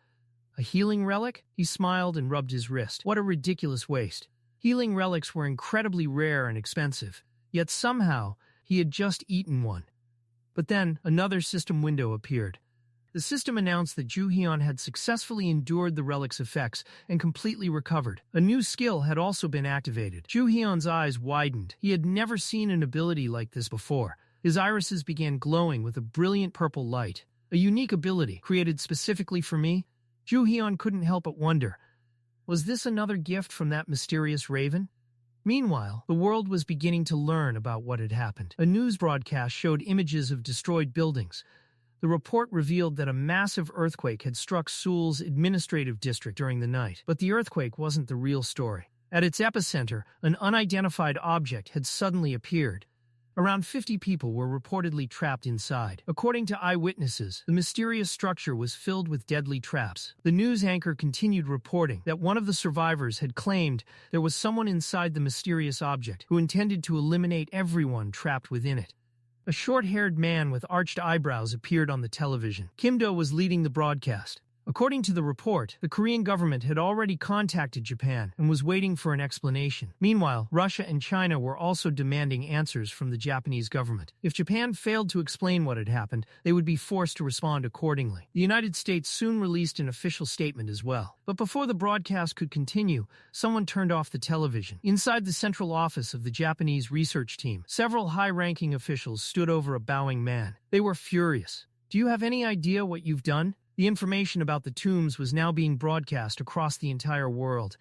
A healing relic? He smiled and rubbed his wrist. What a ridiculous waste. Healing relics were incredibly rare and expensive. Yet somehow, he had just eaten one. But then, another system window appeared. The system announced that Joo-Heon had successfully endured the relic's effects and completely recovered. A new skill had also been activated. Joo-Heon's eyes widened. He had never seen an ability like this before. His irises began glowing with a brilliant purple light. A unique ability, created specifically for me? Joo-Heon couldn't help but wonder. Was this another gift from that mysterious raven? Meanwhile, the world was beginning to learn about what had happened. A news broadcast showed images of destroyed buildings. The report revealed that a massive earthquake had struck Seoul's administrative district during the night. But the earthquake wasn't the real story. At its epicenter, an unidentified object had suddenly appeared. Around 50 people were reportedly trapped inside. According to eyewitnesses, the mysterious structure was filled with deadly traps. The news anchor continued reporting that one of the survivors had claimed there was someone inside the mysterious object who intended to eliminate everyone trapped within it. A short-haired man with arched eyebrows appeared on the television. Kim-do was leading the broadcast. According to the report, the Korean government had already contacted Japan and was waiting for an explanation. Meanwhile, Russia and China were also demanding answers from the Japanese government. If Japan failed to explain what had happened, they would be forced to respond accordingly. The United States soon released an official statement as well. But before the broadcast could continue, someone turned off the television. Inside the central office of the Japanese research team, several high-ranking officials stood over a bowing man. They were furious. Do you have any idea what you've done? The information about the tombs was now being broadcast across the entire world.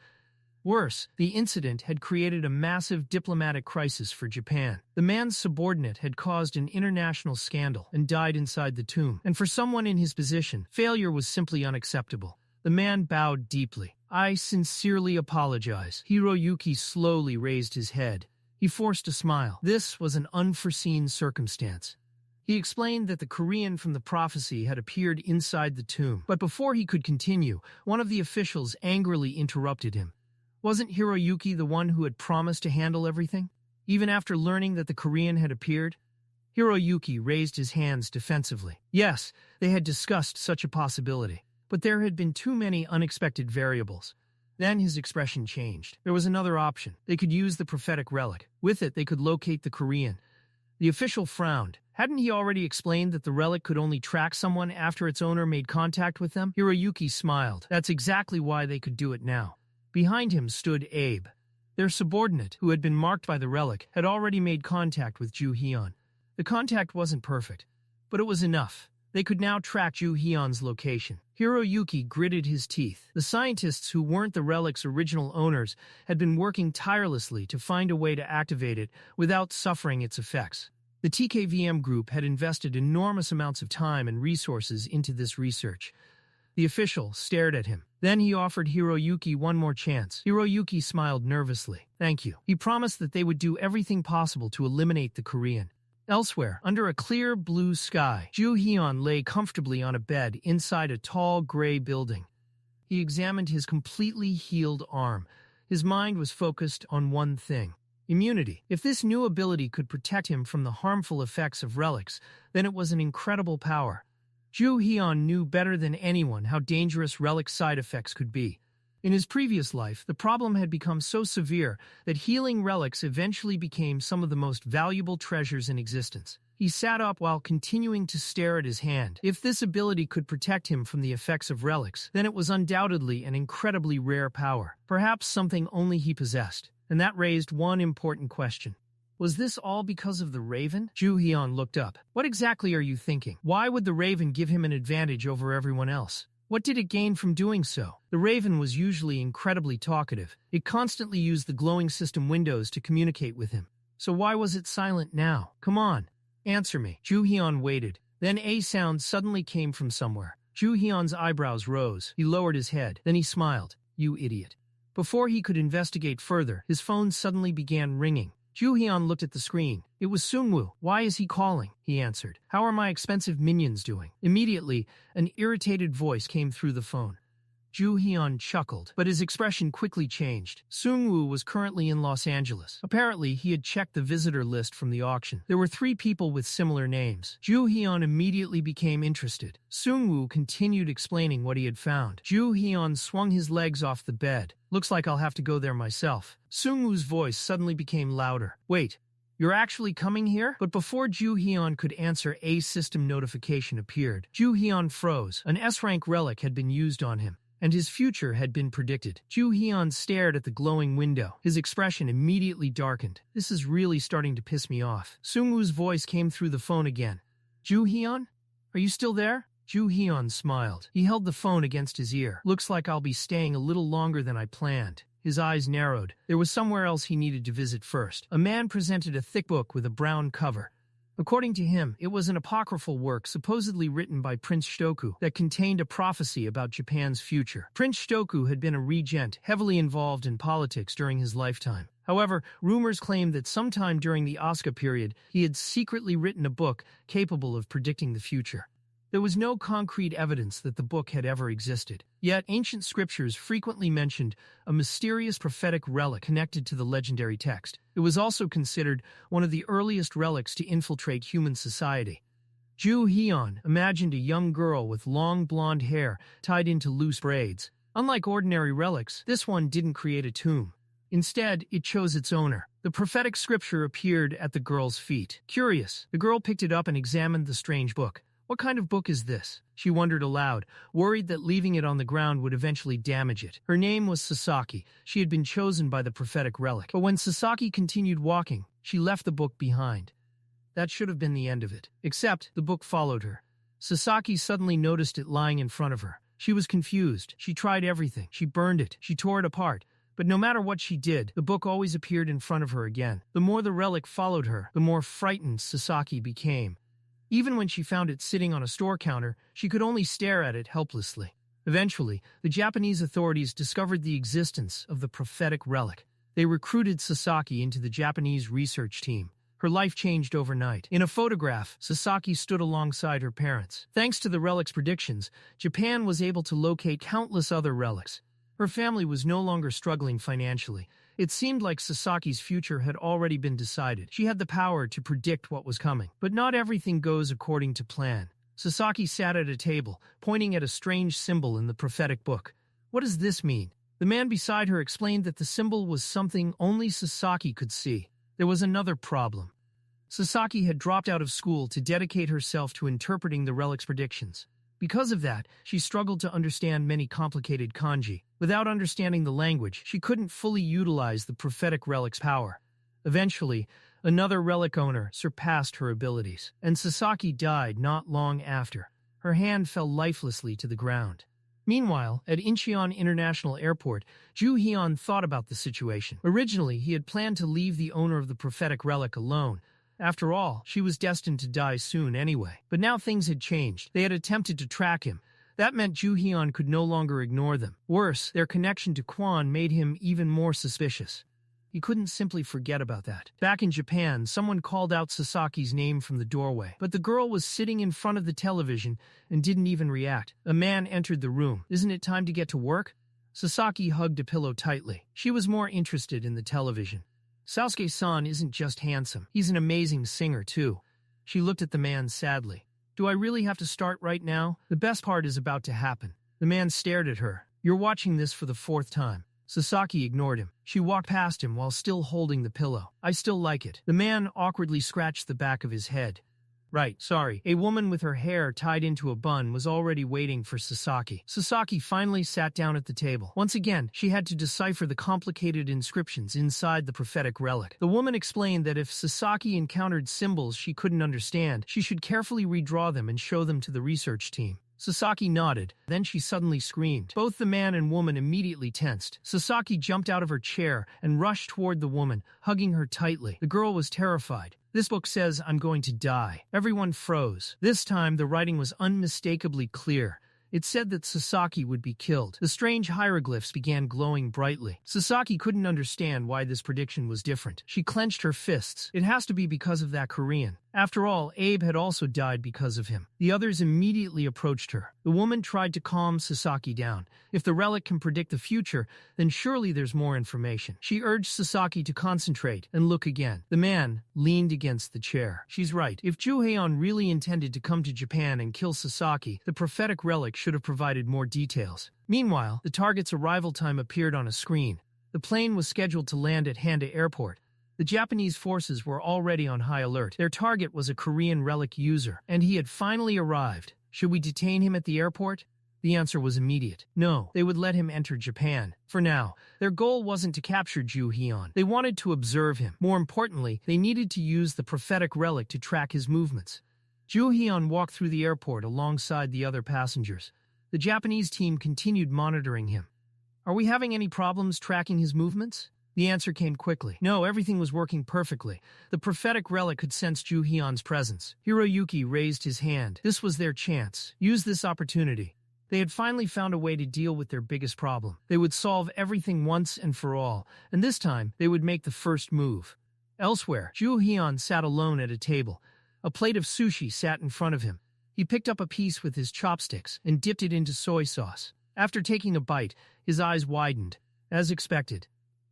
Worse, the incident had created a massive diplomatic crisis for Japan. The man's subordinate had caused an international scandal and died inside the tomb. And for someone in his position, failure was simply unacceptable. The man bowed deeply. "I sincerely apologize." Hiroyuki slowly raised his head. He forced a smile. This was an unforeseen circumstance. He explained that the Korean from the prophecy had appeared inside the tomb. But before he could continue, one of the officials angrily interrupted him. Wasn't Hiroyuki the one who had promised to handle everything? Even after learning that the Korean had appeared? Hiroyuki raised his hands defensively. Yes, they had discussed such a possibility. But there had been too many unexpected variables. Then his expression changed. There was another option. They could use the prophetic relic. With it, they could locate the Korean. The official frowned. Hadn't he already explained that the relic could only track someone after its owner made contact with them? Hiroyuki smiled. That's exactly why they could do it now. Behind him stood Abe. Their subordinate, who had been marked by the relic, had already made contact with Joo-Heon. The contact wasn't perfect, but it was enough. They could now track Joo-Heon's location. Hiroyuki gritted his teeth. The scientists who weren't the relic's original owners had been working tirelessly to find a way to activate it without suffering its effects. The TKVM group had invested enormous amounts of time and resources into this research. The official stared at him. Then he offered Hiroyuki one more chance. Hiroyuki smiled nervously. Thank you. He promised that they would do everything possible to eliminate the Korean. Elsewhere, under a clear blue sky, Joo-Heon lay comfortably on a bed inside a tall gray building. He examined his completely healed arm. His mind was focused on one thing: immunity. If this new ability could protect him from the harmful effects of relics, then it was an incredible power. Joo-Heon knew better than anyone how dangerous relic side effects could be. In his previous life, the problem had become so severe that healing relics eventually became some of the most valuable treasures in existence. He sat up while continuing to stare at his hand. If this ability could protect him from the effects of relics, then it was undoubtedly an incredibly rare power, perhaps something only he possessed. And that raised one important question. Was this all because of the Raven? Joo-Heon looked up. What exactly are you thinking? Why would the Raven give him an advantage over everyone else? What did it gain from doing so? The Raven was usually incredibly talkative. It constantly used the glowing system windows to communicate with him. So why was it silent now? Come on, answer me. Joo-Heon waited. Then a sound suddenly came from somewhere. Joo-Heon's eyebrows rose. He lowered his head. Then he smiled. You idiot. Before he could investigate further, his phone suddenly began ringing. Joo-Heon looked at the screen. It was Jinwoo. Why is he calling? He answered. How are my expensive minions doing? Immediately, an irritated voice came through the phone. Joo-Heon chuckled, but his expression quickly changed. Jinwoo was currently in Los Angeles. Apparently, he had checked the visitor list from the auction. There were 3 people with similar names. Joo-Heon immediately became interested. Jinwoo continued explaining what he had found. Joo-Heon swung his legs off the bed. Looks like I'll have to go there myself. Jinwoo's voice suddenly became louder. Wait, you're actually coming here? But before Joo-Heon could answer, a system notification appeared. Joo-Heon froze. An S-rank relic had been used on him, and his future had been predicted. Joo-Heon stared at the glowing window. His expression immediately darkened. This is really starting to piss me off. Jinwoo's voice came through the phone again. Joo-Heon? Are you still there? Joo-Heon smiled. He held the phone against his ear. Looks like I'll be staying a little longer than I planned. His eyes narrowed. There was somewhere else he needed to visit first. A man presented a thick book with a brown cover. According to him, it was an apocryphal work supposedly written by Prince Shotoku that contained a prophecy about Japan's future. Prince Shotoku had been a regent heavily involved in politics during his lifetime. However, rumors claimed that sometime during the Asuka period, he had secretly written a book capable of predicting the future. There was no concrete evidence that the book had ever existed. Yet, ancient scriptures frequently mentioned a mysterious prophetic relic connected to the legendary text. It was also considered one of the earliest relics to infiltrate human society. Joo-Heon imagined a young girl with long blonde hair tied into loose braids. Unlike ordinary relics, this one didn't create a tomb. Instead, it chose its owner. The prophetic scripture appeared at the girl's feet. Curious, the girl picked it up and examined the strange book. What kind of book is this? She wondered aloud, worried that leaving it on the ground would eventually damage it. Her name was Sasaki. She had been chosen by the prophetic relic. But when Sasaki continued walking, she left the book behind. That should have been the end of it. Except, the book followed her. Sasaki suddenly noticed it lying in front of her. She was confused. She tried everything. She burned it. She tore it apart. But no matter what she did, the book always appeared in front of her again. The more the relic followed her, the more frightened Sasaki became. Even when she found it sitting on a store counter, she could only stare at it helplessly. Eventually, the Japanese authorities discovered the existence of the prophetic relic. They recruited Sasaki into the Japanese research team. Her life changed overnight. In a photograph, Sasaki stood alongside her parents. Thanks to the relic's predictions, Japan was able to locate countless other relics. Her family was no longer struggling financially. It seemed like Sasaki's future had already been decided. She had the power to predict what was coming. But not everything goes according to plan. Sasaki sat at a table, pointing at a strange symbol in the prophetic book. What does this mean? The man beside her explained that the symbol was something only Sasaki could see. There was another problem. Sasaki had dropped out of school to dedicate herself to interpreting the relic's predictions. Because of that, she struggled to understand many complicated kanji. Without understanding the language, she couldn't fully utilize the prophetic relic's power. Eventually, another relic owner surpassed her abilities, and Sasaki died not long after. Her hand fell lifelessly to the ground. Meanwhile, at Incheon International Airport, Joo-Heon thought about the situation. Originally, he had planned to leave the owner of the prophetic relic alone. After all, she was destined to die soon anyway. But now things had changed. They had attempted to track him. That meant Joo-Heon could no longer ignore them. Worse, their connection to Kwon made him even more suspicious. He couldn't simply forget about that. Back in Japan, someone called out Sasaki's name from the doorway, but the girl was sitting in front of the television and didn't even react. A man entered the room. "Isn't it time to get to work?" Sasaki hugged a pillow tightly. She was more interested in the television. "Sasuke-san isn't just handsome. He's an amazing singer, too." She looked at the man sadly. "Do I really have to start right now? The best part is about to happen." The man stared at her. "You're watching this for the fourth time." Sasaki ignored him. She walked past him while still holding the pillow. "I still like it." The man awkwardly scratched the back of his head. "Right, sorry." A woman with her hair tied into a bun was already waiting for Sasaki. Sasaki finally sat down at the table. Once again, she had to decipher the complicated inscriptions inside the prophetic relic. The woman explained that if Sasaki encountered symbols she couldn't understand, she should carefully redraw them and show them to the research team. Sasaki nodded. Then she suddenly screamed. Both the man and woman immediately tensed. Sasaki jumped out of her chair and rushed toward the woman, hugging her tightly. The girl was terrified. "This book says I'm going to die." Everyone froze. This time, the writing was unmistakably clear. It said that Sasaki would be killed. The strange hieroglyphs began glowing brightly. Sasaki couldn't understand why this prediction was different. She clenched her fists. It has to be because of that Korean. After all, Abe had also died because of him. The others immediately approached her. The woman tried to calm Sasaki down. If the relic can predict the future, then surely there's more information. She urged Sasaki to concentrate and look again. The man leaned against the chair. "She's right. If Joo-Heon really intended to come to Japan and kill Sasaki, the prophetic relic should have provided more details." Meanwhile, the target's arrival time appeared on a screen. The plane was scheduled to land at Handa Airport. The Japanese forces were already on high alert. Their target was a Korean relic user, and he had finally arrived. Should we detain him at the airport? The answer was immediate. No, they would let him enter Japan. For now, their goal wasn't to capture Joo-Heon. They wanted to observe him. More importantly, they needed to use the prophetic relic to track his movements. Joo-Heon walked through the airport alongside the other passengers. The Japanese team continued monitoring him. "Are we having any problems tracking his movements?" The answer came quickly. No, everything was working perfectly. The prophetic relic could sense Joo-Heon's presence. Hiroyuki raised his hand. This was their chance. Use this opportunity. They had finally found a way to deal with their biggest problem. They would solve everything once and for all, and this time they would make the first move. Elsewhere, Joo-Heon sat alone at a table. A plate of sushi sat in front of him. He picked up a piece with his chopsticks and dipped it into soy sauce. After taking a bite, his eyes widened. As expected,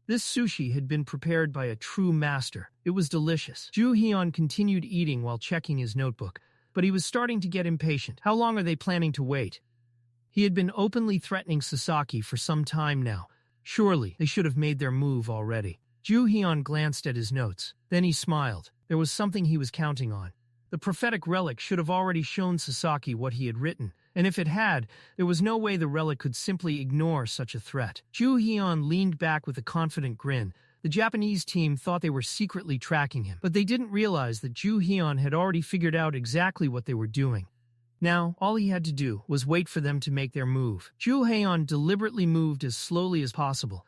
this sushi had been prepared by a true master. It was delicious. Joo-Heon continued eating while checking his notebook, but he was starting to get impatient. How long are they planning to wait? He had been openly threatening Sasaki for some time now. Surely, they should have made their move already. Joo-Heon glanced at his notes. Then he smiled. There was something he was counting on. The prophetic relic should have already shown Sasaki what he had written, and if it had, there was no way the relic could simply ignore such a threat. Joo-Heon leaned back with a confident grin. The Japanese team thought they were secretly tracking him, but they didn't realize that Joo-Heon had already figured out exactly what they were doing. Now, all he had to do was wait for them to make their move. Joo-Heon deliberately moved as slowly as possible.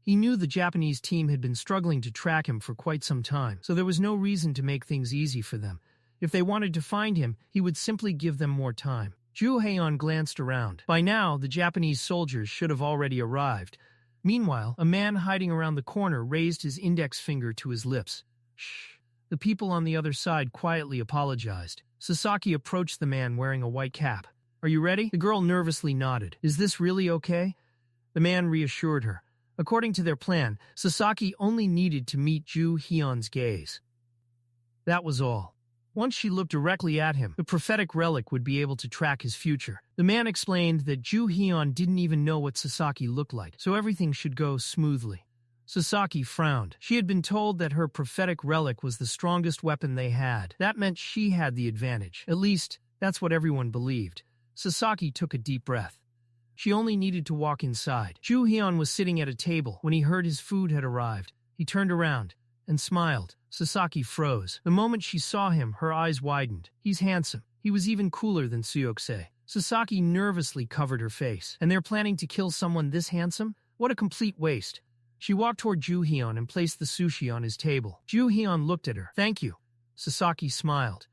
He knew the Japanese team had been struggling to track him for quite some time, so there was no reason to make things easy for them. If they wanted to find him, he would simply give them more time. Joo-Heon glanced around. By now, the Japanese soldiers should have already arrived. Meanwhile, a man hiding around the corner raised his index finger to his lips. Shh. The people on the other side quietly apologized. Sasaki approached the man wearing a white cap. Are you ready? The girl nervously nodded. Is this really okay? The man reassured her. According to their plan, Sasaki only needed to meet Joo-Heon's gaze. That was all. Once she looked directly at him, the prophetic relic would be able to track his future. The man explained that Joo-Heon didn't even know what Sasaki looked like, so everything should go smoothly. Sasaki frowned. She had been told that her prophetic relic was the strongest weapon they had. That meant she had the advantage. At least, that's what everyone believed. Sasaki took a deep breath. She only needed to walk inside. Joo-Heon was sitting at a table when he heard his food had arrived. He turned around and smiled. Sasaki froze. The moment she saw him, her eyes widened. He's handsome. He was even cooler than Seokse. Sasaki nervously covered her face. And they're planning to kill someone this handsome? What a complete waste. She walked toward Joo-Heon and placed the sushi on his table. Joo-Heon looked at her. Thank you. Sasaki smiled.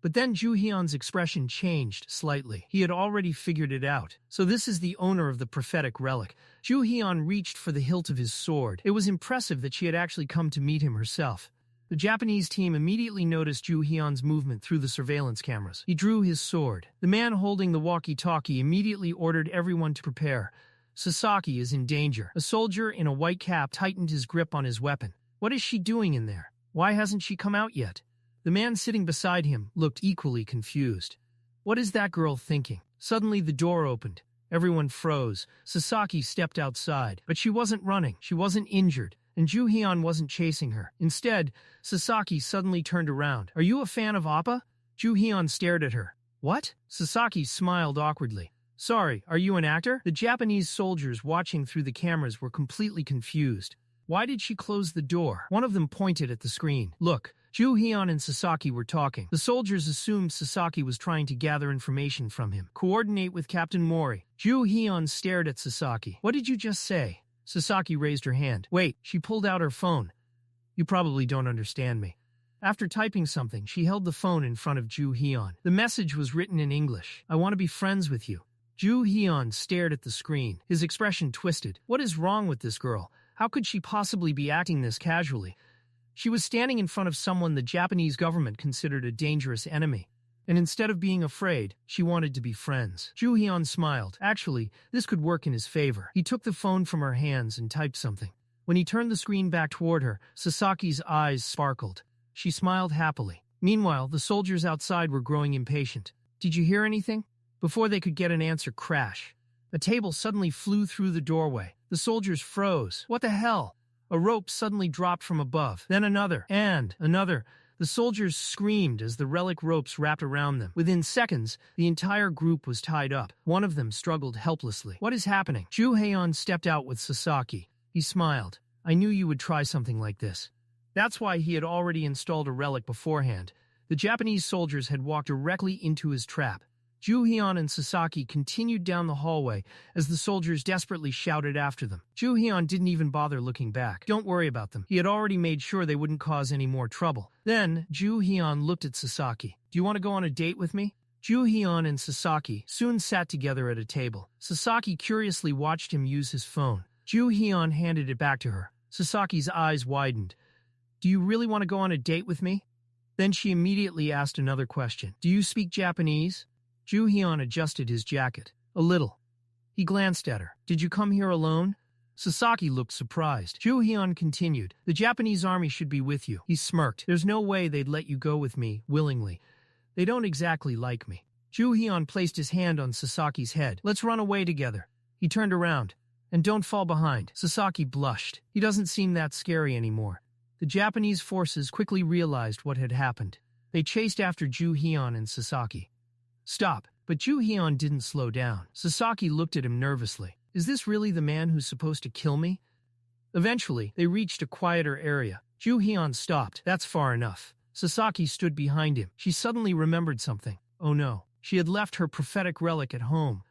But then Joo-Heon's expression changed slightly. He had already figured it out. So this is the owner of the prophetic relic. Joo-Heon reached for the hilt of his sword. It was impressive that she had actually come to meet him herself. The Japanese team immediately noticed Joo-Heon's movement through the surveillance cameras. He drew his sword. The man holding the walkie-talkie immediately ordered everyone to prepare. Sasaki is in danger. A soldier in a white cap tightened his grip on his weapon. What is she doing in there? Why hasn't she come out yet? The man sitting beside him looked equally confused. What is that girl thinking? Suddenly the door opened. Everyone froze. Sasaki stepped outside. But she wasn't running. She wasn't injured. And Joo-Heon wasn't chasing her. Instead, Sasaki suddenly turned around. Are you a fan of Appa? Joo-Heon stared at her. What? Sasaki smiled awkwardly. Sorry, are you an actor? The Japanese soldiers watching through the cameras were completely confused. Why did she close the door? One of them pointed at the screen. Look, Joo-Heon and Sasaki were talking. The soldiers assumed Sasaki was trying to gather information from him. Coordinate with Captain Mori. Joo-Heon stared at Sasaki. What did you just say? Sasaki raised her hand. Wait, she pulled out her phone. You probably don't understand me. After typing something, she held the phone in front of Joo-Heon. The message was written in English. I want to be friends with you. Joo-Heon stared at the screen. His expression twisted. What is wrong with this girl? How could she possibly be acting this casually? She was standing in front of someone the Japanese government considered a dangerous enemy. And instead of being afraid, she wanted to be friends. Joo-Heon smiled. Actually, this could work in his favor. He took the phone from her hands and typed something. When he turned the screen back toward her, Sasaki's eyes sparkled. She smiled happily. Meanwhile, the soldiers outside were growing impatient. Did you hear anything? Before they could get an answer, crash. A table suddenly flew through the doorway. The soldiers froze. What the hell? A rope suddenly dropped from above. Then another. And another. The soldiers screamed as the relic ropes wrapped around them. Within seconds, the entire group was tied up. One of them struggled helplessly. What is happening? Joo-Heon stepped out with Sasaki. He smiled. I knew you would try something like this. That's why he had already installed a relic beforehand. The Japanese soldiers had walked directly into his trap. Joo-Heon and Sasaki continued down the hallway as the soldiers desperately shouted after them. Joo-Heon didn't even bother looking back. Don't worry about them. He had already made sure they wouldn't cause any more trouble. Then, Joo-Heon looked at Sasaki. Do you want to go on a date with me? Joo-Heon and Sasaki soon sat together at a table. Sasaki curiously watched him use his phone. Joo-Heon handed it back to her. Sasaki's eyes widened. Do you really want to go on a date with me? Then she immediately asked another question. Do you speak Japanese? Joo-Heon adjusted his jacket. A little. He glanced at her. Did you come here alone? Sasaki looked surprised. Joo-Heon continued. The Japanese army should be with you. He smirked. There's no way they'd let you go with me, willingly. They don't exactly like me. Joo-Heon placed his hand on Sasaki's head. Let's run away together. He turned around. And don't fall behind. Sasaki blushed. He doesn't seem that scary anymore. The Japanese forces quickly realized what had happened. They chased after Joo-Heon and Sasaki. Stop. But Joo-Heon didn't slow down. Sasaki looked at him nervously. Is this really the man who's supposed to kill me? Eventually, they reached a quieter area. Joo-Heon stopped. That's far enough. Sasaki stood behind him. She suddenly remembered something. Oh no. She had left her prophetic relic at home.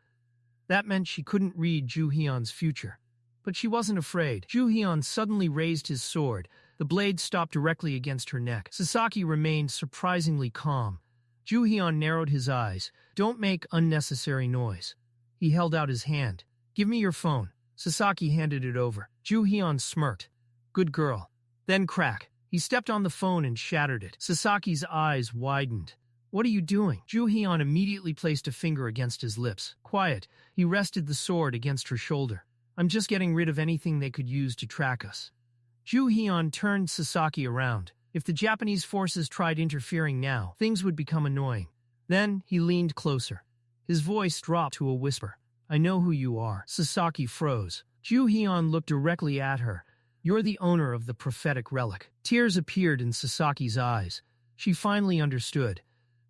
That meant she couldn't read Joo-Heon's future. But she wasn't afraid. Joo-Heon suddenly raised his sword. The blade stopped directly against her neck. Sasaki remained surprisingly calm. Joo-Heon narrowed his eyes. Don't make unnecessary noise. He held out his hand. Give me your phone. Sasaki handed it over. Joo-Heon smirked. Good girl. Then crack. He stepped on the phone and shattered it. Sasaki's eyes widened. What are you doing? Joo-Heon immediately placed a finger against his lips. Quiet. He rested the sword against her shoulder. I'm just getting rid of anything they could use to track us. Joo-Heon turned Sasaki around. If the Japanese forces tried interfering now, things would become annoying. Then he leaned closer. His voice dropped to a whisper. I know who you are. Sasaki froze. Joo-Heon looked directly at her. You're the owner of the prophetic relic. Tears appeared in Sasaki's eyes. She finally understood.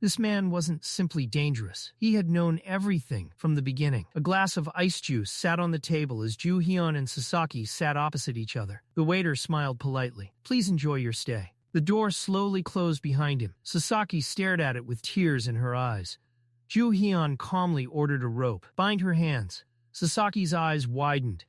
This man wasn't simply dangerous. He had known everything from the beginning. A glass of ice juice sat on the table as Joo-Heon and Sasaki sat opposite each other. The waiter smiled politely. Please enjoy your stay. The door slowly closed behind him. Sasaki stared at it with tears in her eyes. Joo-Heon calmly ordered a rope. Bind her hands. Sasaki's eyes widened.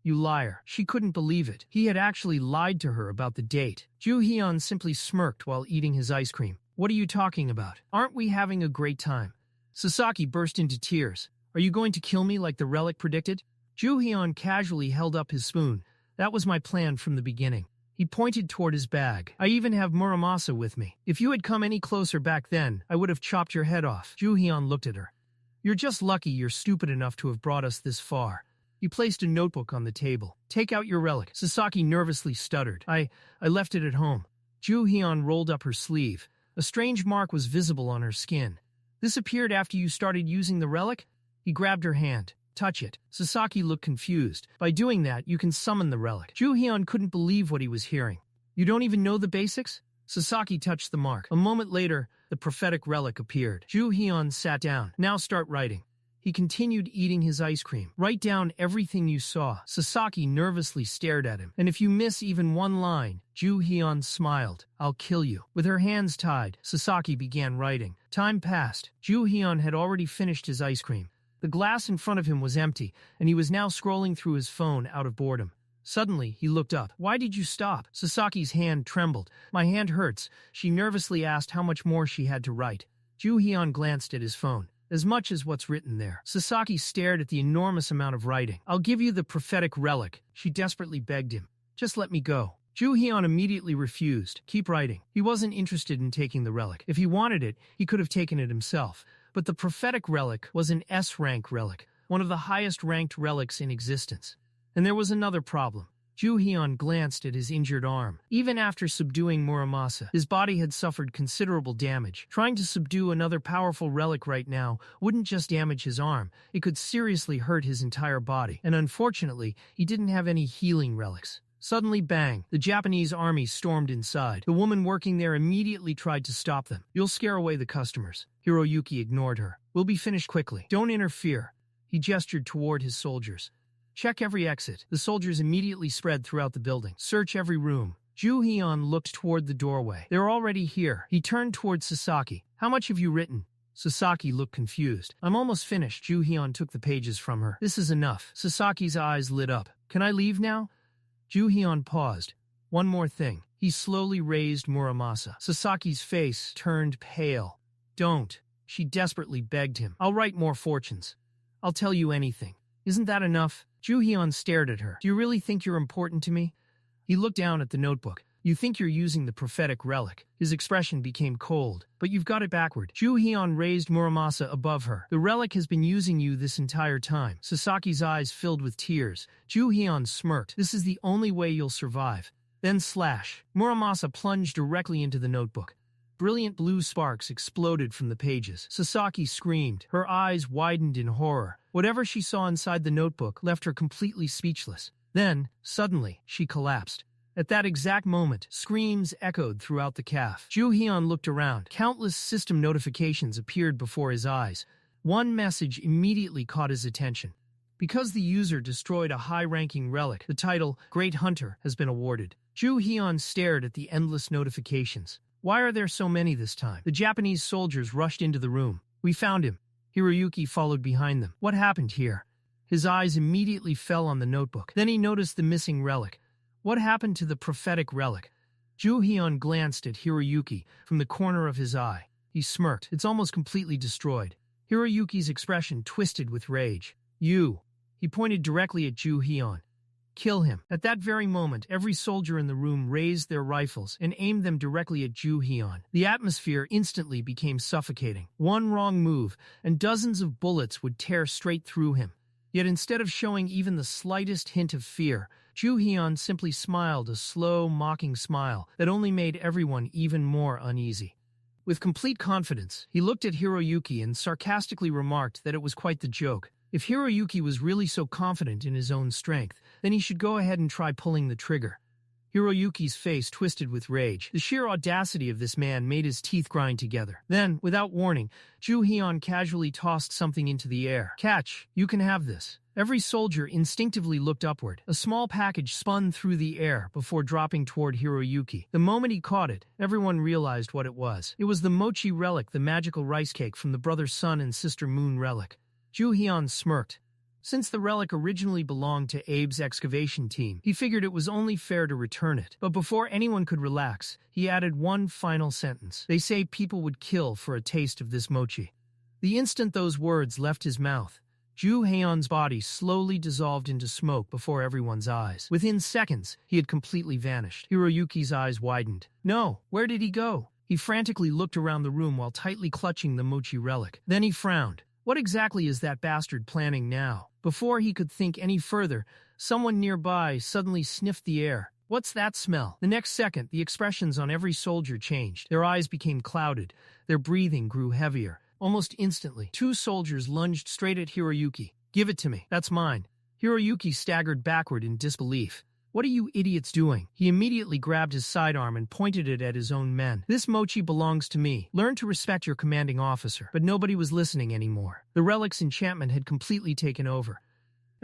You liar. She couldn't believe it. He had actually lied to her about the date. Joo-Heon simply smirked while eating his ice cream. What are you talking about? Aren't we having a great time? Sasaki burst into tears. Are you going to kill me like the relic predicted? Joo-Heon casually held up his spoon. That was my plan from the beginning. He pointed toward his bag. I even have Muramasa with me. If you had come any closer back then, I would have chopped your head off. Joo-Heon looked at her. You're just lucky you're stupid enough to have brought us this far. He placed a notebook on the table. Take out your relic. Sasaki nervously stuttered. I left it at home. Joo-Heon rolled up her sleeve. A strange mark was visible on her skin. This appeared after you started using the relic? He grabbed her hand. Touch it. Sasaki looked confused. By doing that, you can summon the relic. Joo-Heon couldn't believe what he was hearing. You don't even know the basics? Sasaki touched the mark. A moment later, the prophetic relic appeared. Joo-Heon sat down. Now start writing. He continued eating his ice cream. Write down everything you saw. Sasaki nervously stared at him. And if you miss even one line, Joo-Heon smiled. I'll kill you. With her hands tied, Sasaki began writing. Time passed. Joo-Heon had already finished his ice cream. The glass in front of him was empty, and he was now scrolling through his phone out of boredom. Suddenly, he looked up. Why did you stop? Sasaki's hand trembled. My hand hurts. She nervously asked how much more she had to write. Joo-Heon glanced at his phone. As much as what's written there. Sasaki stared at the enormous amount of writing. I'll give you the prophetic relic. She desperately begged him. Just let me go. Joo-Heon immediately refused. Keep writing. He wasn't interested in taking the relic. If he wanted it, he could have taken it himself. But the prophetic relic was an S-rank relic, one of the highest-ranked relics in existence. And there was another problem. Joo-Heon glanced at his injured arm. Even after subduing Muramasa, his body had suffered considerable damage. Trying to subdue another powerful relic right now wouldn't just damage his arm, it could seriously hurt his entire body. And unfortunately, he didn't have any healing relics. Suddenly, bang, the Japanese army stormed inside. The woman working there immediately tried to stop them. You'll scare away the customers. Hiroyuki ignored her. We'll be finished quickly. Don't interfere. He gestured toward his soldiers. Check every exit. The soldiers immediately spread throughout the building. Search every room. Joo-Heon looked toward the doorway. They're already here. He turned toward Sasaki. How much have you written? Sasaki looked confused. I'm almost finished. Joo-Heon took the pages from her. This is enough. Sasaki's eyes lit up. Can I leave now? Joo-Heon paused. One more thing. He slowly raised Muramasa. Sasaki's face turned pale. Don't. She desperately begged him. I'll write more fortunes. I'll tell you anything. Isn't that enough? Joo-Heon stared at her. Do you really think you're important to me? He looked down at the notebook. You think you're using the prophetic relic. His expression became cold. But you've got it backward. Joo-Heon raised Muramasa above her. The relic has been using you this entire time. Sasaki's eyes filled with tears. Joo-Heon smirked. This is the only way you'll survive. Then slash. Muramasa plunged directly into the notebook. Brilliant blue sparks exploded from the pages. Sasaki screamed. Her eyes widened in horror. Whatever she saw inside the notebook left her completely speechless. Then, suddenly, she collapsed. At that exact moment, screams echoed throughout the caf. Joo-Heon looked around. Countless system notifications appeared before his eyes. One message immediately caught his attention. Because the user destroyed a high-ranking relic, the title, Great Hunter, has been awarded. Joo-Heon stared at the endless notifications. Why are there so many this time? The Japanese soldiers rushed into the room. We found him. Hiroyuki followed behind them. What happened here? His eyes immediately fell on the notebook. Then he noticed the missing relic. What happened to the prophetic relic? Joo-Heon glanced at Hiroyuki from the corner of his eye. He smirked. It's almost completely destroyed. Hiroyuki's expression twisted with rage. You. He pointed directly at Joo-Heon. Kill him. At that very moment, every soldier in the room raised their rifles and aimed them directly at Joo-Heon. The atmosphere instantly became suffocating. One wrong move, and dozens of bullets would tear straight through him. Yet instead of showing even the slightest hint of fear, Joo-Heon simply smiled a slow, mocking smile that only made everyone even more uneasy. With complete confidence, he looked at Hiroyuki and sarcastically remarked that it was quite the joke. If Hiroyuki was really so confident in his own strength, then he should go ahead and try pulling the trigger. Hiroyuki's face twisted with rage. The sheer audacity of this man made his teeth grind together. Then, without warning, Joo-Heon casually tossed something into the air. Catch, you can have this. Every soldier instinctively looked upward. A small package spun through the air before dropping toward Hiroyuki. The moment he caught it, everyone realized what it was. It was the mochi relic, the magical rice cake from the brother sun and sister moon relic. Joo-Heon smirked. Since the relic originally belonged to Abe's excavation team, he figured it was only fair to return it. But before anyone could relax, he added one final sentence. They say people would kill for a taste of this mochi. The instant those words left his mouth, Joo-Heon's body slowly dissolved into smoke before everyone's eyes. Within seconds, he had completely vanished. Hiroyuki's eyes widened. No, where did he go? He frantically looked around the room while tightly clutching the mochi relic. Then he frowned. What exactly is that bastard planning now? Before he could think any further, someone nearby suddenly sniffed the air. What's that smell? The next second, the expressions on every soldier changed. Their eyes became clouded. Their breathing grew heavier. Almost instantly, two soldiers lunged straight at Hiroyuki. Give it to me. That's mine. Hiroyuki staggered backward in disbelief. What are you idiots doing? He immediately grabbed his sidearm and pointed it at his own men. This mochi belongs to me. Learn to respect your commanding officer. But nobody was listening anymore. The relic's enchantment had completely taken over.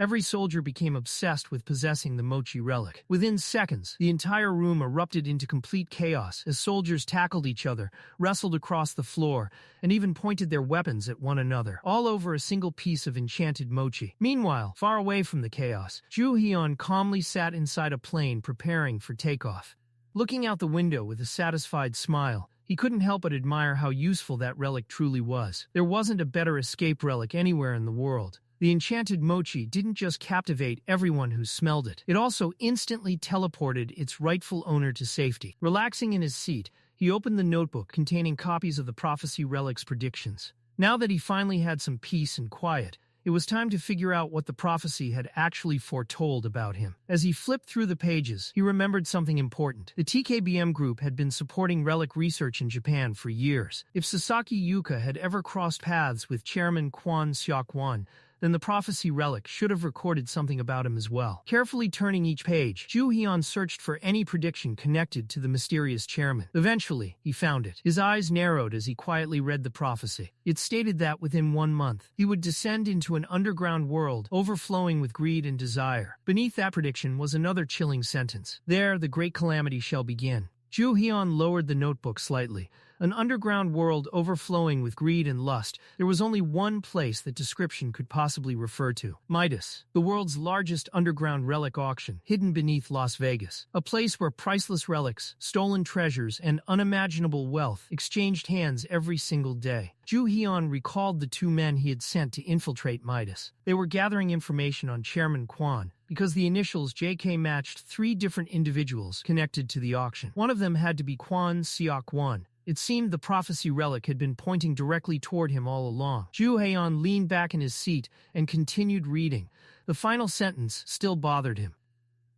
Every soldier became obsessed with possessing the mochi relic. Within seconds, the entire room erupted into complete chaos as soldiers tackled each other, wrestled across the floor, and even pointed their weapons at one another, all over a single piece of enchanted mochi. Meanwhile, far away from the chaos, Joo-Heon calmly sat inside a plane preparing for takeoff. Looking out the window with a satisfied smile, he couldn't help but admire how useful that relic truly was. There wasn't a better escape relic anywhere in the world. The enchanted mochi didn't just captivate everyone who smelled it. It also instantly teleported its rightful owner to safety. Relaxing in his seat, he opened the notebook containing copies of the prophecy relic's predictions. Now that he finally had some peace and quiet, it was time to figure out what the prophecy had actually foretold about him. As he flipped through the pages, he remembered something important. The TKBM group had been supporting relic research in Japan for years. If Sasaki Yuka had ever crossed paths with Chairman Kwon, then the prophecy relic should have recorded something about him as well. Carefully turning each page, Joo-Heon searched for any prediction connected to the mysterious chairman. Eventually, he found it. His eyes narrowed as he quietly read the prophecy. It stated that within 1 month, he would descend into an underground world overflowing with greed and desire. Beneath that prediction was another chilling sentence. There, the great calamity shall begin. Joo-Heon lowered the notebook slightly. An underground world overflowing with greed and lust. There was only one place that description could possibly refer to. Midas, the world's largest underground relic auction, hidden beneath Las Vegas. A place where priceless relics, stolen treasures, and unimaginable wealth exchanged hands every single day. Joo-Heon recalled the 2 men he had sent to infiltrate Midas. They were gathering information on Chairman Kwon, because the initials JK matched 3 different individuals connected to the auction. One of them had to be Kwon Seok-won. It seemed the prophecy relic had been pointing directly toward him all along. Joo-Heon leaned back in his seat and continued reading. The final sentence still bothered him.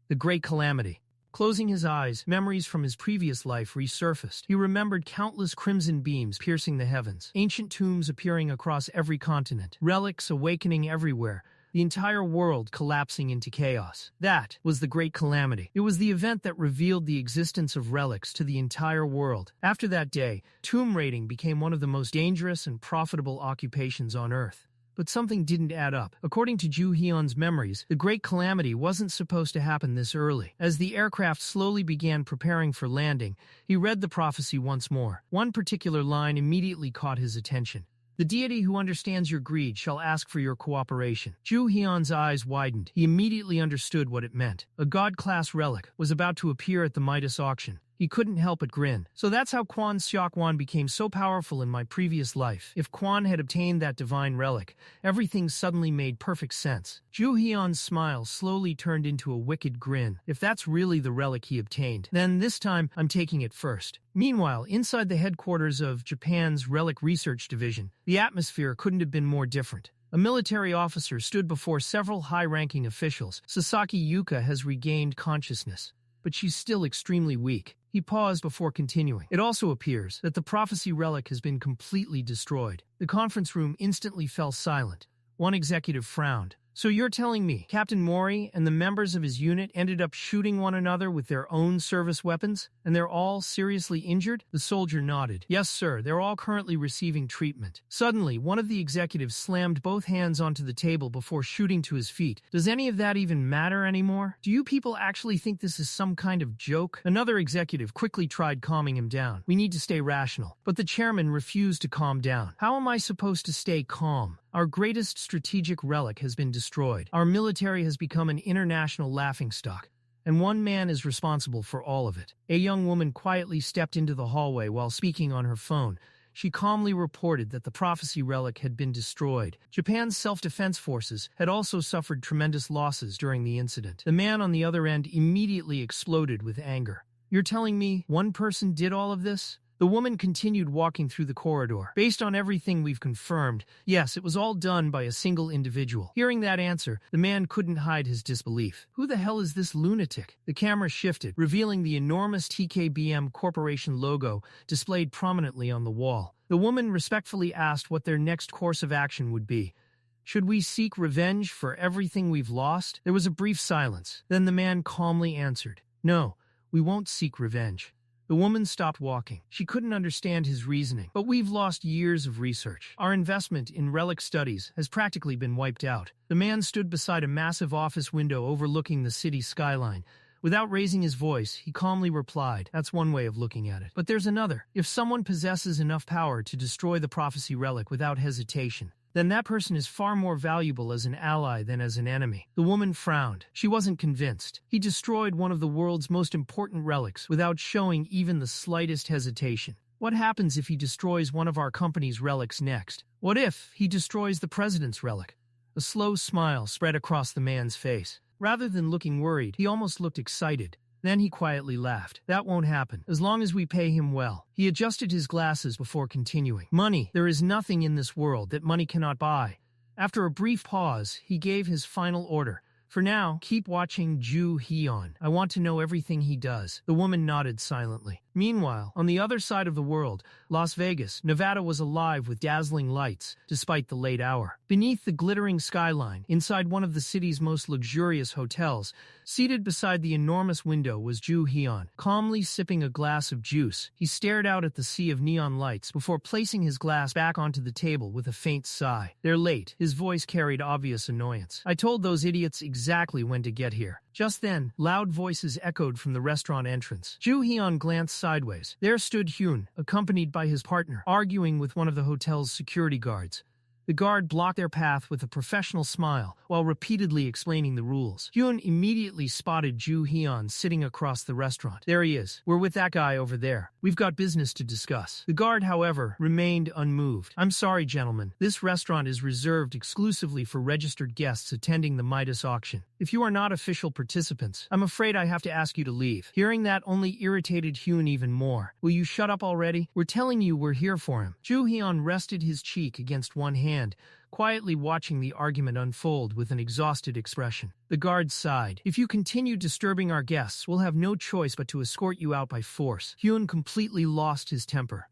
The Great Calamity. Closing his eyes, memories from his previous life resurfaced. He remembered countless crimson beams piercing the heavens, ancient tombs appearing across every continent, relics awakening everywhere, the entire world collapsing into chaos. That was the Great Calamity. It was the event that revealed the existence of relics to the entire world. After that day, tomb raiding became one of the most dangerous and profitable occupations on Earth. But something didn't add up. According to Joo-Heon's memories, the Great Calamity wasn't supposed to happen this early. As the aircraft slowly began preparing for landing, he read the prophecy once more. One particular line immediately caught his attention. The deity who understands your greed shall ask for your cooperation. Joo-Heon's eyes widened. He immediately understood what it meant. A god-class relic was about to appear at the Midas auction. He couldn't help but grin. So that's how Kwon Seok-won became so powerful in my previous life. If Kwon had obtained that divine relic, everything suddenly made perfect sense. Joo-Heon's smile slowly turned into a wicked grin. If that's really the relic he obtained, then this time I'm taking it first. Meanwhile, inside the headquarters of Japan's Relic Research Division, the atmosphere couldn't have been more different. A military officer stood before several high-ranking officials. Sasaki Yuka has regained consciousness, but she's still extremely weak. He paused before continuing. It also appears that the prophecy relic has been completely destroyed. The conference room instantly fell silent. One executive frowned. So you're telling me Captain Mori and the members of his unit ended up shooting one another with their own service weapons, and they're all seriously injured? The soldier nodded. Yes, sir, they're all currently receiving treatment. Suddenly, one of the executives slammed both hands onto the table before shooting to his feet. Does any of that even matter anymore? Do you people actually think this is some kind of joke? Another executive quickly tried calming him down. We need to stay rational. But the chairman refused to calm down. How am I supposed to stay calm? Our greatest strategic relic has been destroyed. Our military has become an international laughingstock, and one man is responsible for all of it. A young woman quietly stepped into the hallway while speaking on her phone. She calmly reported that the prophecy relic had been destroyed. Japan's self-defense forces had also suffered tremendous losses during the incident. The man on the other end immediately exploded with anger. You're telling me one person did all of this? The woman continued walking through the corridor. Based on everything we've confirmed, yes, it was all done by a single individual. Hearing that answer, the man couldn't hide his disbelief. Who the hell is this lunatic? The camera shifted, revealing the enormous TKBM Corporation logo displayed prominently on the wall. The woman respectfully asked what their next course of action would be. Should we seek revenge for everything we've lost? There was a brief silence. Then the man calmly answered, No, we won't seek revenge. The woman stopped walking. She couldn't understand his reasoning. But we've lost years of research. Our investment in relic studies has practically been wiped out. The man stood beside a massive office window overlooking the city skyline. Without raising his voice, he calmly replied, That's one way of looking at it. But there's another. If someone possesses enough power to destroy the prophecy relic without hesitation, then that person is far more valuable as an ally than as an enemy. The woman frowned. She wasn't convinced. He destroyed one of the world's most important relics without showing even the slightest hesitation. What happens if he destroys one of our company's relics next? What if he destroys the president's relic? A slow smile spread across the man's face. Rather than looking worried, he almost looked excited. Then he quietly laughed. That won't happen, as long as we pay him well. He adjusted his glasses before continuing. Money. There is nothing in this world that money cannot buy. After a brief pause, he gave his final order. For now, keep watching Joo-Heon. I want to know everything he does. The woman nodded silently. Meanwhile, on the other side of the world, Las Vegas, Nevada was alive with dazzling lights, despite the late hour. Beneath the glittering skyline, inside one of the city's most luxurious hotels, seated beside the enormous window was Joo-Heon, calmly sipping a glass of juice. He stared out at the sea of neon lights before placing his glass back onto the table with a faint sigh. They're late. His voice carried obvious annoyance. I told those idiots exactly when to get here. Just then, loud voices echoed from the restaurant entrance. Joo-Heon glanced sideways. There stood Hyun, accompanied by his partner, arguing with one of the hotel's security guards. The guard blocked their path with a professional smile while repeatedly explaining the rules. Hyun immediately spotted Joo-Heon sitting across the restaurant. There he is. We're with that guy over there. We've got business to discuss. The guard, however, remained unmoved. I'm sorry, gentlemen. This restaurant is reserved exclusively for registered guests attending the Midas auction. If you are not official participants, I'm afraid I have to ask you to leave. Hearing that only irritated Hyun even more. Will you shut up already? We're telling you we're here for him. Joo-Heon rested his cheek against one hand, quietly watching the argument unfold with an exhausted expression. The guard sighed. If you continue disturbing our guests, we'll have no choice but to escort you out by force. Hyun completely lost his temper.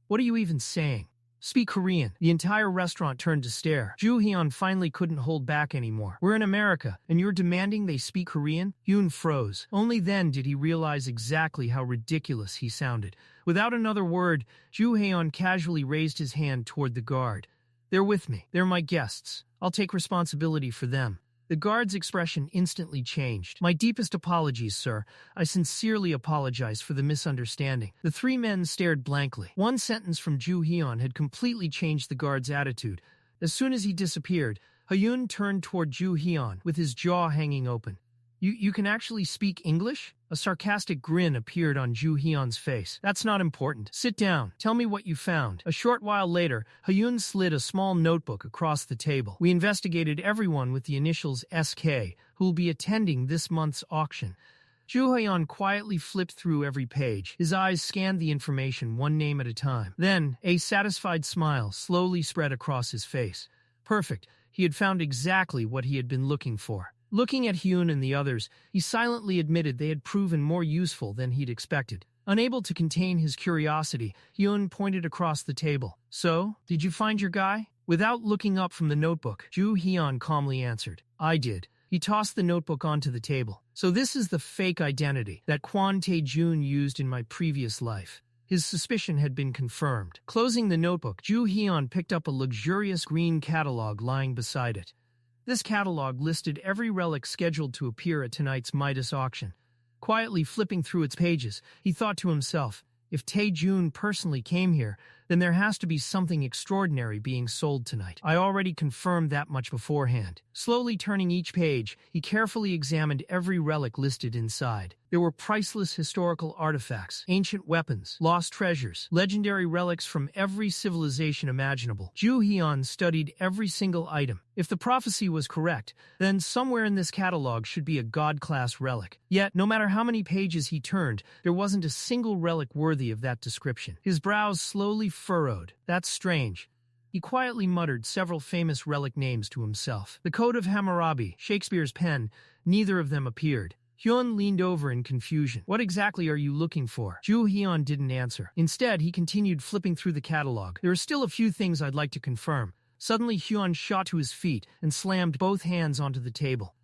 What are you even saying? Speak Korean. The entire restaurant turned to stare. Joo-Heon finally couldn't hold back anymore. We're in America, and you're demanding they speak Korean? Hyun froze. Only then did he realize exactly how ridiculous he sounded. Without another word, Joo-Heon casually raised his hand toward the guard. They're with me. They're my guests. I'll take responsibility for them. The guard's expression instantly changed. My deepest apologies, sir. I sincerely apologize for the misunderstanding. The three men stared blankly. One sentence from Joo-Heon had completely changed the guard's attitude. As soon as he disappeared, Hyun turned toward Joo-Heon with his jaw hanging open. You can actually speak English? A sarcastic grin appeared on Joo-Heon's face. That's not important. Sit down. Tell me what you found. A short while later, Hyun slid a small notebook across the table. We investigated everyone with the initials SK who will be attending this month's auction. Joo-Heon quietly flipped through every page. His eyes scanned the information one name at a time. Then, a satisfied smile slowly spread across his face. Perfect. He had found exactly what he had been looking for. Looking at Hyun and the others, he silently admitted they had proven more useful than he'd expected. Unable to contain his curiosity, Hyun pointed across the table. So, did you find your guy? Without looking up from the notebook, Joo-Heon calmly answered. I did. He tossed the notebook onto the table. So this is the fake identity that Kwon Tae-jun used in my previous life. His suspicion had been confirmed. Closing the notebook, Joo-Heon picked up a luxurious green catalog lying beside it. This catalog listed every relic scheduled to appear at tonight's Midas auction. Quietly flipping through its pages, he thought to himself, if Tae-jun personally came here, then there has to be something extraordinary being sold tonight. I already confirmed that much beforehand. Slowly turning each page, he carefully examined every relic listed inside. There were priceless historical artifacts, ancient weapons, lost treasures, legendary relics from every civilization imaginable. Joo-Heon studied every single item. If the prophecy was correct, then somewhere in this catalog should be a god-class relic. Yet, no matter how many pages he turned, there wasn't a single relic worthy of that description. His brows slowly furrowed. That's strange. He quietly muttered several famous relic names to himself. The Code of Hammurabi, Shakespeare's pen, neither of them appeared. Hyun leaned over in confusion. What exactly are you looking for? Joo-Heon didn't answer. Instead, he continued flipping through the catalog. There are still a few things I'd like to confirm. Suddenly, Hyun shot to his feet and slammed both hands onto the table.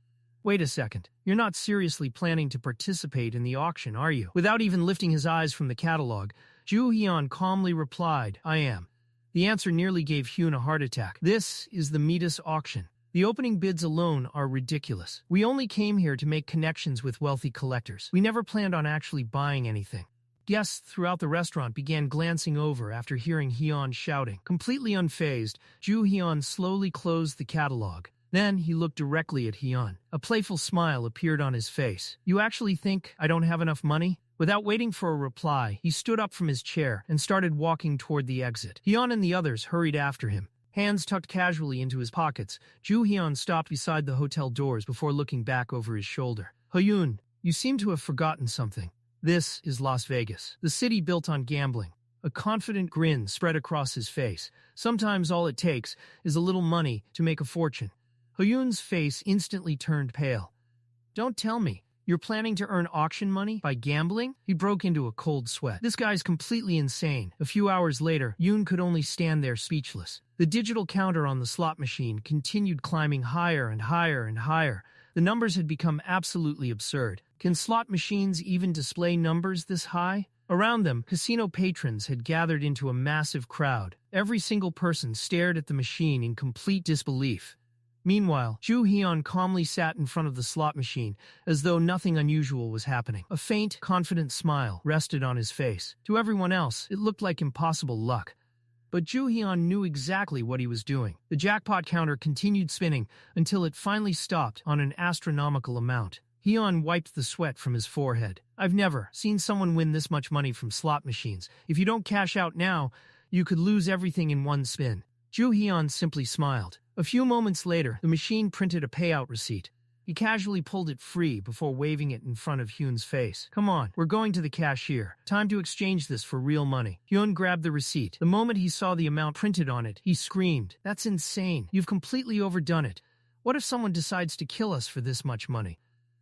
Wait a second. You're not seriously planning to participate in the auction, are you? Without even lifting his eyes from the catalog, Joo-Heon calmly replied, I am. The answer nearly gave Hyun a heart attack. This is the Midas auction. The opening bids alone are ridiculous. We only came here to make connections with wealthy collectors. We never planned on actually buying anything. Guests throughout the restaurant began glancing over after hearing Hyun shouting. Completely unfazed, Joo-Heon slowly closed the catalog. Then he looked directly at Hyun. A playful smile appeared on his face. You actually think I don't have enough money? Without waiting for a reply, he stood up from his chair and started walking toward the exit. Hyun and the others hurried after him. Hands tucked casually into his pockets, Joo-Heon stopped beside the hotel doors before looking back over his shoulder. Hyun, you seem to have forgotten something. This is Las Vegas, the city built on gambling. A confident grin spread across his face. Sometimes all it takes is a little money to make a fortune. Hyun's face instantly turned pale. Don't tell me. You're planning to earn auction money by gambling? He broke into a cold sweat. This guy's completely insane. A few hours later, Yoon could only stand there speechless. The digital counter on the slot machine continued climbing higher and higher and higher. The numbers had become absolutely absurd. Can slot machines even display numbers this high? Around them, casino patrons had gathered into a massive crowd. Every single person stared at the machine in complete disbelief. Meanwhile, Joo-Heon calmly sat in front of the slot machine, as though nothing unusual was happening. A faint, confident smile rested on his face. To everyone else, it looked like impossible luck. But Joo-Heon knew exactly what he was doing. The jackpot counter continued spinning until it finally stopped on an astronomical amount. Hyun wiped the sweat from his forehead. I've never seen someone win this much money from slot machines. If you don't cash out now, you could lose everything in one spin. Joo-Heon simply smiled. A few moments later, the machine printed a payout receipt. He casually pulled it free before waving it in front of Hyun's face. Come on, we're going to the cashier. Time to exchange this for real money. Hyun grabbed the receipt. The moment he saw the amount printed on it, he screamed, That's insane. You've completely overdone it. What if someone decides to kill us for this much money?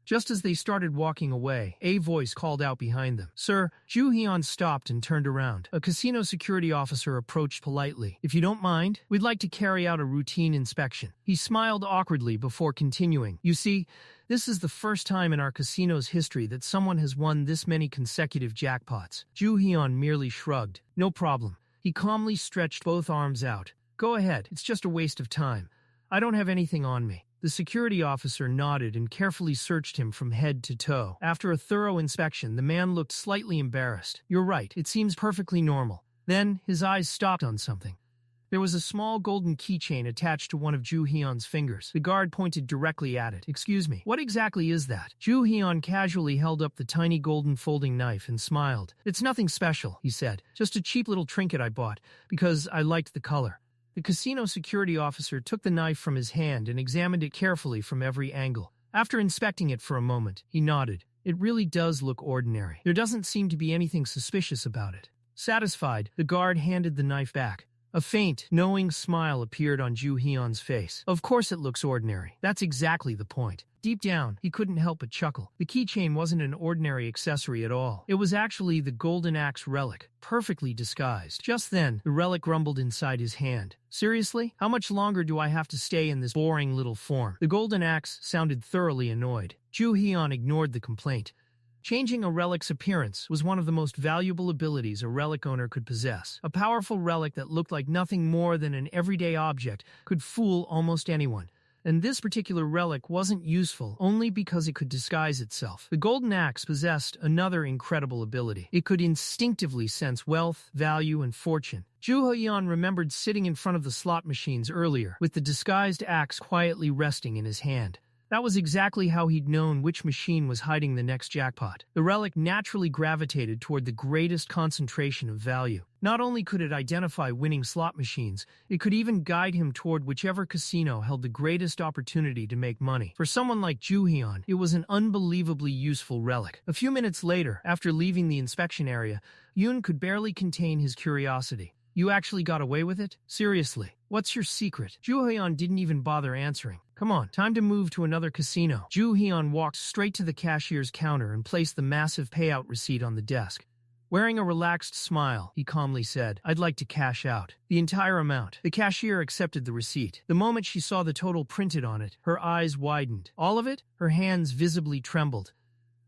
Just as they started walking away, a voice called out behind them. Sir, Joo-Heon stopped and turned around. A casino security officer approached politely. If you don't mind, we'd like to carry out a routine inspection. He smiled awkwardly before continuing. You see, this is the first time in our casino's history that someone has won this many consecutive jackpots. Joo-Heon merely shrugged. No problem. He calmly stretched both arms out. Go ahead, it's just a waste of time. I don't have anything on me. The security officer nodded and carefully searched him from head to toe. After a thorough inspection, the man looked slightly embarrassed. You're right, it seems perfectly normal. Then, his eyes stopped on something. There was a small golden keychain attached to one of Joo-Heon's fingers. The guard pointed directly at it. "Excuse me, what exactly is that?" Joo-Heon casually held up the tiny golden folding knife and smiled. "It's nothing special," he said. "Just a cheap little trinket I bought, because I liked the color." The casino security officer took the knife from his hand and examined it carefully from every angle. After inspecting it for a moment, he nodded. "It really does look ordinary. There doesn't seem to be anything suspicious about it." Satisfied, the guard handed the knife back. A faint, knowing smile appeared on Joo-Heon's face. "Of course it looks ordinary. That's exactly the point." Deep down, he couldn't help but chuckle. The keychain wasn't an ordinary accessory at all. It was actually the golden axe relic, perfectly disguised. Just then, the relic rumbled inside his hand. "Seriously? How much longer do I have to stay in this boring little form?" The golden axe sounded thoroughly annoyed. Joo-Heon ignored the complaint. Changing a relic's appearance was one of the most valuable abilities a relic owner could possess. A powerful relic that looked like nothing more than an everyday object could fool almost anyone. And this particular relic wasn't useful only because it could disguise itself. The golden axe possessed another incredible ability. It could instinctively sense wealth, value, and fortune. Joo-Heon remembered sitting in front of the slot machines earlier, with the disguised axe quietly resting in his hand. That was exactly how he'd known which machine was hiding the next jackpot. The relic naturally gravitated toward the greatest concentration of value. Not only could it identify winning slot machines, it could even guide him toward whichever casino held the greatest opportunity to make money. For someone like Joo-Heon, it was an unbelievably useful relic. A few minutes later, after leaving the inspection area, Yoon could barely contain his curiosity. "You actually got away with it? Seriously, what's your secret?" Joo-Heon didn't even bother answering. "Come on, time to move to another casino." Joo-Heon walked straight to the cashier's counter and placed the massive payout receipt on the desk. Wearing a relaxed smile, he calmly said, "I'd like to cash out." The entire amount. The cashier accepted the receipt. The moment she saw the total printed on it, her eyes widened. "All of it?" Her hands visibly trembled.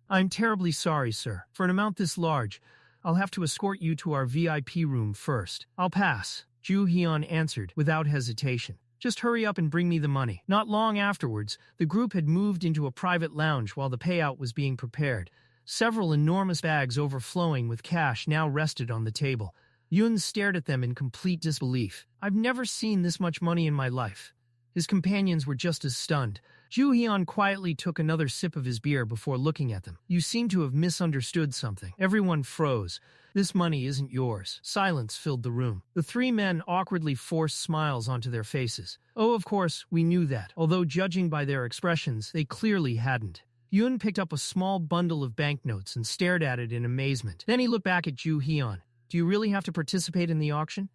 "I'm terribly sorry, sir. For an amount this large, I'll have to escort you to our VIP room first." "I'll pass," Joo-Heon answered without hesitation. "Just hurry up and bring me the money." Not long afterwards, the group had moved into a private lounge while the payout was being prepared. Several enormous bags overflowing with cash now rested on the table. Yoon stared at them in complete disbelief. "I've never seen this much money in my life." His companions were just as stunned. Joo-Heon quietly took another sip of his beer before looking at them. "You seem to have misunderstood something." Everyone froze. "This money isn't yours." Silence filled the room. The three men awkwardly forced smiles onto their faces. "Oh, of course, we knew that," although judging by their expressions, they clearly hadn't. Yoon picked up a small bundle of banknotes and stared at it in amazement. Then he looked back at Joo-Heon. "Do you really have to participate in the auction?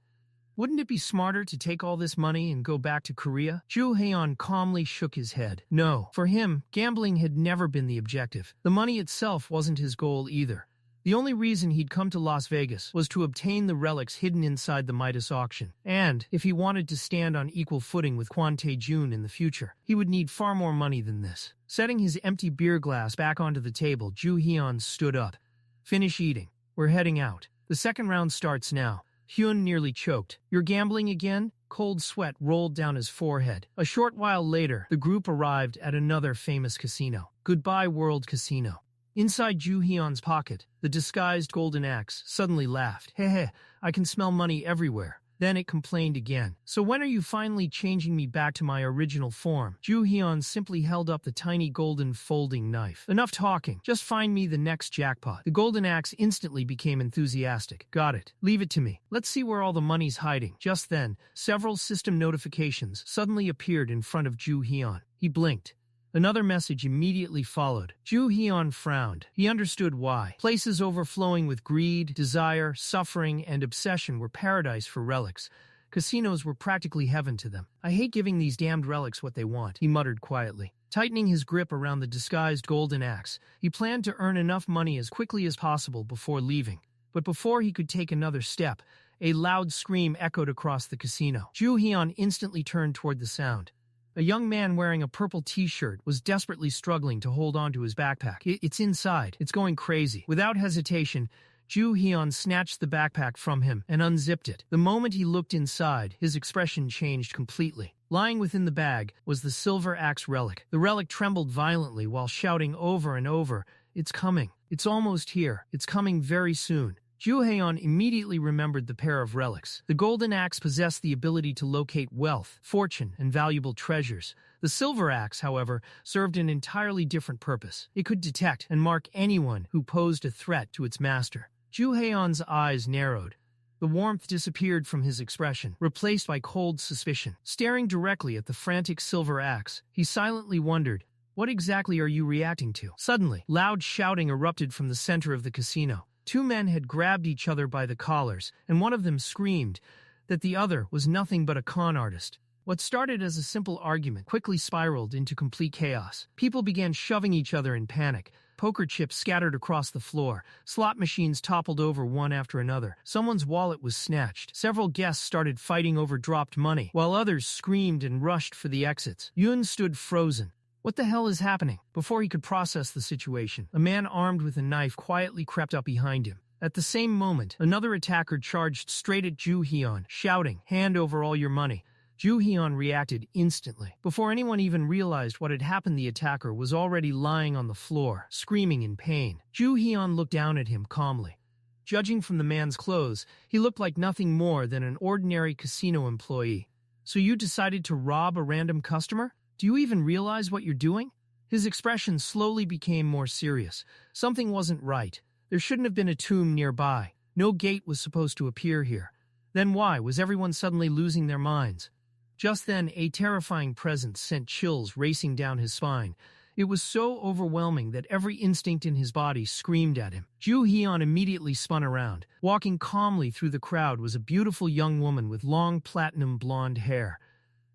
Wouldn't it be smarter to take all this money and go back to Korea?" Joo-Heon calmly shook his head. No, for him, gambling had never been the objective. The money itself wasn't his goal either. The only reason he'd come to Las Vegas was to obtain the relics hidden inside the Midas auction. And, if he wanted to stand on equal footing with Kwon Tae-jun in the future, he would need far more money than this. Setting his empty beer glass back onto the table, Joo-Heon stood up. "Finish eating. We're heading out. The second round starts now." Hyun nearly choked. "You're gambling again?" Cold sweat rolled down his forehead. A short while later, the group arrived at another famous casino. Goodbye World Casino. Inside Joo-Heon's pocket, the disguised golden axe suddenly laughed. "Heh, I can smell money everywhere." Then it complained again. "So when are you finally changing me back to my original form?" Joo-Heon simply held up the tiny golden folding knife. "Enough talking. Just find me the next jackpot." The golden axe instantly became enthusiastic. "Got it. Leave it to me. Let's see where all the money's hiding." Just then, several system notifications suddenly appeared in front of Joo-Heon. He blinked. Another message immediately followed. Joo-Heon frowned. He understood why. Places overflowing with greed, desire, suffering, and obsession were paradise for relics. Casinos were practically heaven to them. "I hate giving these damned relics what they want," he muttered quietly. Tightening his grip around the disguised golden axe, he planned to earn enough money as quickly as possible before leaving. But before he could take another step, a loud scream echoed across the casino. Joo-Heon instantly turned toward the sound. A young man wearing a purple t-shirt was desperately struggling to hold onto his backpack. It's inside. It's going crazy." Without hesitation, Joo-Heon snatched the backpack from him and unzipped it. The moment he looked inside, his expression changed completely. Lying within the bag was the silver axe relic. The relic trembled violently while shouting over and over, "It's coming. It's almost here. It's coming very soon." Joo-Heon immediately remembered the pair of relics. The golden axe possessed the ability to locate wealth, fortune, and valuable treasures. The silver axe, however, served an entirely different purpose. It could detect and mark anyone who posed a threat to its master. Joo-Heon's eyes narrowed. The warmth disappeared from his expression, replaced by cold suspicion. Staring directly at the frantic silver axe, he silently wondered, "What exactly are you reacting to?" Suddenly, loud shouting erupted from the center of the casino. Two men had grabbed each other by the collars, and one of them screamed that the other was nothing but a con artist. What started as a simple argument quickly spiraled into complete chaos. People began shoving each other in panic. Poker chips scattered across the floor. Slot machines toppled over one after another. Someone's wallet was snatched. Several guests started fighting over dropped money, while others screamed and rushed for the exits. Yoon stood frozen. What the hell is happening? Before he could process the situation, a man armed with a knife quietly crept up behind him. At the same moment, another attacker charged straight at Joo-Heon, shouting, "Hand over all your money." Joo-Heon reacted instantly. Before anyone even realized what had happened, the attacker was already lying on the floor, screaming in pain. Joo-Heon looked down at him calmly. Judging from the man's clothes, he looked like nothing more than an ordinary casino employee. "So you decided to rob a random customer? Do you even realize what you're doing?" His expression slowly became more serious. Something wasn't right. There shouldn't have been a tomb nearby. No gate was supposed to appear here. Then why was everyone suddenly losing their minds? Just then, a terrifying presence sent chills racing down his spine. It was so overwhelming that every instinct in his body screamed at him. Joo-Heon immediately spun around. Walking calmly through the crowd was a beautiful young woman with long platinum blonde hair.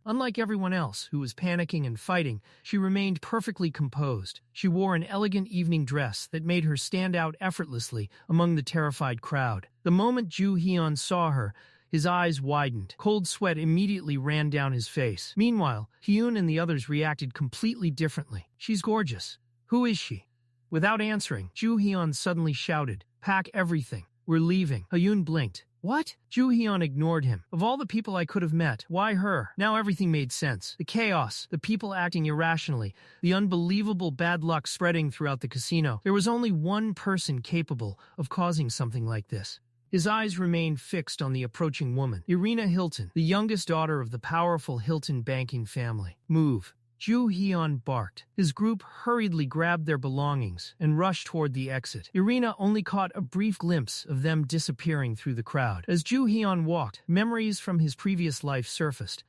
Unlike everyone else, who was panicking and fighting, she remained perfectly composed. She wore an elegant evening dress that made her stand out effortlessly among the terrified crowd. The moment Joo-Heon saw her, his eyes widened. Cold sweat immediately ran down his face. Meanwhile, Hyun and the others reacted completely differently. "She's gorgeous. Who is she?" Without answering, Joo-Heon suddenly shouted, "Pack everything. We're leaving." Hyun blinked. "What?" Joo-Heon ignored him. "Of all the people I could have met, why her?" Now everything made sense. The chaos, the people acting irrationally, the unbelievable bad luck spreading throughout the casino. There was only one person capable of causing something like this. His eyes remained fixed on the approaching woman, Irina Hilton, the youngest daughter of the powerful Hilton banking family. "Move." Joo-Heon barked. His group hurriedly grabbed their belongings and rushed toward the exit. Irina only caught a brief glimpse of them disappearing through the crowd. As Joo-Heon walked, memories from his previous life surfaced.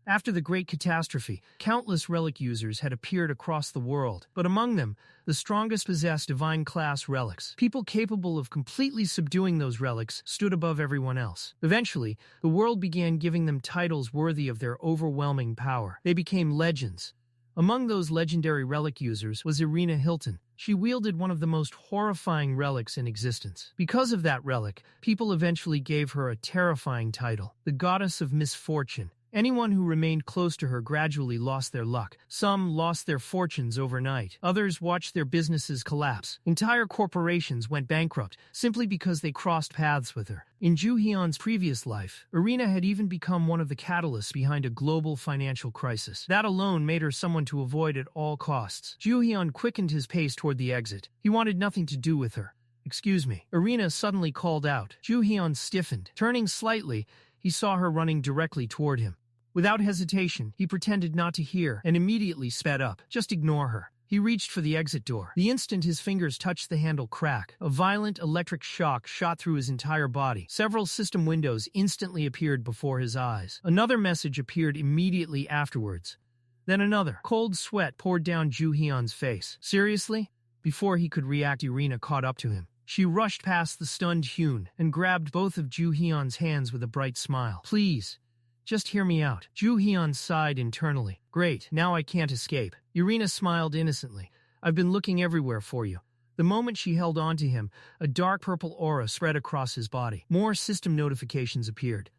After the Great Catastrophe, countless relic users had appeared across the world, but among them, the strongest possessed divine-class relics. People capable of completely subduing those relics stood above everyone else. Eventually, the world began giving them titles worthy of their overwhelming power. They became legends. Among those legendary relic users was Irina Hilton. She wielded one of the most horrifying relics in existence. Because of that relic, people eventually gave her a terrifying title, the Goddess of Misfortune. Anyone who remained close to her gradually lost their luck. Some lost their fortunes overnight. Others watched their businesses collapse. Entire corporations went bankrupt simply because they crossed paths with her. In Joo-Heon's previous life, Irina had even become one of the catalysts behind a global financial crisis. That alone made her someone to avoid at all costs. Joo-Heon quickened his pace toward the exit. He wanted nothing to do with her. "Excuse me," Irina suddenly called out. Joo-Heon stiffened. Turning slightly, he saw her running directly toward him. Without hesitation, he pretended not to hear and immediately sped up. "Just ignore her." He reached for the exit door. The instant his fingers touched the handle crack, a violent electric shock shot through his entire body. Several system windows instantly appeared before his eyes. Another message appeared immediately afterwards. Then another. Cold sweat poured down Joo-Heon's face. "Seriously?" Before he could react, Irina caught up to him. She rushed past the stunned Hyun and grabbed both of Joo-Heon's hands with a bright smile. "Please. Just hear me out." Joo-Heon sighed internally. "Great, now I can't escape." Irina smiled innocently. "I've been looking everywhere for you." The moment she held on to him, a dark purple aura spread across his body. More system notifications appeared.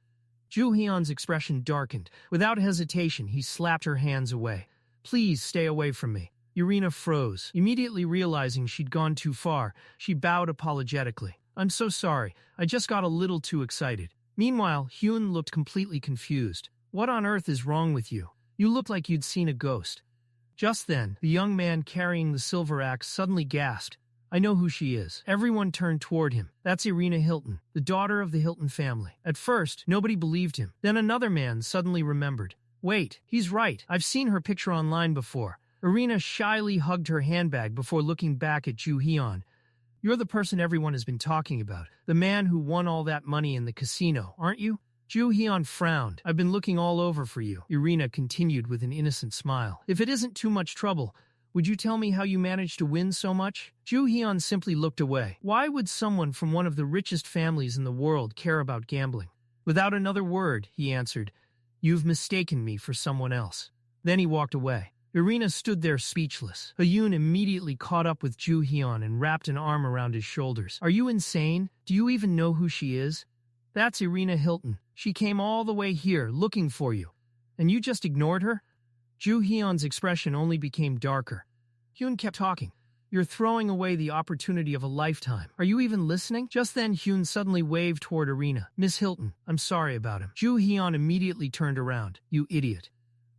Joo-Heon's expression darkened. Without hesitation, he slapped her hands away. "Please stay away from me." Irina froze. Immediately realizing she'd gone too far, she bowed apologetically. "I'm so sorry. I just got a little too excited." Meanwhile, Hyun looked completely confused. "What on earth is wrong with you? You look like you'd seen a ghost." Just then, the young man carrying the silver axe suddenly gasped. I know who she is. Everyone turned toward him. That's Irina Hilton, the daughter of the Hilton family. At first, nobody believed him. Then another man suddenly remembered. Wait, he's right. I've seen her picture online before. Irina shyly hugged her handbag before looking back at Joo-Heon. You're the person everyone has been talking about. The man who won all that money in the casino, aren't you? Joo-Heon frowned. I've been looking all over for you. Irina continued with an innocent smile. If it isn't too much trouble, would you tell me how you managed to win so much? Joo-Heon simply looked away. Why would someone from one of the richest families in the world care about gambling? Without another word, he answered, You've mistaken me for someone else. Then he walked away. Irina stood there speechless. Hyun immediately caught up with Joo-Heon and wrapped an arm around his shoulders. Are you insane? Do you even know who she is? That's Irina Hilton. She came all the way here looking for you. And you just ignored her? Joo-Heon's expression only became darker. Hyun kept talking. You're throwing away the opportunity of a lifetime. Are you even listening? Just then, Hyun suddenly waved toward Irina. Miss Hilton, I'm sorry about him. Joo-Heon immediately turned around. You idiot.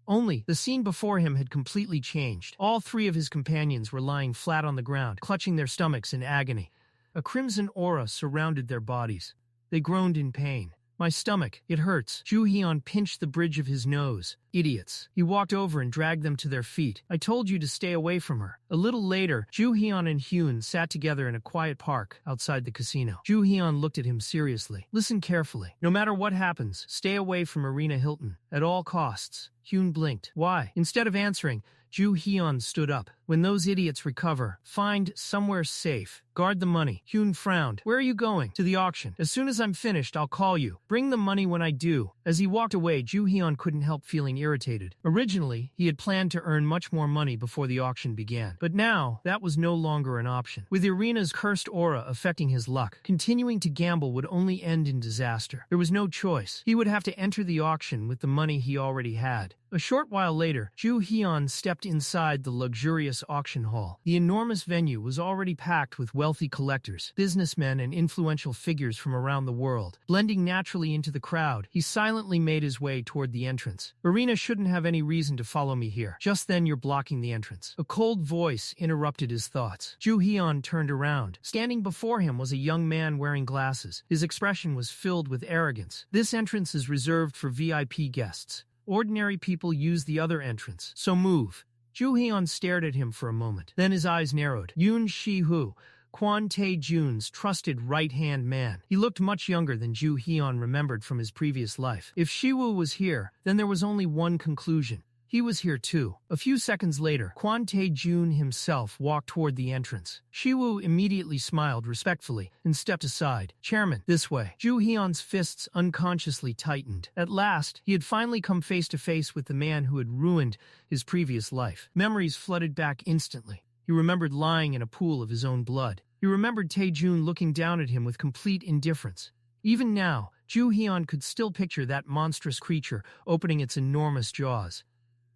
Only, the scene before him had completely changed. All three of his companions were lying flat on the ground, clutching their stomachs in agony. A crimson aura surrounded their bodies. They groaned in pain. My stomach, it hurts. Joo-Heon pinched the bridge of his nose. Idiots. He walked over and dragged them to their feet. I told you to stay away from her. A little later, Joo-Heon and Hyun sat together in a quiet park outside the casino. Joo-Heon looked at him seriously. Listen carefully. No matter what happens, stay away from Irina Hilton. At all costs. Hyun blinked. Why? Instead of answering, Joo-Heon stood up. When those idiots recover, find somewhere safe. Guard the money. Hyun frowned. Where are you going? To the auction. As soon as I'm finished, I'll call you. Bring the money when I do. As he walked away, Joo-Heon couldn't help feeling irritated. Originally, he had planned to earn much more money before the auction began. But now, that was no longer an option. With Irina's cursed aura affecting his luck, continuing to gamble would only end in disaster. There was no choice. He would have to enter the auction with the money he already had. A short while later, Joo-Heon stepped inside the luxurious auction hall. The enormous venue was already packed with wealthy collectors, businessmen, and influential figures from around the world. Blending naturally into the crowd, he silently made his way toward the entrance. Irina shouldn't have any reason to follow me here. Just then you're blocking the entrance. A cold voice interrupted his thoughts. Joo-Heon turned around. Standing before him was a young man wearing glasses. His expression was filled with arrogance. This entrance is reserved for VIP guests. Ordinary people use the other entrance, so move. Joo-Heon stared at him for a moment. Then his eyes narrowed. Yoon Shi-Hoo, Kwon Tae-jun's trusted right-hand man. He looked much younger than Joo-Heon remembered from his previous life. If Shi-Woo was here, then there was only one conclusion. He was here too. A few seconds later, Kwon Tae-jun himself walked toward the entrance. Shi-Woo immediately smiled respectfully and stepped aside. Chairman, this way. Joo-Heon's fists unconsciously tightened. At last, he had finally come face to face with the man who had ruined his previous life. Memories flooded back instantly. He remembered lying in a pool of his own blood. He remembered Tae-jun looking down at him with complete indifference. Even now, Joo-Heon could still picture that monstrous creature opening its enormous jaws.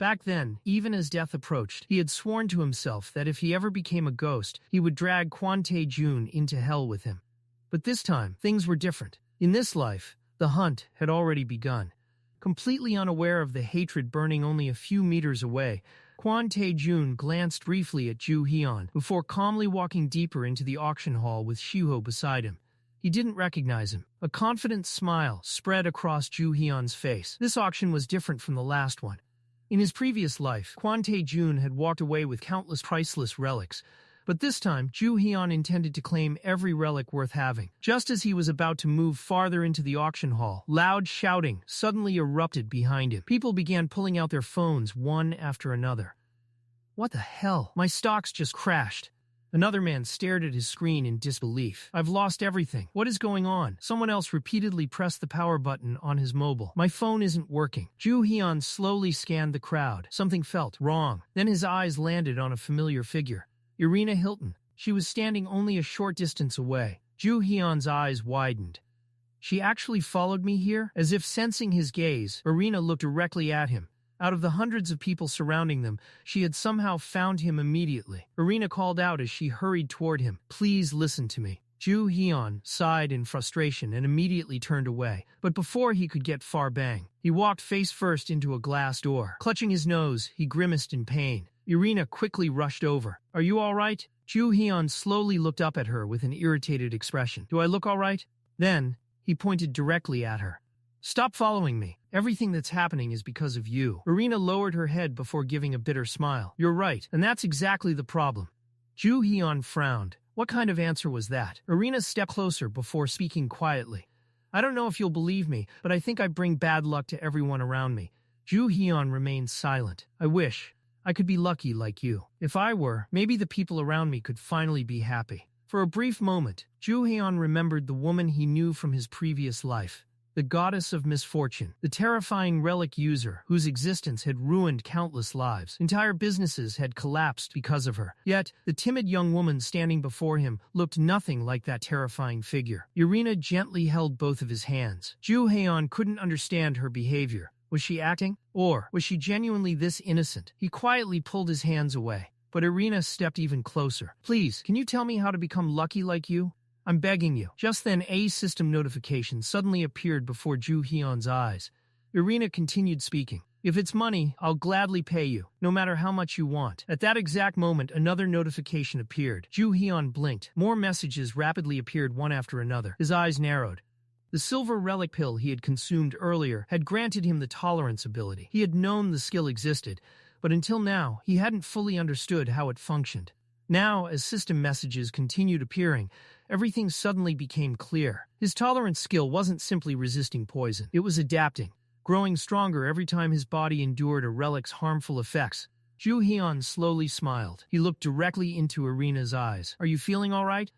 Back then, even as death approached, he had sworn to himself that if he ever became a ghost, he would drag Kwon Tae-jun into hell with him. But this time, things were different. In this life, the hunt had already begun. Completely unaware of the hatred burning only a few meters away, Kwon Tae-jun glanced briefly at Joo-Heon before calmly walking deeper into the auction hall with Shi-Ho beside him. He didn't recognize him. A confident smile spread across Joo-Heon's face. This auction was different from the last one. In his previous life, Kwon Tae-jun had walked away with countless priceless relics, but this time, Joo-Heon intended to claim every relic worth having. Just as he was about to move farther into the auction hall, loud shouting suddenly erupted behind him. People began pulling out their phones one after another. What the hell? My stocks just crashed. Another man stared at his screen in disbelief. I've lost everything. What is going on? Someone else repeatedly pressed the power button on his mobile. My phone isn't working. Joo-Heon slowly scanned the crowd. Something felt wrong. Then his eyes landed on a familiar figure. Irina Hilton. She was standing only a short distance away. Joo-Heon's eyes widened. She actually followed me here? As if sensing his gaze, Irina looked directly at him. Out of the hundreds of people surrounding them, she had somehow found him immediately. Irina called out as she hurried toward him. Please listen to me. Joo-Heon sighed in frustration and immediately turned away. But before he could get far, bang. He walked face first into a glass door. Clutching his nose, he grimaced in pain. Irina quickly rushed over. Are you all right? Joo-Heon slowly looked up at her with an irritated expression. Do I look all right? Then, he pointed directly at her. Stop following me. Everything that's happening is because of you. Irina lowered her head before giving a bitter smile. You're right, and that's exactly the problem. Joo-Heon frowned. What kind of answer was that? Irina stepped closer before speaking quietly. I don't know if you'll believe me, but I think I bring bad luck to everyone around me. Joo-Heon remained silent. I wish I could be lucky like you. If I were, maybe the people around me could finally be happy. For a brief moment, Joo-Heon remembered the woman he knew from his previous life. The goddess of misfortune, the terrifying relic user whose existence had ruined countless lives. Entire businesses had collapsed because of her. Yet, the timid young woman standing before him looked nothing like that terrifying figure. Irina gently held both of his hands. Joo-Heon couldn't understand her behavior. Was she acting? Or was she genuinely this innocent? He quietly pulled his hands away. But Irina stepped even closer. Please, can you tell me how to become lucky like you? I'm begging you. Just then, a system notification suddenly appeared before Joo-Heon's eyes. Irina continued speaking. If it's money, I'll gladly pay you, no matter how much you want. At that exact moment, another notification appeared. Joo-Heon blinked. More messages rapidly appeared one after another. His eyes narrowed. The silver relic pill he had consumed earlier had granted him the tolerance ability. He had known the skill existed, but until now, he hadn't fully understood how it functioned. Now, as system messages continued appearing, everything suddenly became clear. His tolerance skill wasn't simply resisting poison. It was adapting, growing stronger every time his body endured a relic's harmful effects. Joo-Heon slowly smiled. He looked directly into Irina's eyes. Are you feeling all right?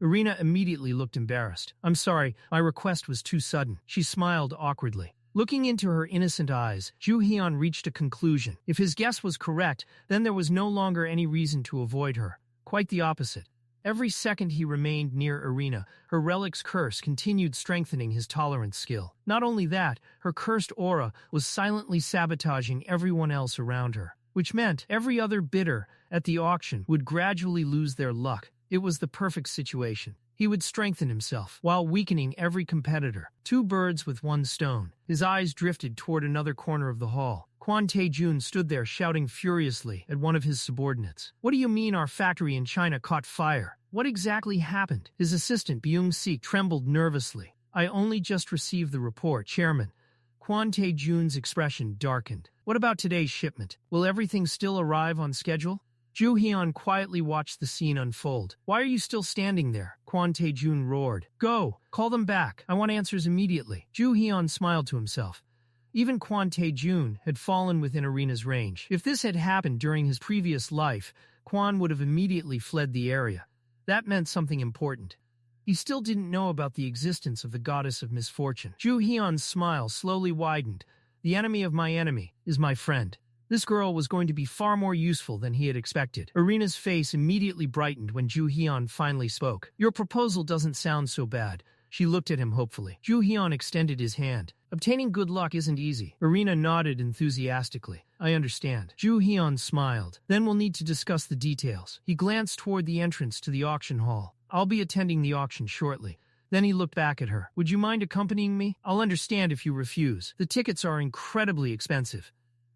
Irina immediately looked embarrassed. I'm sorry, my request was too sudden. She smiled awkwardly. Looking into her innocent eyes, Joo-Heon reached a conclusion. If his guess was correct, then there was no longer any reason to avoid her. Quite the opposite. Every second he remained near Irina, her relic's curse continued strengthening his tolerance skill. Not only that, her cursed aura was silently sabotaging everyone else around her, which meant every other bidder at the auction would gradually lose their luck. It was the perfect situation. He would strengthen himself, while weakening every competitor. Two birds with one stone. His eyes drifted toward another corner of the hall. Kwon Tae-jun stood there shouting furiously at one of his subordinates. What do you mean our factory in China caught fire? What exactly happened? His assistant Byung-sik trembled nervously. I only just received the report, Chairman. Kwon Tae-jun's expression darkened. What about today's shipment? Will everything still arrive on schedule? Joo-Heon quietly watched the scene unfold. Why are you still standing there? Kwon Tae-jun roared. Go! Call them back. I want answers immediately. Joo-Heon smiled to himself. Even Kwon Tae-jun had fallen within Irina's range. If this had happened during his previous life, Kwon would have immediately fled the area. That meant something important. He still didn't know about the existence of the goddess of misfortune. Joo-Heon's smile slowly widened. The enemy of my enemy is my friend. This girl was going to be far more useful than he had expected. Irina's face immediately brightened when Joo-Heon finally spoke. Your proposal doesn't sound so bad. She looked at him hopefully. Joo-Heon extended his hand. Obtaining good luck isn't easy. Irina nodded enthusiastically. I understand. Joo-Heon smiled. Then we'll need to discuss the details. He glanced toward the entrance to the auction hall. I'll be attending the auction shortly. Then he looked back at her. Would you mind accompanying me? I'll understand if you refuse. The tickets are incredibly expensive.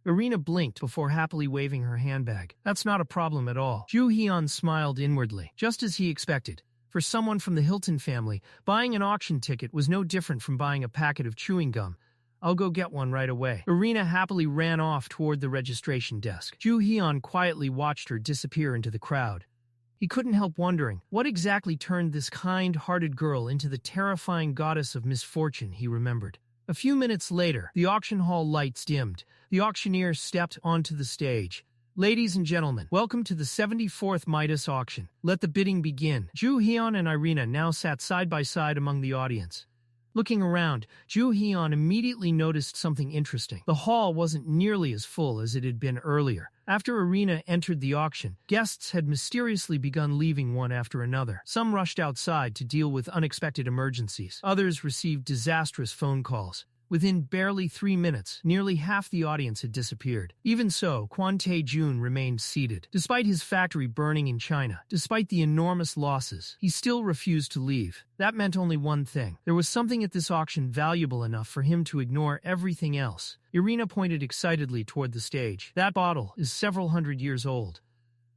Irina blinked before happily waving her handbag. That's not a problem at all. Joo-Heon smiled inwardly, just as he expected. For someone from the Hilton family, buying an auction ticket was no different from buying a packet of chewing gum. I'll go get one right away. Irina happily ran off toward the registration desk. Joo-Heon quietly watched her disappear into the crowd. He couldn't help wondering, what exactly turned this kind-hearted girl into the terrifying goddess of misfortune he remembered. A few minutes later, the auction hall lights dimmed. The auctioneer stepped onto the stage. Ladies and gentlemen, welcome to the 74th Midas auction. Let the bidding begin. Joo-Heon and Irina now sat side by side among the audience. Looking around, Joo-Heon immediately noticed something interesting. The hall wasn't nearly as full as it had been earlier. After Irina entered the auction, guests had mysteriously begun leaving one after another. Some rushed outside to deal with unexpected emergencies. Others received disastrous phone calls. Within barely 3 minutes, nearly half the audience had disappeared. Even so, Kwon Tae-jun remained seated. Despite his factory burning in China, despite the enormous losses, he still refused to leave. That meant only one thing. There was something at this auction valuable enough for him to ignore everything else. Irina pointed excitedly toward the stage. That bottle is several hundred years old.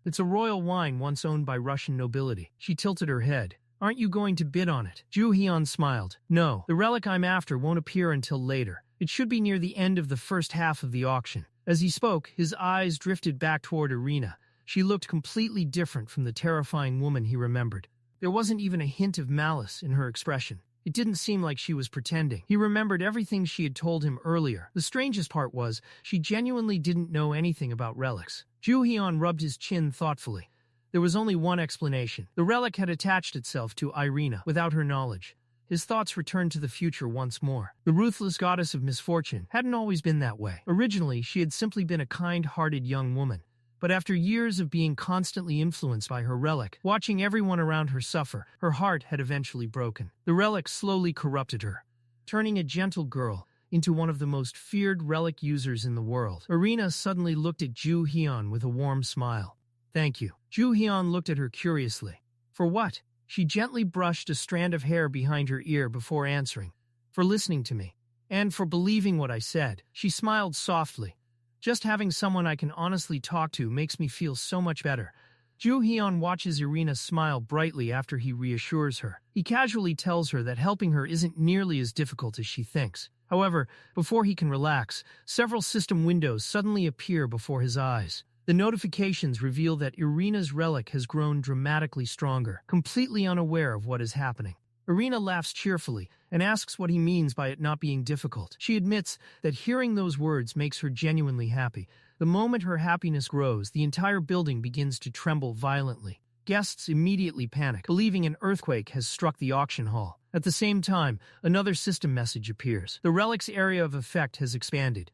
It's a royal wine once owned by Russian nobility. She tilted her head. Aren't you going to bid on it? Joo-Heon smiled. No, the relic I'm after won't appear until later. It should be near the end of the first half of the auction. As he spoke, his eyes drifted back toward Irina. She looked completely different from the terrifying woman he remembered. There wasn't even a hint of malice in her expression. It didn't seem like she was pretending. He remembered everything she had told him earlier. The strangest part was, she genuinely didn't know anything about relics. Joo-Heon rubbed his chin thoughtfully. There was only one explanation. The relic had attached itself to Irina without her knowledge. His thoughts returned to the future once more. The ruthless goddess of misfortune hadn't always been that way. Originally, she had simply been a kind-hearted young woman. But after years of being constantly influenced by her relic, watching everyone around her suffer, her heart had eventually broken. The relic slowly corrupted her, turning a gentle girl into one of the most feared relic users in the world. Irina suddenly looked at Joo-Heon with a warm smile. Thank you. Joo-Heon looked at her curiously. For what? She gently brushed a strand of hair behind her ear before answering. For listening to me. And for believing what I said. She smiled softly. Just having someone I can honestly talk to makes me feel so much better. Joo-Heon watches Irina smile brightly after he reassures her. He casually tells her that helping her isn't nearly as difficult as she thinks. However, before he can relax, several system windows suddenly appear before his eyes. The notifications reveal that Irina's relic has grown dramatically stronger, completely unaware of what is happening. Irina laughs cheerfully and asks what he means by it not being difficult. She admits that hearing those words makes her genuinely happy. The moment her happiness grows, the entire building begins to tremble violently. Guests immediately panic, believing an earthquake has struck the auction hall. At the same time, another system message appears. The relic's area of effect has expanded.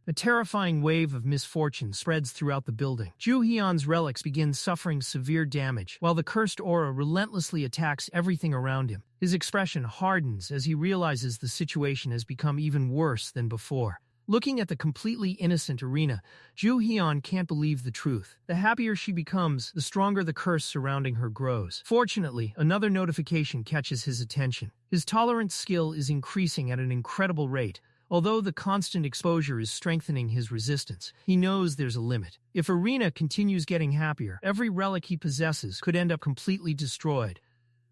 A terrifying wave of misfortune spreads throughout the building. Joo-Heon's relics begin suffering severe damage, while the cursed aura relentlessly attacks everything around him. His expression hardens as he realizes the situation has become even worse than before. Looking at the completely innocent Irina, Joo-Heon can't believe the truth. The happier she becomes, the stronger the curse surrounding her grows. Fortunately, another notification catches his attention. His tolerance skill is increasing at an incredible rate. Although the constant exposure is strengthening his resistance, he knows there's a limit. If Irina continues getting happier, every relic he possesses could end up completely destroyed.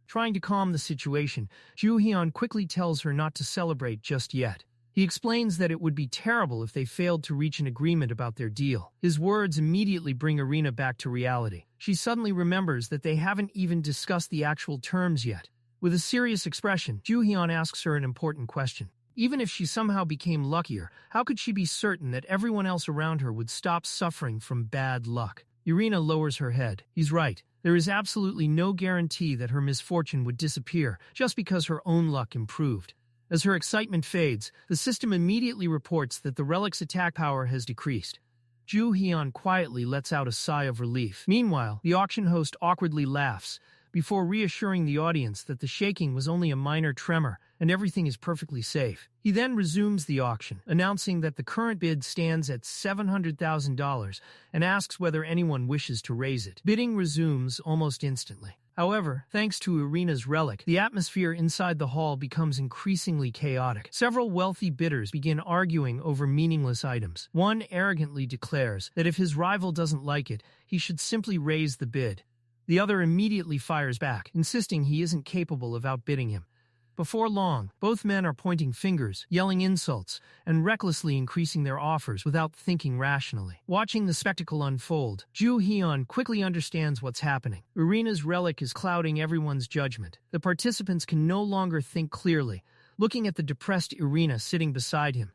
Trying to calm the situation, Joo-Heon quickly tells her not to celebrate just yet. He explains that it would be terrible if they failed to reach an agreement about their deal. His words immediately bring Irina back to reality. She suddenly remembers that they haven't even discussed the actual terms yet. With a serious expression, Joo-Heon asks her an important question. Even if she somehow became luckier, how could she be certain that everyone else around her would stop suffering from bad luck? Irina lowers her head. He's right. There is absolutely no guarantee that her misfortune would disappear just because her own luck improved. As her excitement fades, the system immediately reports that the relic's attack power has decreased. Joo-Heon quietly lets out a sigh of relief. Meanwhile, the auction host awkwardly laughs, before reassuring the audience that the shaking was only a minor tremor and everything is perfectly safe. He then resumes the auction, announcing that the current bid stands at $700,000 and asks whether anyone wishes to raise it. Bidding resumes almost instantly. However, thanks to Irina's relic, the atmosphere inside the hall becomes increasingly chaotic. Several wealthy bidders begin arguing over meaningless items. One arrogantly declares that if his rival doesn't like it, he should simply raise the bid. The other immediately fires back, insisting he isn't capable of outbidding him. Before long, both men are pointing fingers, yelling insults, and recklessly increasing their offers without thinking rationally. Watching the spectacle unfold, Joo-Heon quickly understands what's happening. Irina's relic is clouding everyone's judgment. The participants can no longer think clearly, looking at the depressed Irina sitting beside him.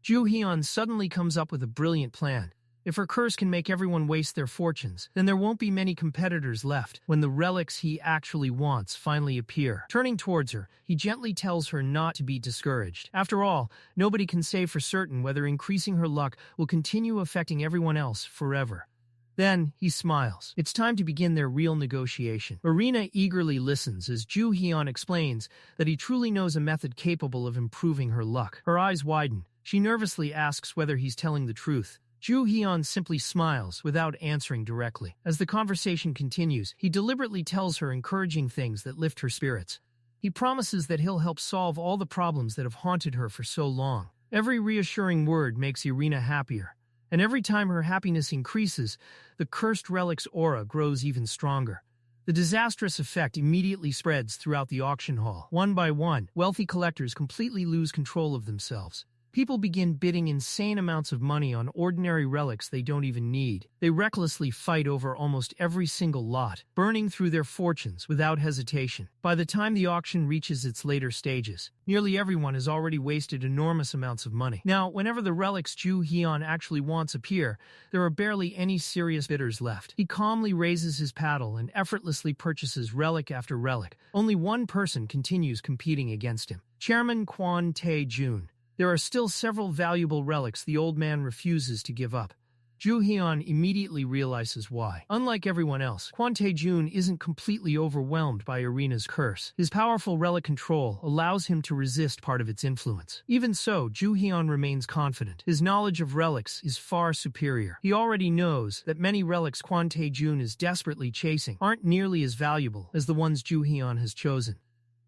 Joo-Heon suddenly comes up with a brilliant plan. If her curse can make everyone waste their fortunes, then there won't be many competitors left when the relics he actually wants finally appear. Turning towards her, he gently tells her not to be discouraged. After all, nobody can say for certain whether increasing her luck will continue affecting everyone else forever. Then, he smiles. It's time to begin their real negotiation. Irina eagerly listens as Joo-Heon explains that he truly knows a method capable of improving her luck. Her eyes widen. She nervously asks whether he's telling the truth. Joo-Heon simply smiles without answering directly. As the conversation continues, he deliberately tells her encouraging things that lift her spirits. He promises that he'll help solve all the problems that have haunted her for so long. Every reassuring word makes Irina happier. And every time her happiness increases, the cursed relic's aura grows even stronger. The disastrous effect immediately spreads throughout the auction hall. One by one, wealthy collectors completely lose control of themselves. People begin bidding insane amounts of money on ordinary relics they don't even need. They recklessly fight over almost every single lot, burning through their fortunes without hesitation. By the time the auction reaches its later stages, nearly everyone has already wasted enormous amounts of money. Now, whenever the relics Joo-Heon actually wants appear, there are barely any serious bidders left. He calmly raises his paddle and effortlessly purchases relic after relic. Only one person continues competing against him. Chairman Kwon Tae-jun. There are still several valuable relics the old man refuses to give up. Joo-Heon immediately realizes why. Unlike everyone else, Kwon Tae-jun isn't completely overwhelmed by Irina's curse. His powerful relic control allows him to resist part of its influence. Even so, Joo-Heon remains confident. His knowledge of relics is far superior. He already knows that many relics Kwon Tae-jun is desperately chasing aren't nearly as valuable as the ones Joo-Heon has chosen.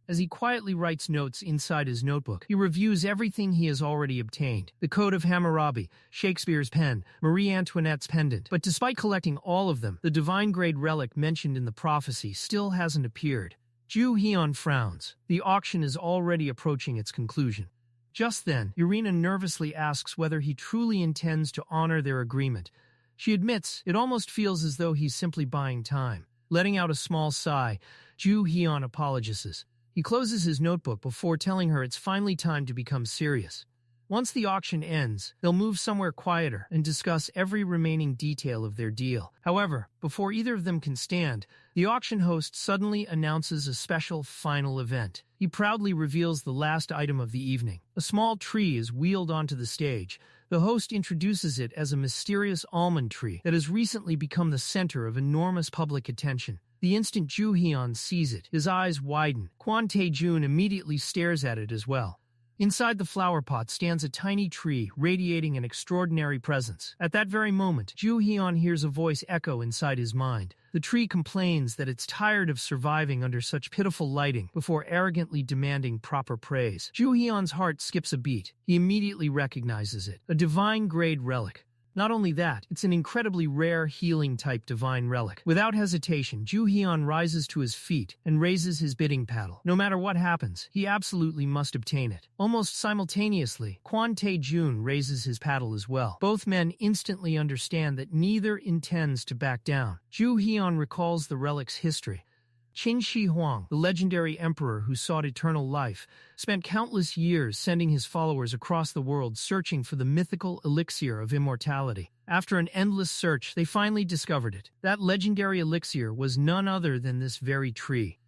As he quietly writes notes inside his notebook, he reviews everything he has already obtained. The Code of Hammurabi, Shakespeare's pen, Marie Antoinette's pendant. But despite collecting all of them, the divine-grade relic mentioned in the prophecy still hasn't appeared. Joo-Heon frowns. The auction is already approaching its conclusion. Just then, Irina nervously asks whether he truly intends to honor their agreement. She admits it almost feels as though he's simply buying time. Letting out a small sigh, Joo-Heon apologizes. He closes his notebook before telling her it's finally time to become serious. Once the auction ends, they'll move somewhere quieter and discuss every remaining detail of their deal. However, before either of them can stand, the auction host suddenly announces a special final event. He proudly reveals the last item of the evening. A small tree is wheeled onto the stage. The host introduces it as a mysterious almond tree that has recently become the center of enormous public attention. The instant Joo-Heon sees it, his eyes widen. Kwon Tae-jun immediately stares at it as well. Inside the flower pot stands a tiny tree, radiating an extraordinary presence. At that very moment, Joo-Heon hears a voice echo inside his mind. The tree complains that it's tired of surviving under such pitiful lighting before arrogantly demanding proper praise. Joo-Heon's heart skips a beat. He immediately recognizes it. A divine-grade relic. Not only that, it's an incredibly rare healing-type divine relic. Without hesitation, Joo-Heon rises to his feet and raises his bidding paddle. No matter what happens, he absolutely must obtain it. Almost simultaneously, Kwon Tae-jun raises his paddle as well. Both men instantly understand that neither intends to back down. Joo-Heon recalls the relic's history. Qin Shi Huang, the legendary emperor who sought eternal life, spent countless years sending his followers across the world searching for the mythical elixir of immortality. After an endless search, they finally discovered it. That legendary elixir was none other than this very tree.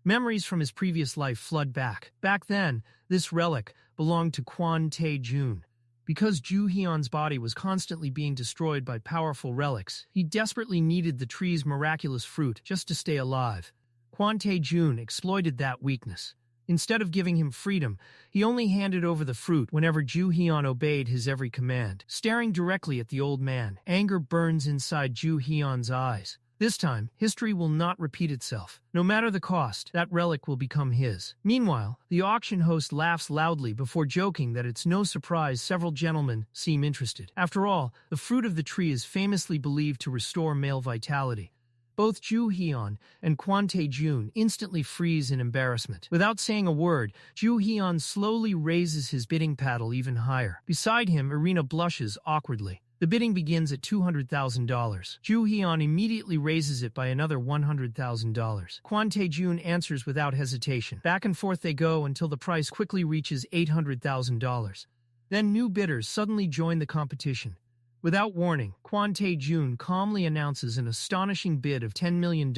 Memories from his previous life flood back. Back then, this relic belonged to Kwon Tae-jun. Because Joo-Heon's body was constantly being destroyed by powerful relics, he desperately needed the tree's miraculous fruit just to stay alive. Kwon Tae-jun exploited that weakness. Instead of giving him freedom, he only handed over the fruit whenever Joo-Heon obeyed his every command. Staring directly at the old man, anger burns inside Joo-Heon's eyes. This time, history will not repeat itself. No matter the cost, that relic will become his. Meanwhile, the auction host laughs loudly before joking that it's no surprise several gentlemen seem interested. After all, the fruit of the tree is famously believed to restore male vitality. Both Joo-Heon and Kwon Tae-jun instantly freeze in embarrassment. Without saying a word, Joo-Heon slowly raises his bidding paddle even higher. Beside him, Irina blushes awkwardly. The bidding begins at $200,000. Joo-Heon immediately raises it by another $100,000. Kwon Tae-jun answers without hesitation. Back and forth they go until the price quickly reaches $800,000. Then new bidders suddenly join the competition. Without warning, Kwon Tae-jun calmly announces an astonishing bid of $10 million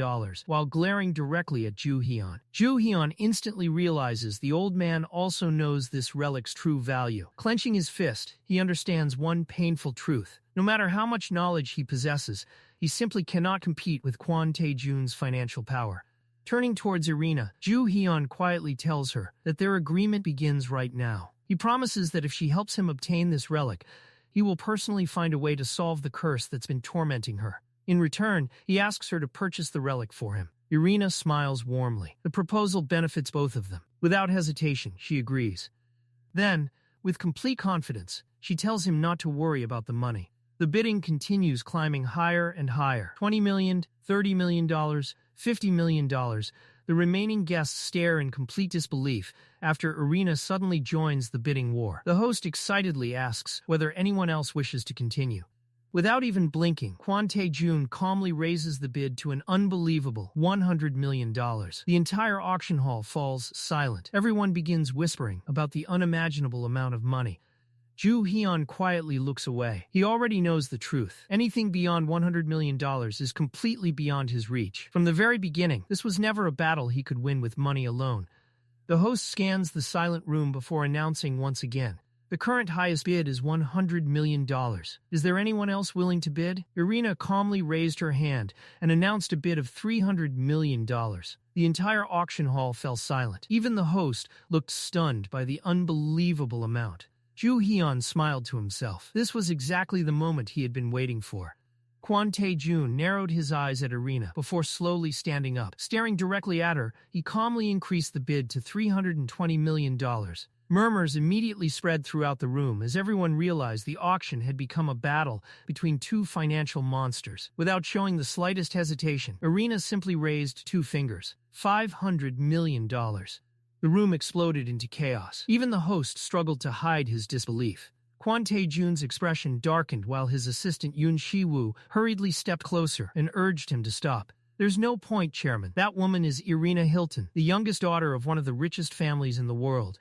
while glaring directly at Joo-Heon. Joo-Heon instantly realizes the old man also knows this relic's true value. Clenching his fist, he understands one painful truth. No matter how much knowledge he possesses, he simply cannot compete with Kwon Tae-jun's financial power. Turning towards Irina, Joo-Heon quietly tells her that their agreement begins right now. He promises that if she helps him obtain this relic, he will personally find a way to solve the curse that's been tormenting her. In return, he asks her to purchase the relic for him. Irina smiles warmly. The proposal benefits both of them. Without hesitation, she agrees. Then, with complete confidence, she tells him not to worry about the money. The bidding continues climbing higher and higher. $20 million, $30 million, $50 million. The remaining guests stare in complete disbelief after Irina suddenly joins the bidding war. The host excitedly asks whether anyone else wishes to continue. Without even blinking, Kwon Tae-jun calmly raises the bid to an unbelievable $100 million. The entire auction hall falls silent. Everyone begins whispering about the unimaginable amount of money. Joo-Heon quietly looks away. He already knows the truth. Anything beyond $100 million is completely beyond his reach. From the very beginning, this was never a battle he could win with money alone. The host scans the silent room before announcing once again. The current highest bid is $100 million. Is there anyone else willing to bid? Irina calmly raised her hand and announced a bid of $300 million. The entire auction hall fell silent. Even the host looked stunned by the unbelievable amount. Joo-Heon smiled to himself. This was exactly the moment he had been waiting for. Kwon Tae-jun narrowed his eyes at Irina before slowly standing up. Staring directly at her, he calmly increased the bid to $320 million. Murmurs immediately spread throughout the room as everyone realized the auction had become a battle between two financial monsters. Without showing the slightest hesitation, Irina simply raised two fingers. $500 million. The room exploded into chaos. Even the host struggled to hide his disbelief. Kwon Tae-jun's expression darkened while his assistant Yoon Si-woo hurriedly stepped closer and urged him to stop. There's no point, Chairman. That woman is Irina Hilton, the youngest daughter of one of the richest families in the world.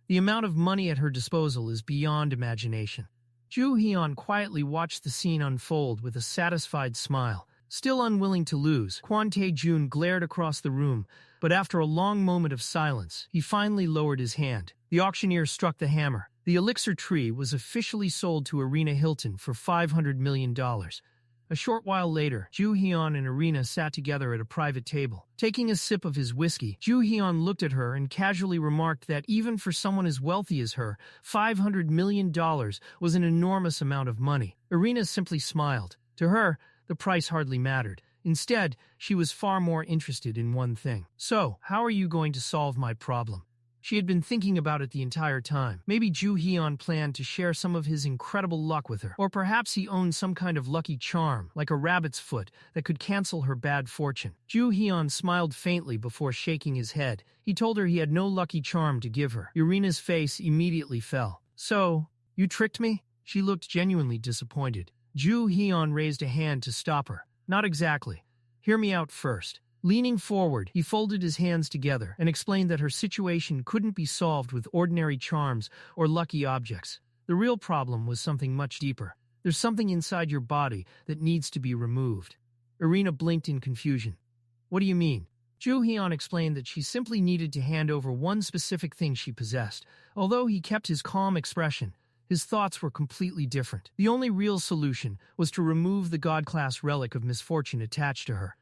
The amount of money at her disposal is beyond imagination. Joo-Heon quietly watched the scene unfold with a satisfied smile. Still unwilling to lose, Kwon Tae-jun glared across the room, but after a long moment of silence, he finally lowered his hand. The auctioneer struck the hammer. The elixir tree was officially sold to Irina Hilton for $500 million. A short while later, Joo-Heon and Irina sat together at a private table. Taking a sip of his whiskey, Joo-Heon looked at her and casually remarked that even for someone as wealthy as her, $500 million was an enormous amount of money. Irina simply smiled. To her, the price hardly mattered. Instead, she was far more interested in one thing. So, how are you going to solve my problem? She had been thinking about it the entire time. Maybe Joo-Heon planned to share some of his incredible luck with her. Or perhaps he owned some kind of lucky charm, like a rabbit's foot, that could cancel her bad fortune. Joo-Heon smiled faintly before shaking his head. He told her he had no lucky charm to give her. Irina's face immediately fell. So, you tricked me? She looked genuinely disappointed. Joo-Heon raised a hand to stop her. Not exactly. Hear me out first. Leaning forward, he folded his hands together and explained that her situation couldn't be solved with ordinary charms or lucky objects. The real problem was something much deeper. There's something inside your body that needs to be removed. Irina blinked in confusion. What do you mean? Joo-Heon explained that she simply needed to hand over one specific thing she possessed. Although he kept his calm expression, his thoughts were completely different. The only real solution was to remove the god-class relic of misfortune attached to her.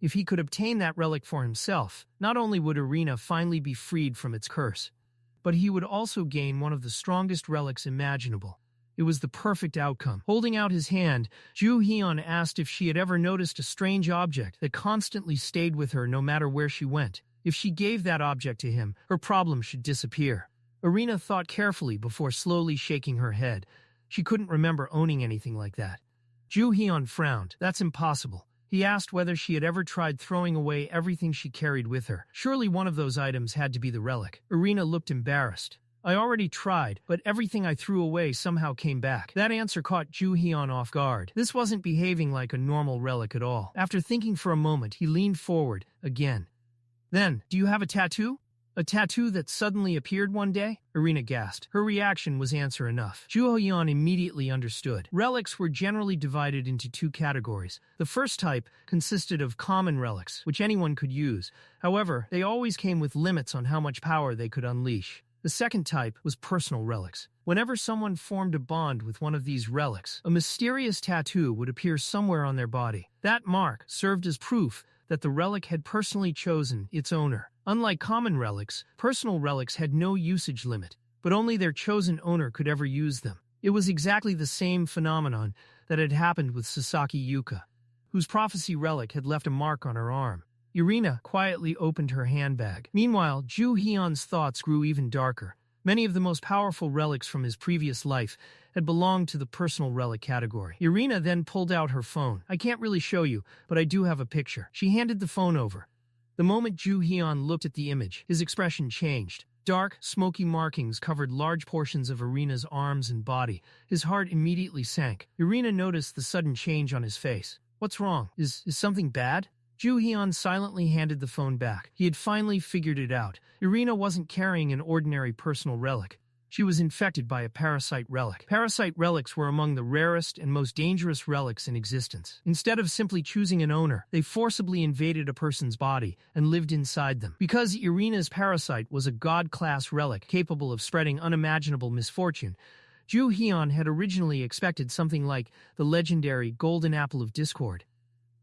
If he could obtain that relic for himself, not only would Irina finally be freed from its curse, but he would also gain one of the strongest relics imaginable. It was the perfect outcome. Holding out his hand, Joo-Heon asked if she had ever noticed a strange object that constantly stayed with her no matter where she went. If she gave that object to him, her problem should disappear. Irina thought carefully before slowly shaking her head. She couldn't remember owning anything like that. Joo-Heon frowned. That's impossible. He asked whether she had ever tried throwing away everything she carried with her. Surely one of those items had to be the relic. Irina looked embarrassed. I already tried, but everything I threw away somehow came back. That answer caught Joo-Heon off guard. This wasn't behaving like a normal relic at all. After thinking for a moment, he leaned forward, again. Then, do you have a tattoo? A tattoo that suddenly appeared one day? Irina gasped. Her reaction was answer enough. Joo-Heon immediately understood. Relics were generally divided into two categories. The first type consisted of common relics, which anyone could use. However, they always came with limits on how much power they could unleash. The second type was personal relics. Whenever someone formed a bond with one of these relics, a mysterious tattoo would appear somewhere on their body. That mark served as proof that the relic had personally chosen its owner. Unlike common relics, personal relics had no usage limit, but only their chosen owner could ever use them. It was exactly the same phenomenon that had happened with Sasaki Yuka, whose prophecy relic had left a mark on her arm. Irina quietly opened her handbag. Meanwhile, Joo-Heon's thoughts grew even darker. Many of the most powerful relics from his previous life had belonged to the personal relic category. Irina then pulled out her phone. I can't really show you, but I do have a picture. She handed the phone over. The moment Joo-Heon looked at the image, his expression changed. Dark, smoky markings covered large portions of Irina's arms and body. His heart immediately sank. Irina noticed the sudden change on his face. What's wrong? Is something bad? Joo-Heon silently handed the phone back. He had finally figured it out. Irina wasn't carrying an ordinary personal relic. She was infected by a parasite relic. Parasite relics were among the rarest and most dangerous relics in existence. Instead of simply choosing an owner, they forcibly invaded a person's body and lived inside them. Because Irina's parasite was a god-class relic capable of spreading unimaginable misfortune, Joo-Heon had originally expected something like the legendary Golden Apple of Discord.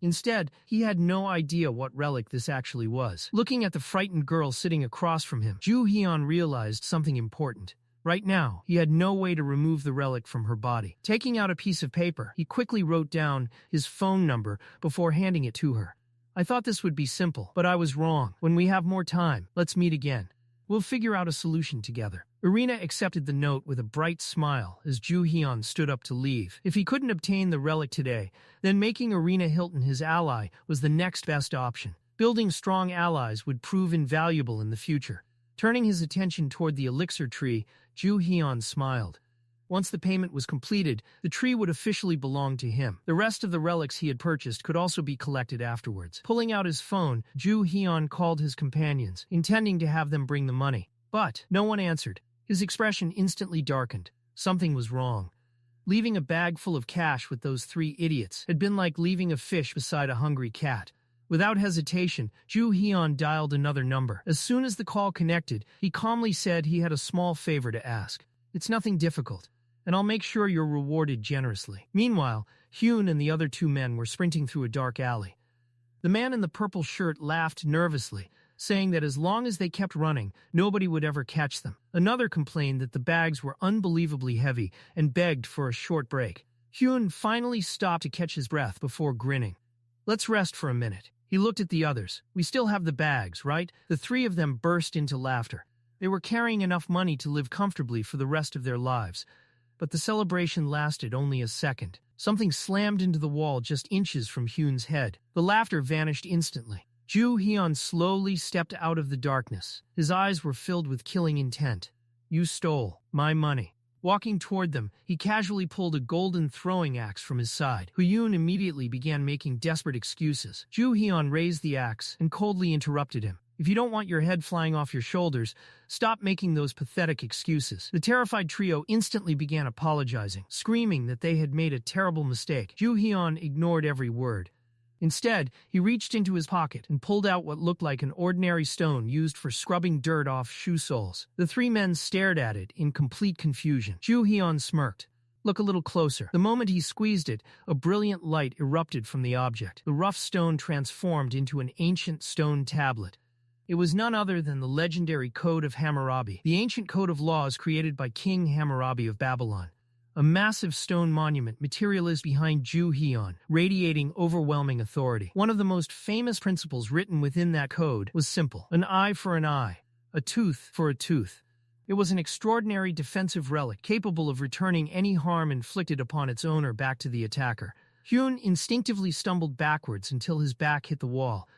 Instead, he had no idea what relic this actually was. Looking at the frightened girl sitting across from him, Joo-Heon realized something important. Right now, he had no way to remove the relic from her body. Taking out a piece of paper, he quickly wrote down his phone number before handing it to her. I thought this would be simple, but I was wrong. When we have more time, let's meet again. We'll figure out a solution together. Irina accepted the note with a bright smile as Joo-Heon stood up to leave. If he couldn't obtain the relic today, then making Irina Hilton his ally was the next best option. Building strong allies would prove invaluable in the future. Turning his attention toward the elixir tree, Joo-Heon smiled. Once the payment was completed, the tree would officially belong to him. The rest of the relics he had purchased could also be collected afterwards. Pulling out his phone, Joo-Heon called his companions, intending to have them bring the money. But no one answered. His expression instantly darkened. Something was wrong. Leaving a bag full of cash with those three idiots had been like leaving a fish beside a hungry cat. Without hesitation, Joo-Heon dialed another number. As soon as the call connected, he calmly said he had a small favor to ask. It's nothing difficult, and I'll make sure you're rewarded generously. Meanwhile, Hyun and the other two men were sprinting through a dark alley. The man in the purple shirt laughed nervously, saying that as long as they kept running, nobody would ever catch them. Another complained that the bags were unbelievably heavy and begged for a short break. Hyun finally stopped to catch his breath before grinning. Let's rest for a minute. He looked at the others. We still have the bags, right? The three of them burst into laughter. They were carrying enough money to live comfortably for the rest of their lives. But the celebration lasted only a second. Something slammed into the wall just inches from Hyun's head. The laughter vanished instantly. Joo-Heon slowly stepped out of the darkness. His eyes were filled with killing intent. You stole my money. Walking toward them, he casually pulled a golden throwing axe from his side. Hyun immediately began making desperate excuses. Joo-Heon raised the axe and coldly interrupted him. If you don't want your head flying off your shoulders, stop making those pathetic excuses. The terrified trio instantly began apologizing, screaming that they had made a terrible mistake. Joo-Heon ignored every word. Instead, he reached into his pocket and pulled out what looked like an ordinary stone used for scrubbing dirt off shoe soles. The three men stared at it in complete confusion. Joo-Heon smirked. Look a little closer. The moment he squeezed it, a brilliant light erupted from the object. The rough stone transformed into an ancient stone tablet. It was none other than the legendary Code of Hammurabi, the ancient code of laws created by King Hammurabi of Babylon. A massive stone monument materialized behind Joo-Heon, radiating overwhelming authority. One of the most famous principles written within that code was simple: an eye for an eye, a tooth for a tooth. It was an extraordinary defensive relic capable of returning any harm inflicted upon its owner back to the attacker. Hyun instinctively stumbled backwards until his back hit the wall.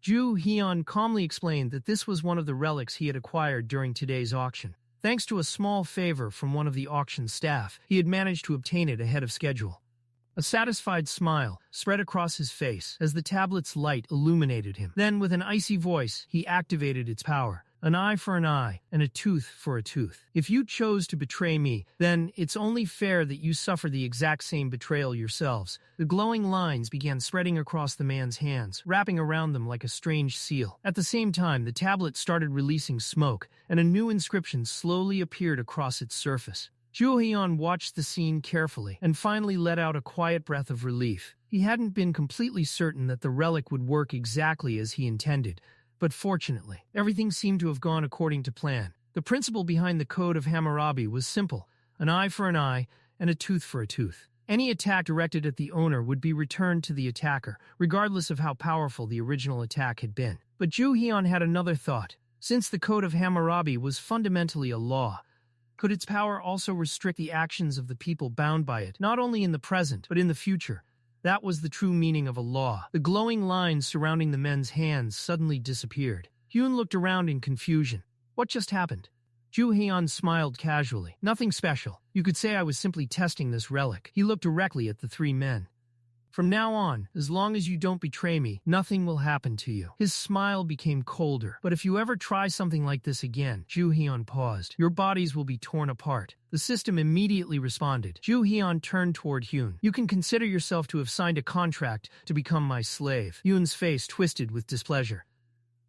Joo-Heon calmly explained that this was one of the relics he had acquired during today's auction. Thanks to a small favor from one of the auction staff, he had managed to obtain it ahead of schedule. A satisfied smile spread across his face as the tablet's light illuminated him. Then, with an icy voice, he activated its power. An eye for an eye, and a tooth for a tooth. If you chose to betray me, then it's only fair that you suffer the exact same betrayal yourselves. The glowing lines began spreading across the man's hands, wrapping around them like a strange seal. At the same time, the tablet started releasing smoke, and a new inscription slowly appeared across its surface. Joo-Heon watched the scene carefully, and finally let out a quiet breath of relief. He hadn't been completely certain that the relic would work exactly as he intended, but fortunately, everything seemed to have gone according to plan. The principle behind the Code of Hammurabi was simple: an eye for an eye and a tooth for a tooth. Any attack directed at the owner would be returned to the attacker, regardless of how powerful the original attack had been. But Joo-Heon had another thought. Since the Code of Hammurabi was fundamentally a law, could its power also restrict the actions of the people bound by it, not only in the present, but in the future? That was the true meaning of a law. The glowing lines surrounding the men's hands suddenly disappeared. Hyun looked around in confusion. What just happened? Joo-Heon smiled casually. Nothing special. You could say I was simply testing this relic. He looked directly at the three men. From now on, as long as you don't betray me, nothing will happen to you. His smile became colder. But if you ever try something like this again, Joo-Heon paused, your bodies will be torn apart. The system immediately responded. Joo-Heon turned toward Hyun. You can consider yourself to have signed a contract to become my slave. Hyun's face twisted with displeasure.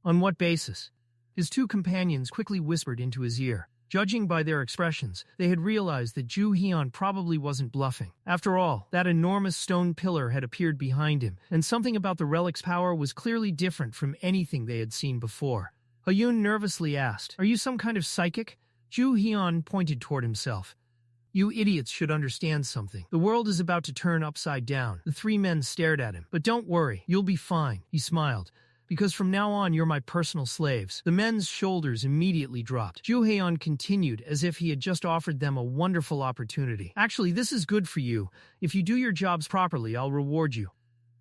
On what basis? His two companions quickly whispered into his ear. Judging by their expressions, they had realized that Joo-Heon probably wasn't bluffing. After all, that enormous stone pillar had appeared behind him, and something about the relic's power was clearly different from anything they had seen before. Hyun nervously asked, "Are you some kind of psychic?" Joo-Heon pointed toward himself. You idiots should understand something. The world is about to turn upside down. The three men stared at him. But don't worry, you'll be fine, he smiled. Because from now on you're my personal slaves. The men's shoulders immediately dropped. Joo-Heon continued as if he had just offered them a wonderful opportunity. Actually, this is good for you. If you do your jobs properly, I'll reward you.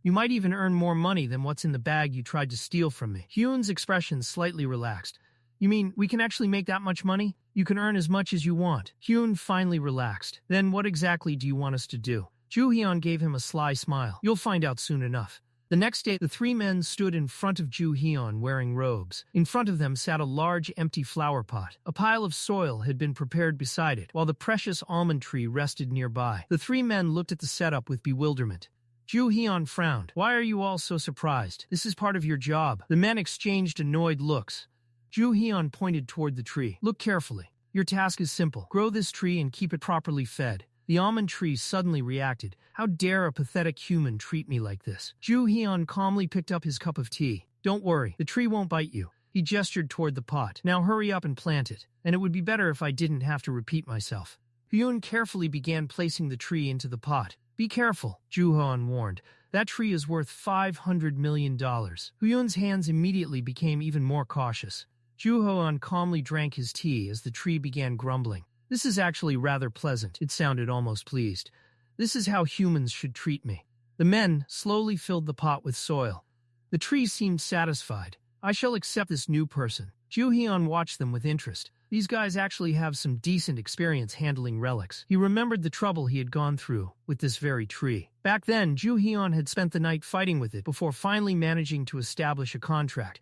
You might even earn more money than what's in the bag you tried to steal from me. Hyun's expression slightly relaxed. You mean, we can actually make that much money? You can earn as much as you want. Hyun finally relaxed. Then what exactly do you want us to do? Joo-Heon gave him a sly smile. You'll find out soon enough. The next day, the three men stood in front of Joo-Heon wearing robes. In front of them sat a large empty flower pot. A pile of soil had been prepared beside it, while the precious almond tree rested nearby. The three men looked at the setup with bewilderment. Joo-Heon frowned. Why are you all so surprised? This is part of your job. The men exchanged annoyed looks. Joo-Heon pointed toward the tree. Look carefully. Your task is simple. Grow this tree and keep it properly fed. The almond tree suddenly reacted. How dare a pathetic human treat me like this? Joo-Heon calmly picked up his cup of tea. Don't worry, the tree won't bite you. He gestured toward the pot. Now hurry up and plant it. And it would be better if I didn't have to repeat myself. Hyun carefully began placing the tree into the pot. Be careful, Joo-Heon warned. That tree is worth $500 million. Hyun's hands immediately became even more cautious. Joo-Heon calmly drank his tea as the tree began grumbling. This is actually rather pleasant, it sounded almost pleased. This is how humans should treat me. The men slowly filled the pot with soil. The tree seemed satisfied. I shall accept this new person. Joo-Heon watched them with interest. These guys actually have some decent experience handling relics. He remembered the trouble he had gone through with this very tree. Back then, Joo-Heon had spent the night fighting with it before finally managing to establish a contract.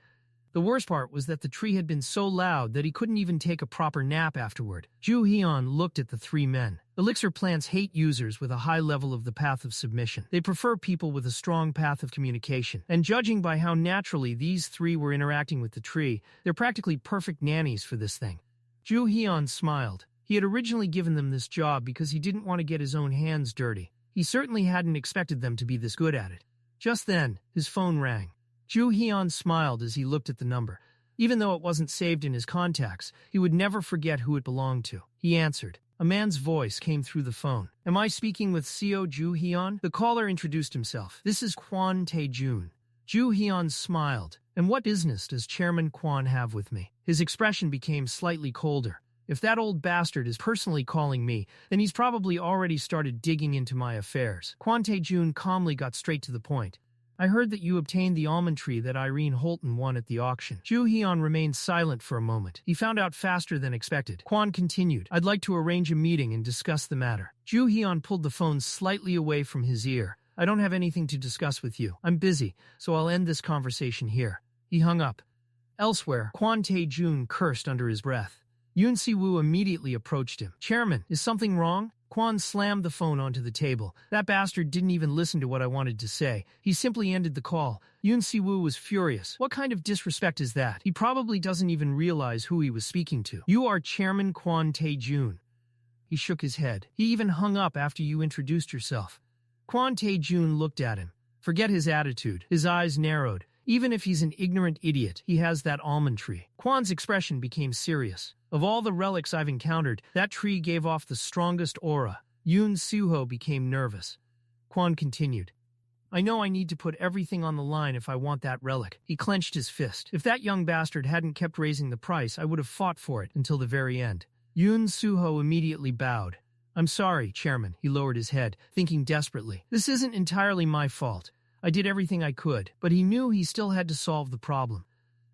The worst part was that the tree had been so loud that he couldn't even take a proper nap afterward. Joo-Heon looked at the three men. Elixir plants hate users with a high level of the path of submission. They prefer people with a strong path of communication. And judging by how naturally these three were interacting with the tree, they're practically perfect nannies for this thing. Joo-Heon smiled. He had originally given them this job because he didn't want to get his own hands dirty. He certainly hadn't expected them to be this good at it. Just then, his phone rang. Joo-Heon smiled as he looked at the number. Even though it wasn't saved in his contacts, he would never forget who it belonged to. He answered. A man's voice came through the phone. Am I speaking with CO Joo-Heon? The caller introduced himself. This is Kwon Tae-jun. Joo-Heon smiled. And what business does Chairman Kwon have with me? His expression became slightly colder. If that old bastard is personally calling me, then he's probably already started digging into my affairs. Kwon Tae-jun calmly got straight to the point. I heard that you obtained the almond tree that Irene Holton won at the auction. Joo-Heon remained silent for a moment. He found out faster than expected. Kwon continued. I'd like to arrange a meeting and discuss the matter. Joo-Heon pulled the phone slightly away from his ear. I don't have anything to discuss with you. I'm busy, so I'll end this conversation here. He hung up. Elsewhere, Kwon Tae-jun cursed under his breath. Yoon Si-woo immediately approached him. "Chairman, is something wrong?" Kwon slammed the phone onto the table. "That bastard didn't even listen to what I wanted to say. He simply ended the call." Yoon Si-woo was furious. What kind of disrespect is that? He probably doesn't even realize who he was speaking to. "You are Chairman Kwon Tae-jun." He shook his head. "He even hung up after you introduced yourself." Kwon Tae-jun looked at him. Forget his attitude. His eyes narrowed. Even if he's an ignorant idiot, he has that almond tree. Kwon's expression became serious. "Of all the relics I've encountered, that tree gave off the strongest aura." Yoon Si-woo became nervous. Kwon continued. "I know I need to put everything on the line if I want that relic." He clenched his fist. "If that young bastard hadn't kept raising the price, I would have fought for it until the very end." Yoon Si-woo immediately bowed. "I'm sorry, Chairman." He lowered his head, thinking desperately. "This isn't entirely my fault. I did everything I could, but he knew he still had to solve the problem.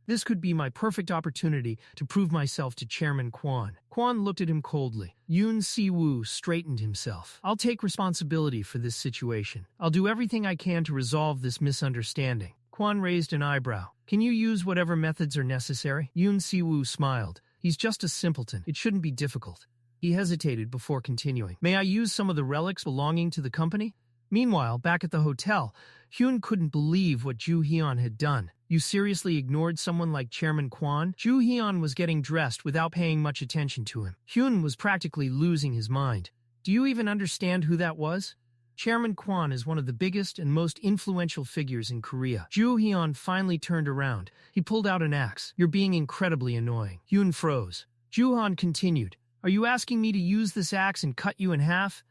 This could be my perfect opportunity to prove myself to Chairman Kwon." Kwon looked at him coldly. Yoon Si-woo straightened himself. "I'll take responsibility for this situation. I'll do everything I can to resolve this misunderstanding." Kwon raised an eyebrow. "Can you use whatever methods are necessary?" Yoon Si-woo smiled. "He's just a simpleton. It shouldn't be difficult." He hesitated before continuing. "May I use some of the relics belonging to the company?" Meanwhile, back at the hotel, Hyun couldn't believe what Joo-Heon had done. "You seriously ignored someone like Chairman Kwon?" Joo-Heon was getting dressed without paying much attention to him. Hyun was practically losing his mind. "Do you even understand who that was?" Chairman Kwon is one of the biggest and most influential figures in Korea. Joo-Heon finally turned around. He pulled out an axe. "You're being incredibly annoying." Hyun froze. Joo-Heon continued. "Are you asking me to use this axe and cut you in half?"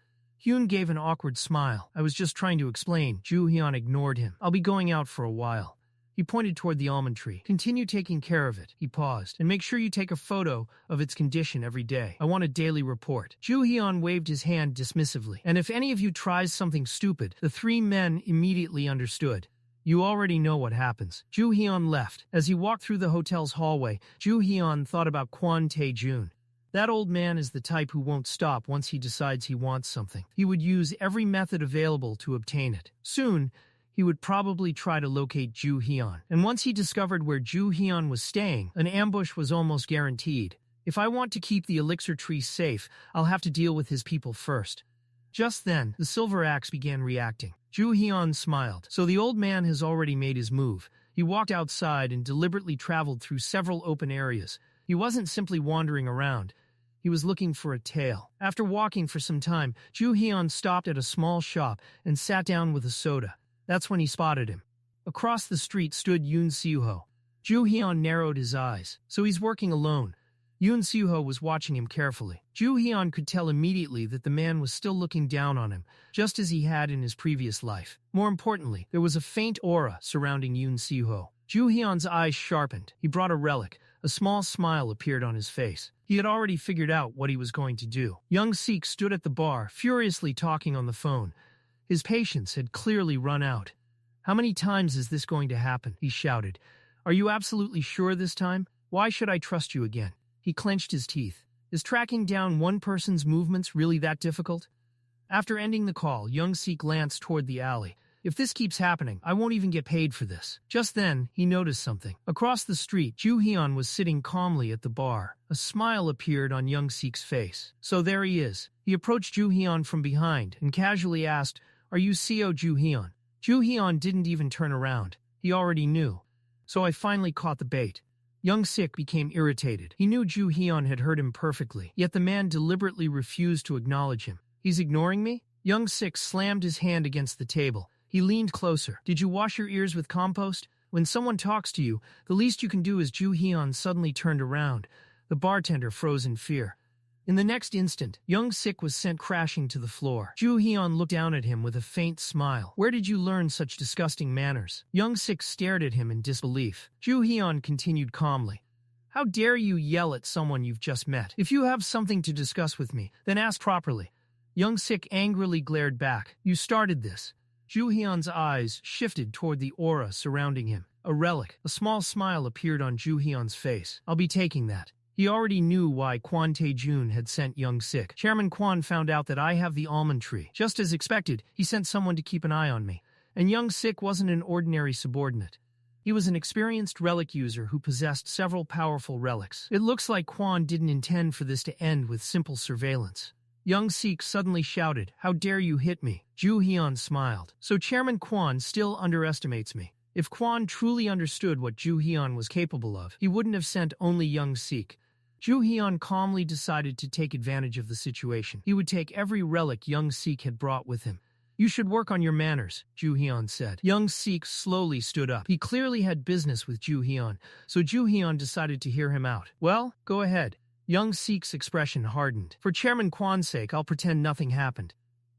Hyun gave an awkward smile. "I was just trying to explain." Joo-Heon ignored him. "I'll be going out for a while." He pointed toward the almond tree. "Continue taking care of it." He paused. "And make sure you take a photo of its condition every day. I want a daily report." Joo-Heon waved his hand dismissively. "And if any of you tries something stupid," the three men immediately understood. "You already know what happens." Joo-Heon left. As he walked through the hotel's hallway, Joo-Heon thought about Kwon Tae-jun. That old man is the type who won't stop once he decides he wants something. He would use every method available to obtain it. Soon, he would probably try to locate Joo-Heon. And once he discovered where Joo-Heon was staying, an ambush was almost guaranteed. "If I want to keep the elixir tree safe, I'll have to deal with his people first." Just then, the silver axe began reacting. Joo-Heon smiled. So the old man has already made his move. He walked outside and deliberately traveled through several open areas. He wasn't simply wandering around. He was looking for a tail. After walking for some time, Joo-Heon stopped at a small shop and sat down with a soda. That's when he spotted him. Across the street stood Yoon Si-woo. Joo-Heon narrowed his eyes. So he's working alone. Yoon Si-woo was watching him carefully. Joo-Heon could tell immediately that the man was still looking down on him, just as he had in his previous life. More importantly, there was a faint aura surrounding Yoon Si-woo. Joo-Heon's eyes sharpened. He brought a relic. A small smile appeared on his face. He had already figured out what he was going to do. Young Sik stood at the bar, furiously talking on the phone. His patience had clearly run out. "How many times is this going to happen?" he shouted. "Are you absolutely sure this time? Why should I trust you again?" He clenched his teeth. Is tracking down one person's movements really that difficult? After ending the call, Young Sik glanced toward the alley. "If this keeps happening, I won't even get paid for this." Just then, he noticed something. Across the street, Joo-Heon was sitting calmly at the bar. A smile appeared on Young Sik's face. So there he is. He approached Joo-Heon from behind and casually asked, "Are you CO Joo-Heon?" Joo-Heon didn't even turn around. He already knew. "So I finally caught the bait." Young Sik became irritated. He knew Joo-Heon had heard him perfectly, yet the man deliberately refused to acknowledge him. "He's ignoring me?" Young Sik slammed his hand against the table. He leaned closer. "Did you wash your ears with compost? When someone talks to you, the least you can do is..." Joo-Heon suddenly turned around. The bartender froze in fear. In the next instant, Young Sik was sent crashing to the floor. Joo-Heon looked down at him with a faint smile. "Where did you learn such disgusting manners?" Young Sik stared at him in disbelief. Joo-Heon continued calmly. "How dare you yell at someone you've just met? If you have something to discuss with me, then ask properly." Young Sik angrily glared back. "You started this." Joo-Heon's eyes shifted toward the aura surrounding him. A relic. A small smile appeared on Joo-Heon's face. "I'll be taking that." He already knew why Kwon Tae-jun had sent Young Sik. "Chairman Kwon found out that I have the almond tree. Just as expected, he sent someone to keep an eye on me. And Young Sik wasn't an ordinary subordinate. He was an experienced relic user who possessed several powerful relics. It looks like Kwon didn't intend for this to end with simple surveillance. Young Sik suddenly shouted, "How dare you hit me?" Joo-Heon smiled. So Chairman Kwon still underestimates me. If Kwon truly understood what Joo-Heon was capable of, he wouldn't have sent only young Sik. Joo-Heon calmly decided to take advantage of the situation. He would take every relic young Sik had brought with him. "You should work on your manners," Joo-Heon said. Young Sik slowly stood up. He clearly had business with Joo-Heon, so Joo-Heon decided to hear him out. "Well, go ahead." Young Sik's expression hardened. "For Chairman Kwon's sake, I'll pretend nothing happened."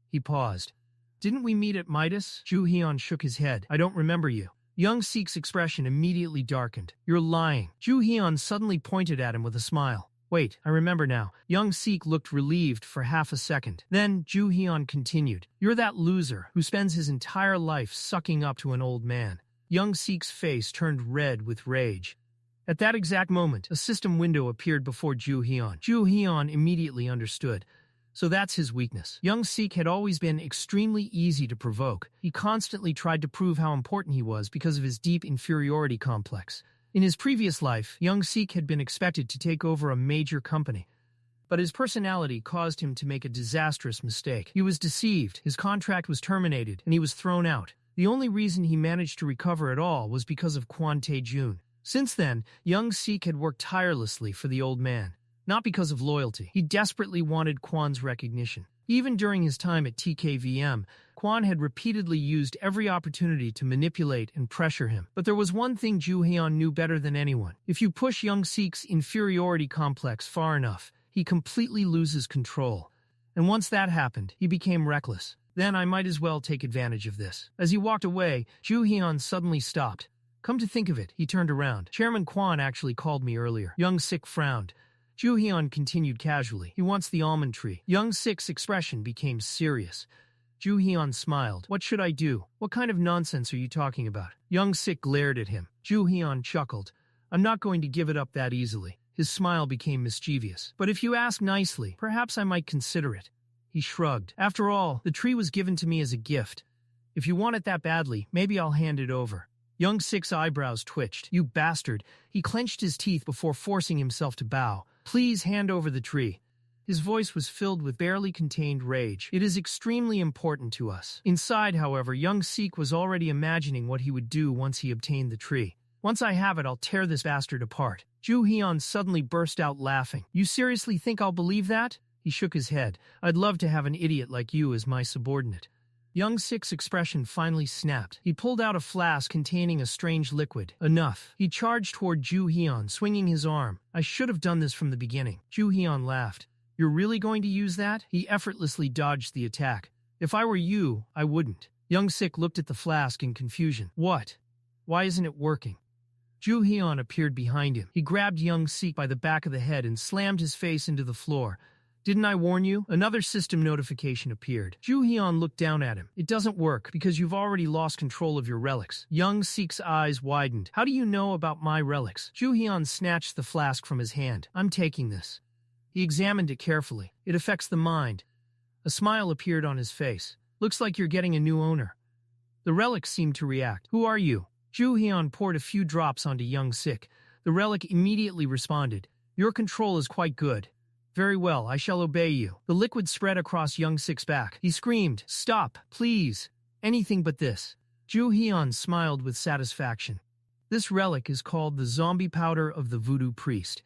He paused. "Didn't we meet at Midas?" Joo-Heon shook his head. "I don't remember you." Young Sik's expression immediately darkened. "You're lying." Joo-Heon suddenly pointed at him with a smile. "Wait, I remember now." Young Sik looked relieved for half a second. Then Joo-Heon continued. "You're that loser who spends his entire life sucking up to an old man." Young Sik's face turned red with rage. At that exact moment, a system window appeared before Joo-Heon. Joo-Heon immediately understood. So that's his weakness. Young Sik had always been extremely easy to provoke. He constantly tried to prove how important he was because of his deep inferiority complex. In his previous life, young Sik had been expected to take over a major company. But his personality caused him to make a disastrous mistake. He was deceived, his contract was terminated, and he was thrown out. The only reason he managed to recover at all was because of Kwon Tae-jun. Since then, young Sik had worked tirelessly for the old man. Not because of loyalty. He desperately wanted Kwon's recognition. Even during his time at TKVM, Kwon had repeatedly used every opportunity to manipulate and pressure him. But there was one thing Joo-Heon knew better than anyone. If you push young Sik's inferiority complex far enough, he completely loses control. And once that happened, he became reckless. Then I might as well take advantage of this. As he walked away, Joo-Heon suddenly stopped. Come to think of it, he turned around. Chairman Kwon actually called me earlier. Young Sik frowned. Joo-Heon continued casually. He wants the almond tree. Young Sik's expression became serious. Joo-Heon smiled. What should I do? What kind of nonsense are you talking about? Young Sik glared at him. Joo-Heon chuckled. I'm not going to give it up that easily. His smile became mischievous. But if you ask nicely, perhaps I might consider it. He shrugged. After all, the tree was given to me as a gift. If you want it that badly, maybe I'll hand it over. Young Sik's eyebrows twitched. You bastard. He clenched his teeth before forcing himself to bow. Please hand over the tree. His voice was filled with barely contained rage. It is extremely important to us. Inside, however, young Sik was already imagining what he would do once he obtained the tree. Once I have it, I'll tear this bastard apart. Joo-Heon suddenly burst out laughing. You seriously think I'll believe that? He shook his head. I'd love to have an idiot like you as my subordinate. Young Sik's expression finally snapped. He pulled out a flask containing a strange liquid. Enough. He charged toward Joo-Heon, swinging his arm. I should have done this from the beginning. Joo-Heon laughed. You're really going to use that? He effortlessly dodged the attack. If I were you, I wouldn't. Young Sik looked at the flask in confusion. What? Why isn't it working? Joo-Heon appeared behind him. He grabbed young Sik by the back of the head and slammed his face into the floor. Didn't I warn you? Another system notification appeared. Joo-Heon looked down at him. It doesn't work because you've already lost control of your relics. Young Sik's eyes widened. How do you know about my relics? Joo-Heon snatched the flask from his hand. I'm taking this. He examined it carefully. It affects the mind. A smile appeared on his face. Looks like you're getting a new owner. The relic seemed to react. Who are you? Joo-Heon poured a few drops onto young Sik. The relic immediately responded. Your control is quite good. Very well, I shall obey you. The liquid spread across young Sik's back. He screamed, Stop, please. Anything but this. Joo-Heon smiled with satisfaction. This relic is called the zombie powder of the voodoo priest.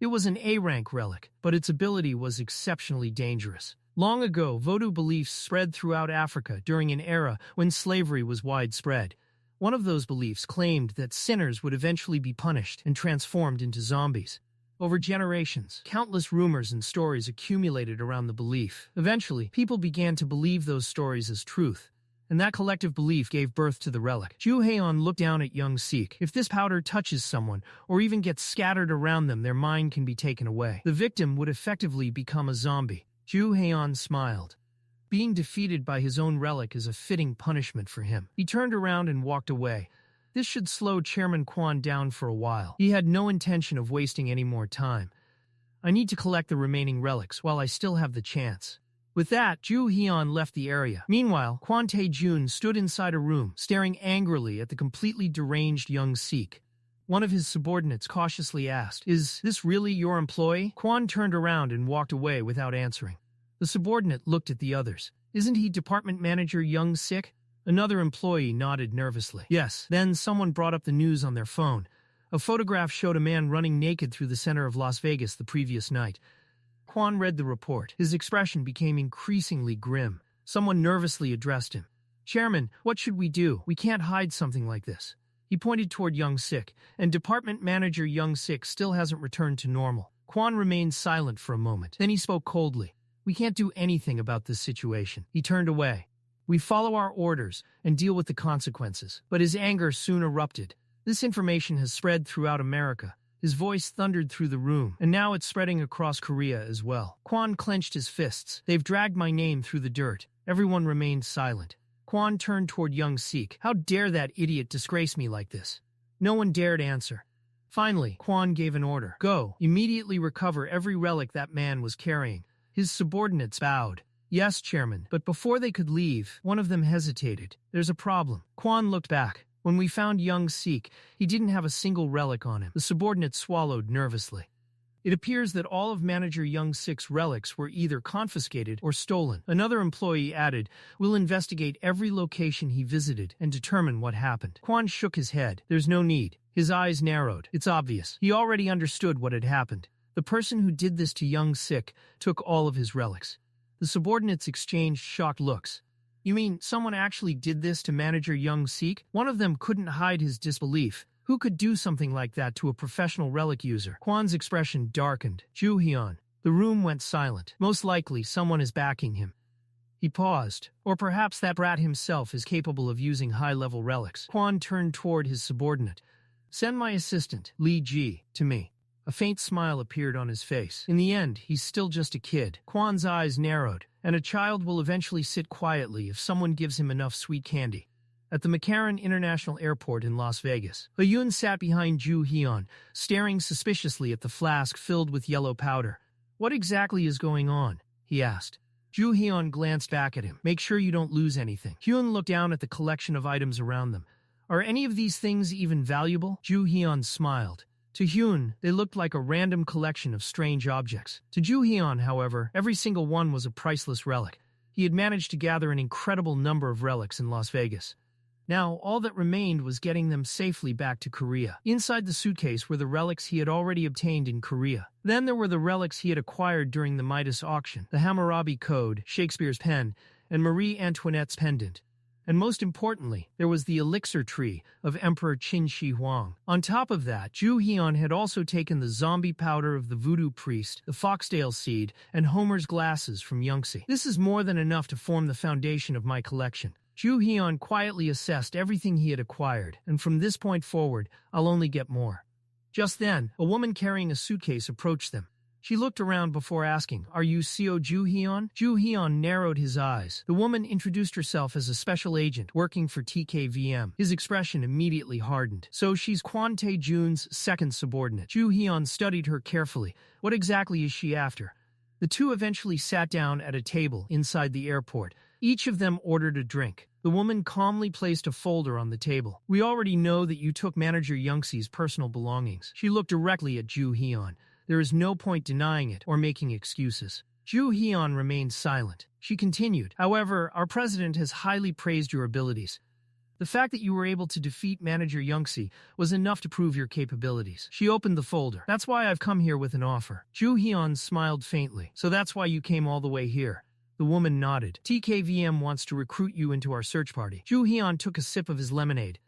It was an A-rank relic, but its ability was exceptionally dangerous. Long ago, voodoo beliefs spread throughout Africa during an era when slavery was widespread. One of those beliefs claimed that sinners would eventually be punished and transformed into zombies. Over generations, countless rumors and stories accumulated around the belief. Eventually, people began to believe those stories as truth, and that collective belief gave birth to the relic. Joo-Heon looked down at young Sik. If this powder touches someone, or even gets scattered around them, their mind can be taken away. The victim would effectively become a zombie. Joo-Heon smiled. Being defeated by his own relic is a fitting punishment for him. He turned around and walked away. This should slow Chairman Kwon down for a while. He had no intention of wasting any more time. I need to collect the remaining relics while I still have the chance. With that, Joo-Heon left the area. Meanwhile, Kwon Tae-jun stood inside a room, staring angrily at the completely deranged young Sikh. One of his subordinates cautiously asked, "Is this really your employee?" Kwon turned around and walked away without answering. The subordinate looked at the others. "Isn't he Department Manager Young Sik?" Another employee nodded nervously. Yes. Then someone brought up the news on their phone. A photograph showed a man running naked through the center of Las Vegas the previous night. Kwon read the report. His expression became increasingly grim. Someone nervously addressed him. "Chairman, what should we do? We can't hide something like this." He pointed toward Young Sik, and Department Manager Young Sik still hasn't returned to normal. Kwon remained silent for a moment. Then he spoke coldly. "We can't do anything about this situation." He turned away. "We follow our orders and deal with the consequences." But his anger soon erupted. "This information has spread throughout America." His voice thundered through the room, and now it's spreading across Korea as well. Kwon clenched his fists. "They've dragged my name through the dirt." Everyone remained silent. Kwon turned toward Young Sik. "How dare that idiot disgrace me like this?" No one dared answer. Finally, Kwon gave an order. "Go, immediately recover every relic that man was carrying." His subordinates bowed. "Yes, Chairman." But before they could leave, one of them hesitated. "There's a problem." Kwon looked back. When we found Young Sik, he didn't have a single relic on him. The subordinate swallowed nervously. "It appears that all of Manager Young Sik's relics were either confiscated or stolen." Another employee added, "We'll investigate every location he visited and determine what happened." Kwon shook his head. "There's no need." His eyes narrowed. It's obvious. He already understood what had happened. The person who did this to Young Sik took all of his relics. The subordinates exchanged shocked looks. "You mean someone actually did this to Manager Young Sik?" One of them couldn't hide his disbelief. Who could do something like that to a professional relic user? Kwon's expression darkened. "Joo-Heon." The room went silent. "Most likely someone is backing him." He paused. "Or perhaps that brat himself is capable of using high-level relics." Kwon turned toward his subordinate. "Send my assistant, Lee Ji, to me." A faint smile appeared on his face. In the end, he's still just a kid. Kwon's eyes narrowed. And a child will eventually sit quietly if someone gives him enough sweet candy. At the McCarran International Airport in Las Vegas, Hyun sat behind Joo-Heon, staring suspiciously at the flask filled with yellow powder. "What exactly is going on?" he asked. Joo-Heon glanced back at him. "Make sure you don't lose anything." Hyun looked down at the collection of items around them. "Are any of these things even valuable?" Joo-Heon smiled. To Hyun, they looked like a random collection of strange objects. To Joo-Heon, however, every single one was a priceless relic. He had managed to gather an incredible number of relics in Las Vegas. Now, all that remained was getting them safely back to Korea. Inside the suitcase were the relics he had already obtained in Korea. Then there were the relics he had acquired during the Midas auction, the Hammurabi Code, Shakespeare's pen, and Marie Antoinette's pendant. And most importantly, there was the elixir tree of Emperor Qin Shi Huang. On top of that, Joo-Heon had also taken the zombie powder of the voodoo priest, the foxtail seed, and Homer's glasses from Yangtze. "This is more than enough to form the foundation of my collection." Joo-Heon quietly assessed everything he had acquired, and from this point forward, I'll only get more. Just then, a woman carrying a suitcase approached them. She looked around before asking, "Are you CO Joo-Heon?" Joo-Heon narrowed his eyes. The woman introduced herself as a special agent working for TKVM. His expression immediately hardened. "So she's Kwon Tae-jun's second subordinate." Joo-Heon studied her carefully. What exactly is she after? The two eventually sat down at a table inside the airport. Each of them ordered a drink. The woman calmly placed a folder on the table. "We already know that you took Manager Youngse's personal belongings." She looked directly at Joo-Heon. There is no point denying it or making excuses. Joo-Heon remained silent. She continued, "However, our president has highly praised your abilities. The fact that you were able to defeat Manager Youngse was enough to prove your capabilities." She opened the folder. "That's why I've come here with an offer." Joo-Heon smiled faintly. "So that's why you came all the way here?" The woman nodded. "TKVM wants to recruit you into our search party." Joo-Heon took a sip of his lemonade.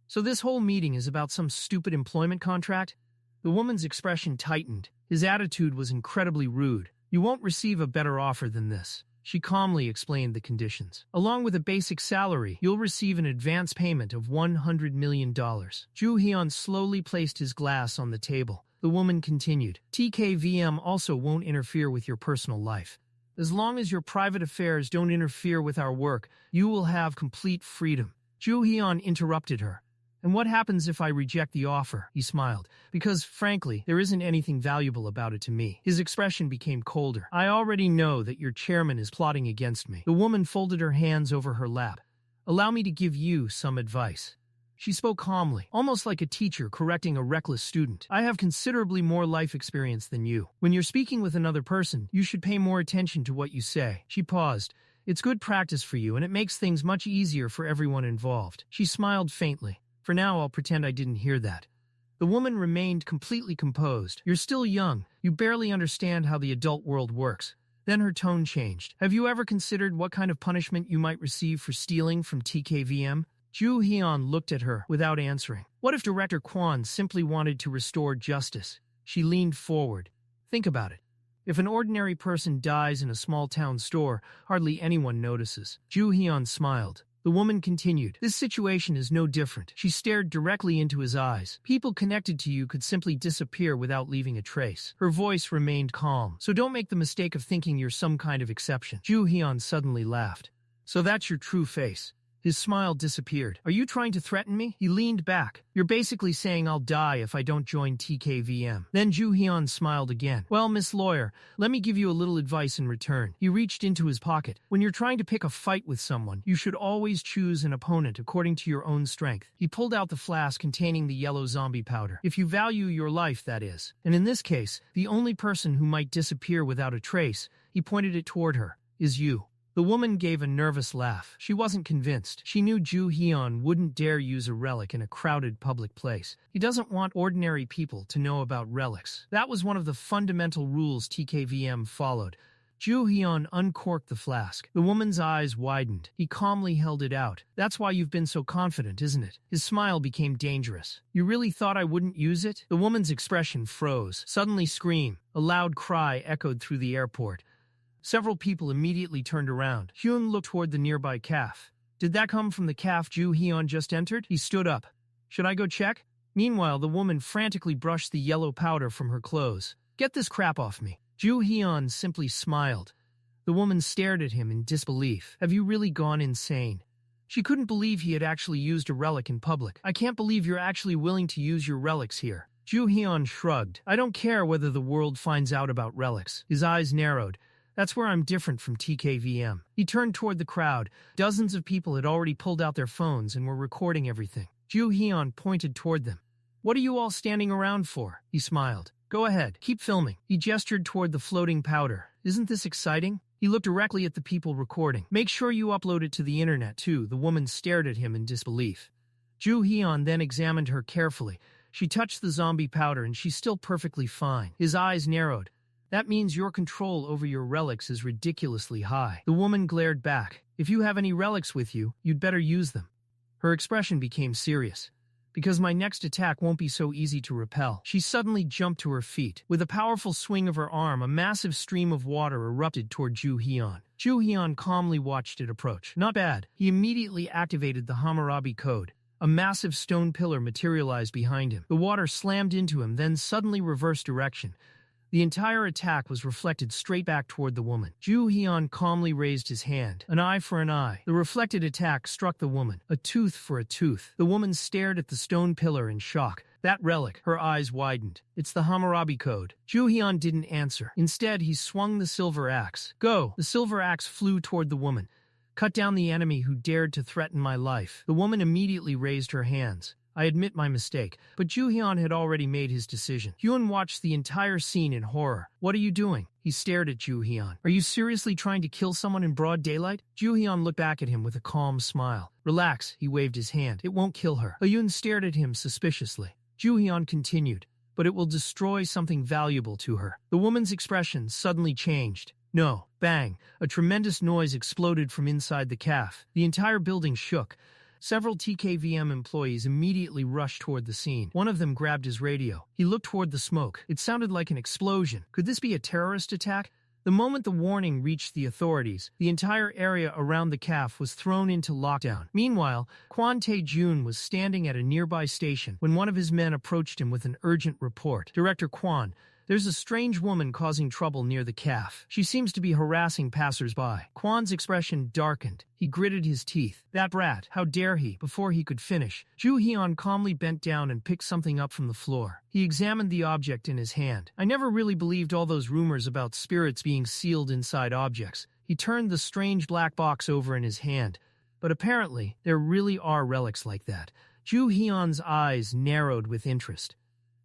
"So this whole meeting is about some stupid employment contract?" The woman's expression tightened. His attitude was incredibly rude. "You won't receive a better offer than this." She calmly explained the conditions. "Along with a basic salary, you'll receive an advance payment of $100 million. Joo-Heon slowly placed his glass on the table. The woman continued, "TKVM also won't interfere with your personal life. As long as your private affairs don't interfere with our work, you will have complete freedom." Joo-Heon interrupted her. And what happens if I reject the offer? He smiled. Because, frankly, there isn't anything valuable about it to me. His expression became colder. I already know that your chairman is plotting against me. The woman folded her hands over her lap. Allow me to give you some advice. She spoke calmly, almost like a teacher correcting a reckless student. I have considerably more life experience than you. When you're speaking with another person, you should pay more attention to what you say. She paused. It's good practice for you, and it makes things much easier for everyone involved. She smiled faintly. For now, I'll pretend I didn't hear that. The woman remained completely composed. You're still young. You barely understand how the adult world works. Then her tone changed. Have you ever considered what kind of punishment you might receive for stealing from TKVM? Joo-Heon looked at her without answering. What if Director Kwon simply wanted to restore justice? She leaned forward. Think about it. If an ordinary person dies in a small-town store, hardly anyone notices. Joo-Heon smiled. The woman continued. This situation is no different. She stared directly into his eyes. People connected to you could simply disappear without leaving a trace. Her voice remained calm. So don't make the mistake of thinking you're some kind of exception. Joo-Heon suddenly laughed. So that's your true face. His smile disappeared. Are you trying to threaten me? He leaned back. You're basically saying I'll die if I don't join TKVM. Then Joo-Heon smiled again. Well, Miss Lawyer, let me give you a little advice in return. He reached into his pocket. When you're trying to pick a fight with someone, you should always choose an opponent according to your own strength. He pulled out the flask containing the yellow zombie powder. If you value your life, that is. And in this case, the only person who might disappear without a trace, he pointed it toward her, is you. The woman gave a nervous laugh. She wasn't convinced. She knew Joo-Heon wouldn't dare use a relic in a crowded public place. He doesn't want ordinary people to know about relics. That was one of the fundamental rules TKVM followed. Joo-Heon uncorked the flask. The woman's eyes widened. He calmly held it out. That's why you've been so confident, isn't it? His smile became dangerous. You really thought I wouldn't use it? The woman's expression froze. Suddenly scream. A loud cry echoed through the airport. Several people immediately turned around. Hyun looked toward the nearby calf. Did that come from the calf Joo-Heon just entered? He stood up. Should I go check? Meanwhile, the woman frantically brushed the yellow powder from her clothes. Get this crap off me. Joo-Heon simply smiled. The woman stared at him in disbelief. Have you really gone insane? She couldn't believe he had actually used a relic in public. I can't believe you're actually willing to use your relics here. Joo-Heon shrugged. I don't care whether the world finds out about relics. His eyes narrowed. That's where I'm different from TKVM. He turned toward the crowd. Dozens of people had already pulled out their phones and were recording everything. Joo-Heon pointed toward them. What are you all standing around for? He smiled. Go ahead, keep filming. He gestured toward the floating powder. Isn't this exciting? He looked directly at the people recording. Make sure you upload it to the internet too. The woman stared at him in disbelief. Joo-Heon then examined her carefully. She touched the zombie powder and she's still perfectly fine. His eyes narrowed. That means your control over your relics is ridiculously high. The woman glared back. If you have any relics with you, you'd better use them. Her expression became serious. Because my next attack won't be so easy to repel. She suddenly jumped to her feet. With a powerful swing of her arm, a massive stream of water erupted toward Joo-Heon. Joo-Heon calmly watched it approach. Not bad. He immediately activated the Hammurabi code. A massive stone pillar materialized behind him. The water slammed into him, then suddenly reversed direction. The entire attack was reflected straight back toward the woman. Joo-Heon calmly raised his hand. An eye for an eye. The reflected attack struck the woman. A tooth for a tooth. The woman stared at the stone pillar in shock. That relic. Her eyes widened. It's the Hammurabi code. Joo-Heon didn't answer. Instead, he swung the silver axe. Go! The silver axe flew toward the woman. Cut down the enemy who dared to threaten my life. The woman immediately raised her hands. I admit my mistake, but Joo-Heon had already made his decision. Hyun watched the entire scene in horror. What are you doing? He stared at Joo-Heon. Are you seriously trying to kill someone in broad daylight? Joo-Heon looked back at him with a calm smile. Relax, he waved his hand. It won't kill her. Hyun stared at him suspiciously. Joo-Heon continued, but it will destroy something valuable to her. The woman's expression suddenly changed. No. Bang. A tremendous noise exploded from inside the calf. The entire building shook. Several TKVM employees immediately rushed toward the scene. One of them grabbed his radio. He looked toward the smoke. It sounded like an explosion. Could this be a terrorist attack? The moment the warning reached the authorities, the entire area around the calf was thrown into lockdown. Meanwhile, Kwon Tae-jun was standing at a nearby station when one of his men approached him with an urgent report. Director Kwon, There's a strange woman causing trouble near the calf. She seems to be harassing passers-by. Kwon's expression darkened. He gritted his teeth. That brat, how dare he? Before he could finish, Joo-Heon calmly bent down and picked something up from the floor. He examined the object in his hand. I never really believed all those rumors about spirits being sealed inside objects. He turned the strange black box over in his hand. But apparently, there really are relics like that. Joo-Heon's eyes narrowed with interest.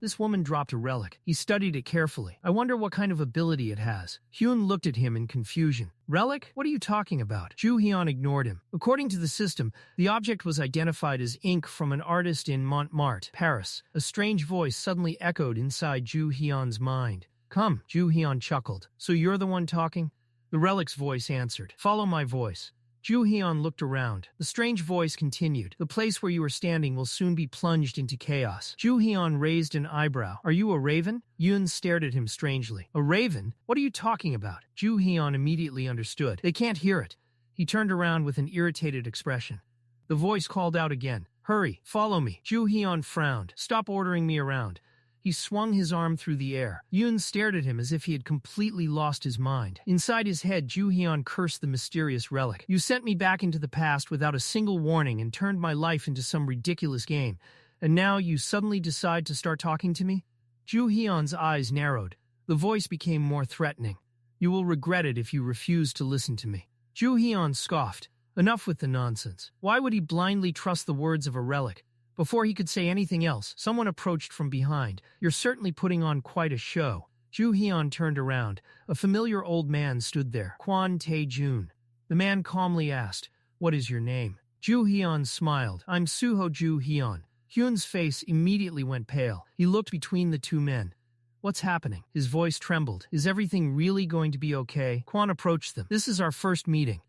This woman dropped a relic. He studied it carefully. I wonder what kind of ability it has. Hyun looked at him in confusion. Relic? What are you talking about? Joo-Heon ignored him. According to the system, the object was identified as ink from an artist in Montmartre, Paris. A strange voice suddenly echoed inside Joo-Heon's mind. Come, Joo-Heon chuckled. So you're the one talking? The relic's voice answered. Follow my voice. Joo-Heon looked around. The strange voice continued. The place where you are standing will soon be plunged into chaos. Joo-Heon raised an eyebrow. Are you a raven? Yoon stared at him strangely. A raven? What are you talking about? Joo-Heon immediately understood. They can't hear it. He turned around with an irritated expression. The voice called out again. Hurry, follow me. Joo-Heon frowned. Stop ordering me around. He swung his arm through the air. Yoon stared at him as if he had completely lost his mind. Inside his head, Joo-Heon cursed the mysterious relic. You sent me back into the past without a single warning and turned my life into some ridiculous game. And now you suddenly decide to start talking to me? Joo-Heon's eyes narrowed. The voice became more threatening. You will regret it if you refuse to listen to me. Joo-Heon scoffed. Enough with the nonsense. Why would he blindly trust the words of a relic? Before he could say anything else, someone approached from behind. You're certainly putting on quite a show. Joo-Heon turned around. A familiar old man stood there. Kwon Tae-jun. The man calmly asked, What is your name? Joo-Heon smiled. I'm Suho Joo-Heon. Hyun's face immediately went pale. He looked between the two men. What's happening? His voice trembled. Is everything really going to be okay? Kwon approached them. This is our first meeting.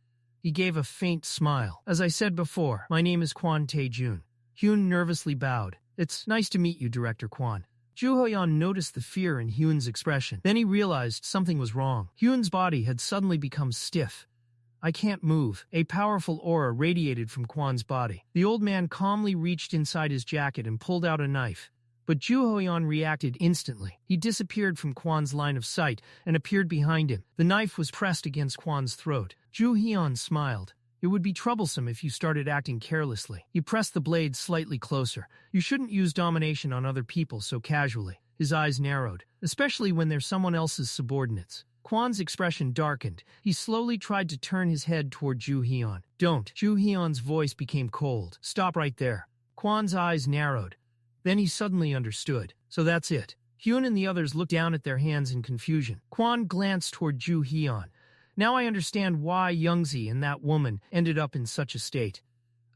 He gave a faint smile. As I said before, my name is Kwon Tae-jun. Hyun nervously bowed. It's nice to meet you, Director Kwon. Joo-Heon noticed the fear in Hyun's expression. Then he realized something was wrong. Hyun's body had suddenly become stiff. I can't move. A powerful aura radiated from Kwon's body. The old man calmly reached inside his jacket and pulled out a knife. But Joo-Heon reacted instantly. He disappeared from Kwon's line of sight and appeared behind him. The knife was pressed against Kwon's throat. Joo-Heon smiled. It would be troublesome if you started acting carelessly. He pressed the blade slightly closer. You shouldn't use domination on other people so casually. His eyes narrowed, especially when they're someone else's subordinates. Kwon's expression darkened. He slowly tried to turn his head toward Joo-Heon. Don't. Joo-Heon's voice became cold. Stop right there. Kwon's eyes narrowed. Then he suddenly understood. So that's it. Hyun and the others looked down at their hands in confusion. Kwon glanced toward Joo-Heon. Now I understand why Youngzi and that woman ended up in such a state.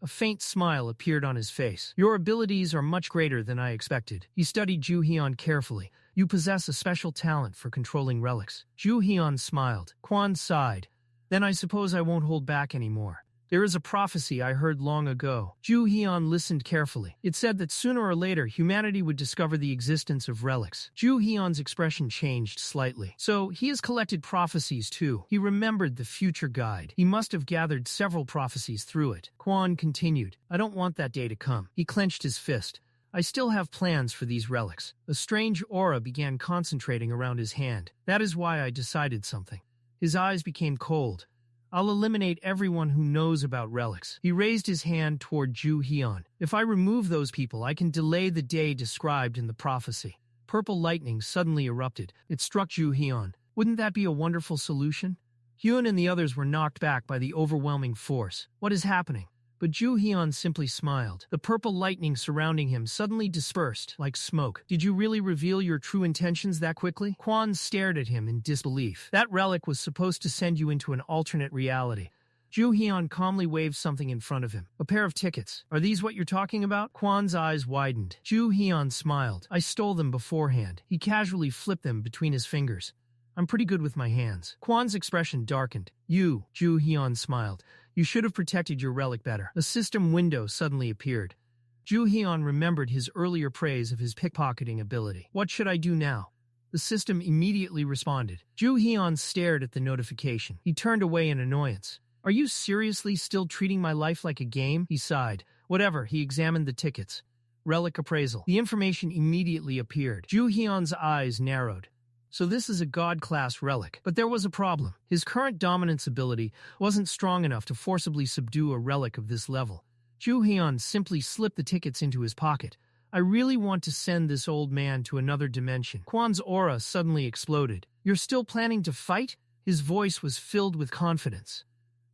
A faint smile appeared on his face. Your abilities are much greater than I expected. He studied Joo-Heon carefully. You possess a special talent for controlling relics. Joo-Heon smiled. Kwon sighed. Then I suppose I won't hold back anymore. There is a prophecy I heard long ago. Joo-Heon listened carefully. It said that sooner or later humanity would discover the existence of relics. Joo-Heon's expression changed slightly. So he has collected prophecies too. He remembered the future guide. He must have gathered several prophecies through it. Kwon continued. I don't want that day to come. He clenched his fist. I still have plans for these relics. A strange aura began concentrating around his hand. That is why I decided something. His eyes became cold. I'll eliminate everyone who knows about relics. He raised his hand toward Joo-Heon. If I remove those people, I can delay the day described in the prophecy. Purple lightning suddenly erupted. It struck Joo-Heon. Wouldn't that be a wonderful solution? Hyun and the others were knocked back by the overwhelming force. What is happening? But Joo-Heon simply smiled. The purple lightning surrounding him suddenly dispersed, like smoke. Did you really reveal your true intentions that quickly? Kwon stared at him in disbelief. That relic was supposed to send you into an alternate reality. Joo-Heon calmly waved something in front of him. A pair of tickets. Are these what you're talking about? Kwon's eyes widened. Joo-Heon smiled. I stole them beforehand. He casually flipped them between his fingers. I'm pretty good with my hands. Kwon's expression darkened. Joo-Heon smiled. You should have protected your relic better. A system window suddenly appeared. Joo-Heon remembered his earlier praise of his pickpocketing ability. What should I do now? The system immediately responded. Joo-Heon stared at the notification. He turned away in annoyance. Are you seriously still treating my life like a game? He sighed. Whatever, he examined the tickets. Relic appraisal. The information immediately appeared. Joo-Heon's eyes narrowed. So this is a god-class relic. But there was a problem. His current dominance ability wasn't strong enough to forcibly subdue a relic of this level. Joo-Heon simply slipped the tickets into his pocket. I really want to send this old man to another dimension. Kwon's aura suddenly exploded. You're still planning to fight? His voice was filled with confidence.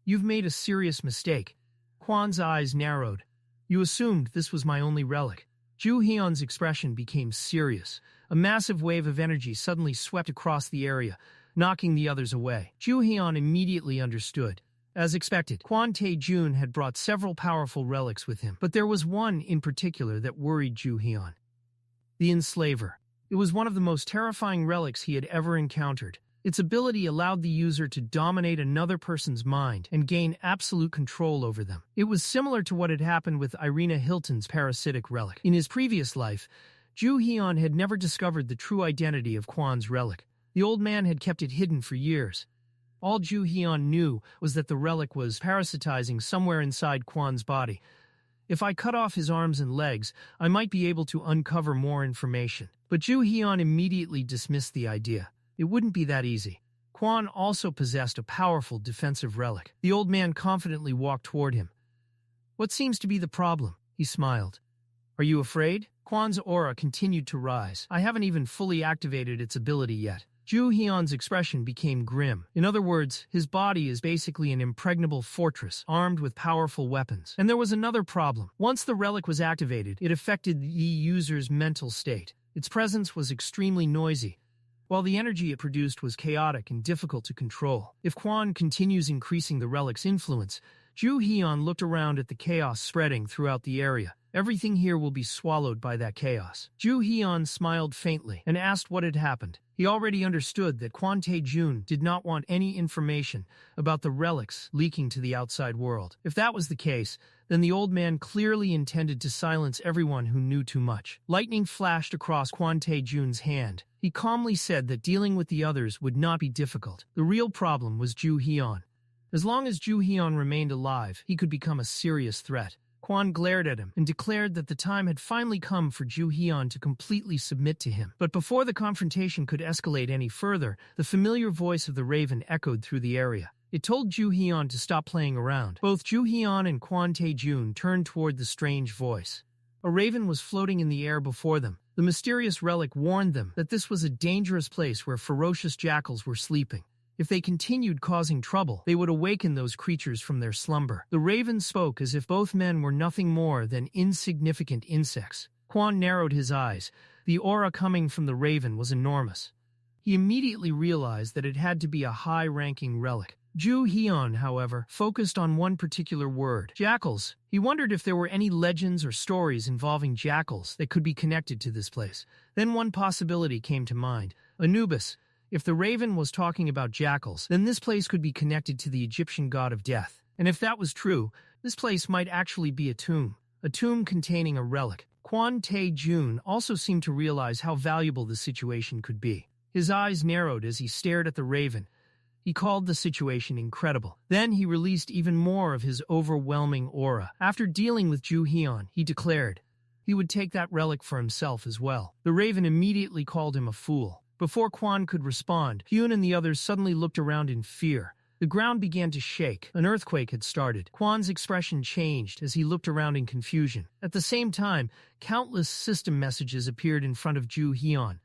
You've made a serious mistake. Kwon's eyes narrowed. You assumed this was my only relic. Joo-Heon's expression became serious. A massive wave of energy suddenly swept across the area, knocking the others away. Joo-Heon immediately understood. As expected, Kwon Tae-jun had brought several powerful relics with him, but there was one in particular that worried Joo-Heon. The Enslaver. It was one of the most terrifying relics he had ever encountered. Its ability allowed the user to dominate another person's mind and gain absolute control over them. It was similar to what had happened with Irina Hilton's parasitic relic. In his previous life, Joo-Heon had never discovered the true identity of Kwon's relic. The old man had kept it hidden for years. All Joo-Heon knew was that the relic was parasitizing somewhere inside Kwon's body. If I cut off his arms and legs, I might be able to uncover more information. But Joo-Heon immediately dismissed the idea. It wouldn't be that easy. Kwon also possessed a powerful defensive relic. The old man confidently walked toward him. What seems to be the problem? He smiled. Are you afraid? Kwon's aura continued to rise. I haven't even fully activated its ability yet. Joo-Heon's expression became grim. In other words, his body is basically an impregnable fortress, armed with powerful weapons. And there was another problem. Once the relic was activated, it affected the user's mental state. Its presence was extremely noisy, while the energy it produced was chaotic and difficult to control. If Kwon continues increasing the relic's influence, Joo-Heon looked around at the chaos spreading throughout the area. Everything here will be swallowed by that chaos. Joo-Heon smiled faintly and asked what had happened. He already understood that Kwon Tae-jun did not want any information about the relics leaking to the outside world. If that was the case, then the old man clearly intended to silence everyone who knew too much. Lightning flashed across Kwon Tae-jun's hand. He calmly said that dealing with the others would not be difficult. The real problem was Joo-Heon. As long as Joo-Heon remained alive, he could become a serious threat. Kwon glared at him and declared that the time had finally come for Joo-Heon to completely submit to him. But before the confrontation could escalate any further, the familiar voice of the Raven echoed through the area. It told Joo-Heon to stop playing around. Both Joo-Heon and Kwon Tae-jun turned toward the strange voice. A raven was floating in the air before them. The mysterious relic warned them that this was a dangerous place where ferocious jackals were sleeping. If they continued causing trouble, they would awaken those creatures from their slumber. The raven spoke as if both men were nothing more than insignificant insects. Kwon narrowed his eyes. The aura coming from the raven was enormous. He immediately realized that it had to be a high-ranking relic. Joo-Heon, however, focused on one particular word: jackals. He wondered if there were any legends or stories involving jackals that could be connected to this place. Then one possibility came to mind: Anubis. If the raven was talking about jackals, then this place could be connected to the Egyptian god of death. And if that was true, this place might actually be a tomb containing a relic. Kwon Tae-jun also seemed to realize how valuable the situation could be. His eyes narrowed as he stared at the raven. He called the situation incredible. Then he released even more of his overwhelming aura. After dealing with Joo-Heon, he declared he would take that relic for himself as well. The raven immediately called him a fool. Before Kwon could respond, Hyun and the others suddenly looked around in fear. The ground began to shake. An earthquake had started. Kwon's expression changed as he looked around in confusion. At the same time, countless system messages appeared in front of Joo-Heon.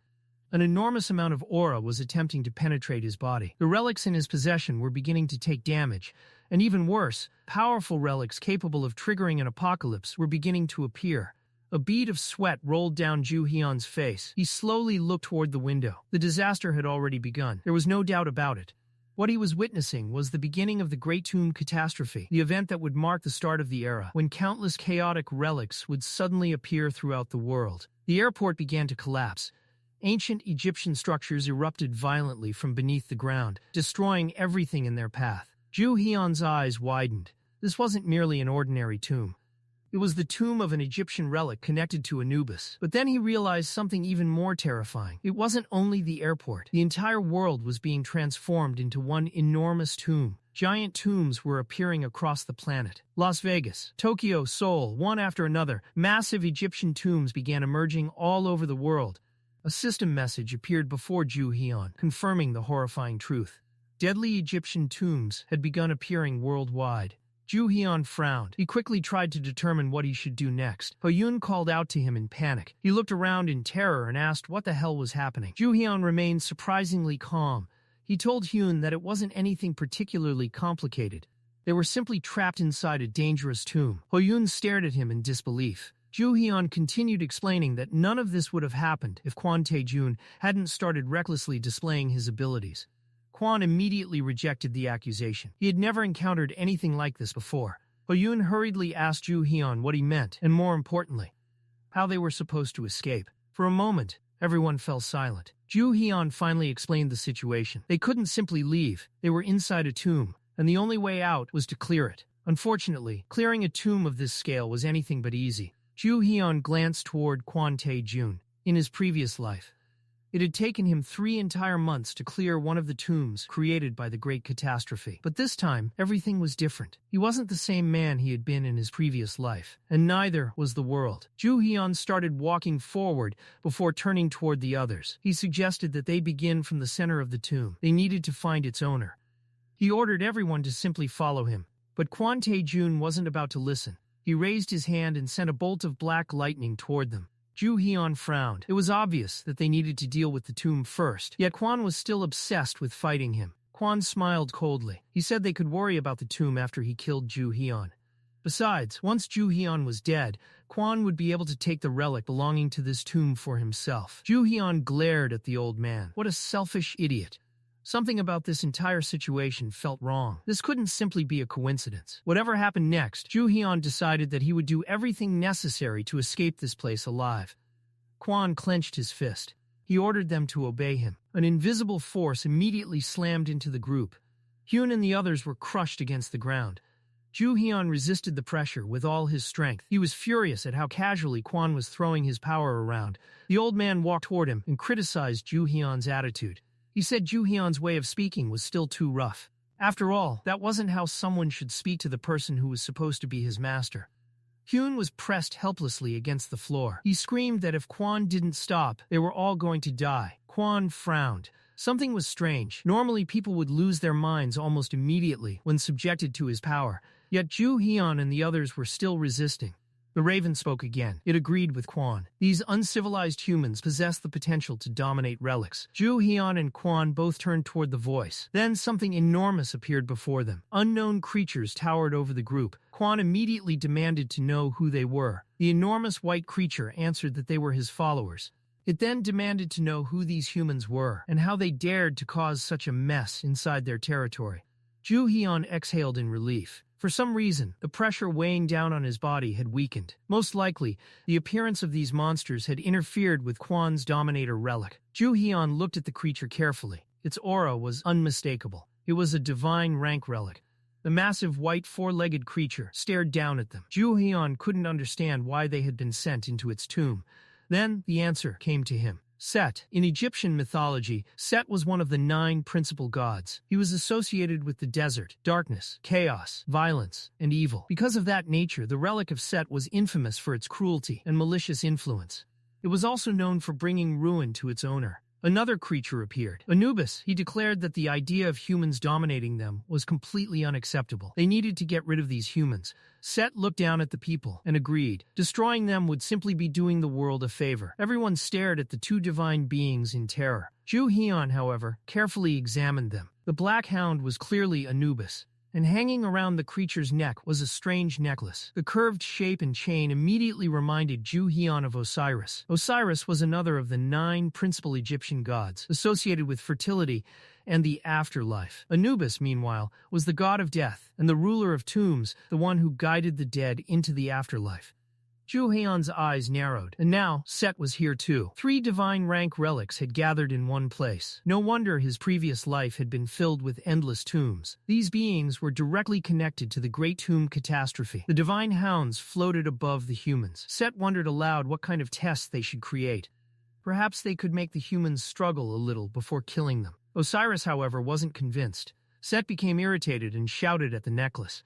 An enormous amount of aura was attempting to penetrate his body. The relics in his possession were beginning to take damage, and even worse, powerful relics capable of triggering an apocalypse were beginning to appear. A bead of sweat rolled down Joo-Heon's face. He slowly looked toward the window. The disaster had already begun. There was no doubt about it. What he was witnessing was the beginning of the Great Tomb Catastrophe, the event that would mark the start of the era, when countless chaotic relics would suddenly appear throughout the world. The airport began to collapse. Ancient Egyptian structures erupted violently from beneath the ground, destroying everything in their path. Joo-Heon's eyes widened. This wasn't merely an ordinary tomb. It was the tomb of an Egyptian relic connected to Anubis. But then he realized something even more terrifying. It wasn't only the airport. The entire world was being transformed into one enormous tomb. Giant tombs were appearing across the planet. Las Vegas, Tokyo, Seoul, one after another, massive Egyptian tombs began emerging all over the world. A system message appeared before Joo-Heon, confirming the horrifying truth. Deadly Egyptian tombs had begun appearing worldwide. Joo-Heon frowned. He quickly tried to determine what he should do next. Ho-Yoon called out to him in panic. He looked around in terror and asked what the hell was happening. Joo-Heon remained surprisingly calm. He told Hyun that it wasn't anything particularly complicated. They were simply trapped inside a dangerous tomb. Ho-Yoon stared at him in disbelief. Joo-Heon continued explaining that none of this would have happened if Kwon Tae-joon hadn't started recklessly displaying his abilities. Kwon immediately rejected the accusation. He had never encountered anything like this before. Ho-Yoon hurriedly asked Joo-Heon what he meant, and more importantly, how they were supposed to escape. For a moment, everyone fell silent. Joo-Heon finally explained the situation. They couldn't simply leave. They were inside a tomb, and the only way out was to clear it. Unfortunately, clearing a tomb of this scale was anything but easy. Joo-Heon glanced toward Kwon Tae-joon. In his previous life, it had taken him 3 entire months to clear one of the tombs created by the Great Catastrophe. But this time, everything was different. He wasn't the same man he had been in his previous life, and neither was the world. Joo-Heon started walking forward before turning toward the others. He suggested that they begin from the center of the tomb. They needed to find its owner. He ordered everyone to simply follow him. But Kwon Tae-joon wasn't about to listen. He raised his hand and sent a bolt of black lightning toward them. Joo-Heon frowned. It was obvious that they needed to deal with the tomb first, yet Kwon was still obsessed with fighting him. Kwon smiled coldly. He said they could worry about the tomb after he killed Joo-Heon. Besides, once Joo-Heon was dead, Kwon would be able to take the relic belonging to this tomb for himself. Joo-Heon glared at the old man. What a selfish idiot. Something about this entire situation felt wrong. This couldn't simply be a coincidence. Whatever happened next, Joo-Heon decided that he would do everything necessary to escape this place alive. Kwon clenched his fist. He ordered them to obey him. An invisible force immediately slammed into the group. Hyun and the others were crushed against the ground. Joo-Heon resisted the pressure with all his strength. He was furious at how casually Kwon was throwing his power around. The old man walked toward him and criticized Joo-Heon's attitude. He said Joo-Heon's way of speaking was still too rough. After all, that wasn't how someone should speak to the person who was supposed to be his master. Hyun was pressed helplessly against the floor. He screamed that if Kwon didn't stop, they were all going to die. Kwon frowned. Something was strange. Normally, people would lose their minds almost immediately when subjected to his power, yet Joo-Heon and the others were still resisting. The raven spoke again. It agreed with Kwon. These uncivilized humans possess the potential to dominate relics. Joo-Heon and Kwon both turned toward the voice. Then something enormous appeared before them. Unknown creatures towered over the group. Kwon immediately demanded to know who they were. The enormous white creature answered that they were his followers. It then demanded to know who these humans were and how they dared to cause such a mess inside their territory. Joo-Heon exhaled in relief. For some reason, the pressure weighing down on his body had weakened. Most likely, the appearance of these monsters had interfered with Kwon's Dominator relic. Joo-Heon looked at the creature carefully. Its aura was unmistakable. It was a divine rank relic. The massive white four-legged creature stared down at them. Joo-Heon couldn't understand why they had been sent into its tomb. Then the answer came to him. Set. In Egyptian mythology, Set was one of the 9 principal gods. He was associated with the desert, darkness, chaos, violence, and evil. Because of that nature, the relic of Set was infamous for its cruelty and malicious influence. It was also known for bringing ruin to its owner. Another creature appeared. Anubis. He declared that the idea of humans dominating them was completely unacceptable. They needed to get rid of these humans. Set looked down at the people and agreed. Destroying them would simply be doing the world a favor. Everyone stared at the 2 divine beings in terror. Joo-Heon, however, carefully examined them. The black hound was clearly Anubis, and hanging around the creature's neck was a strange necklace. The curved shape and chain immediately reminded Joo-Heon of Osiris. Osiris was another of the 9 principal Egyptian gods, associated with fertility and the afterlife. Anubis, meanwhile, was the god of death and the ruler of tombs, the one who guided the dead into the afterlife. Joo-Heon's eyes narrowed, and now Set was here too. 3 divine rank relics had gathered in one place. No wonder his previous life had been filled with endless tombs. These beings were directly connected to the Great Tomb Catastrophe. The divine hounds floated above the humans. Set wondered aloud what kind of tests they should create. Perhaps they could make the humans struggle a little before killing them. Osiris, however, wasn't convinced. Set became irritated and shouted at the necklace.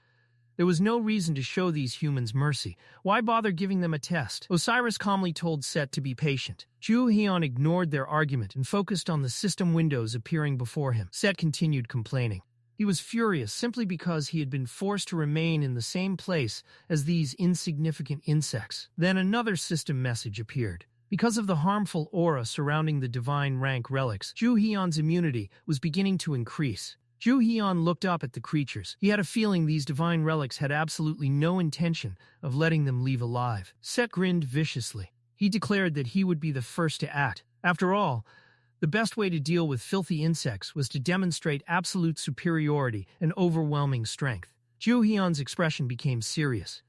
There was no reason to show these humans mercy. Why bother giving them a test? Osiris calmly told Set to be patient. Joo-Heon ignored their argument and focused on the system windows appearing before him. Set continued complaining. He was furious simply because he had been forced to remain in the same place as these insignificant insects. Then another system message appeared. Because of the harmful aura surrounding the divine rank relics, Joo-Heon's immunity was beginning to increase. Joo-Heon looked up at the creatures. He had a feeling these divine relics had absolutely no intention of letting them leave alive. Set grinned viciously. He declared that he would be the first to act. After all, the best way to deal with filthy insects was to demonstrate absolute superiority and overwhelming strength. Joo-Heon's expression became serious.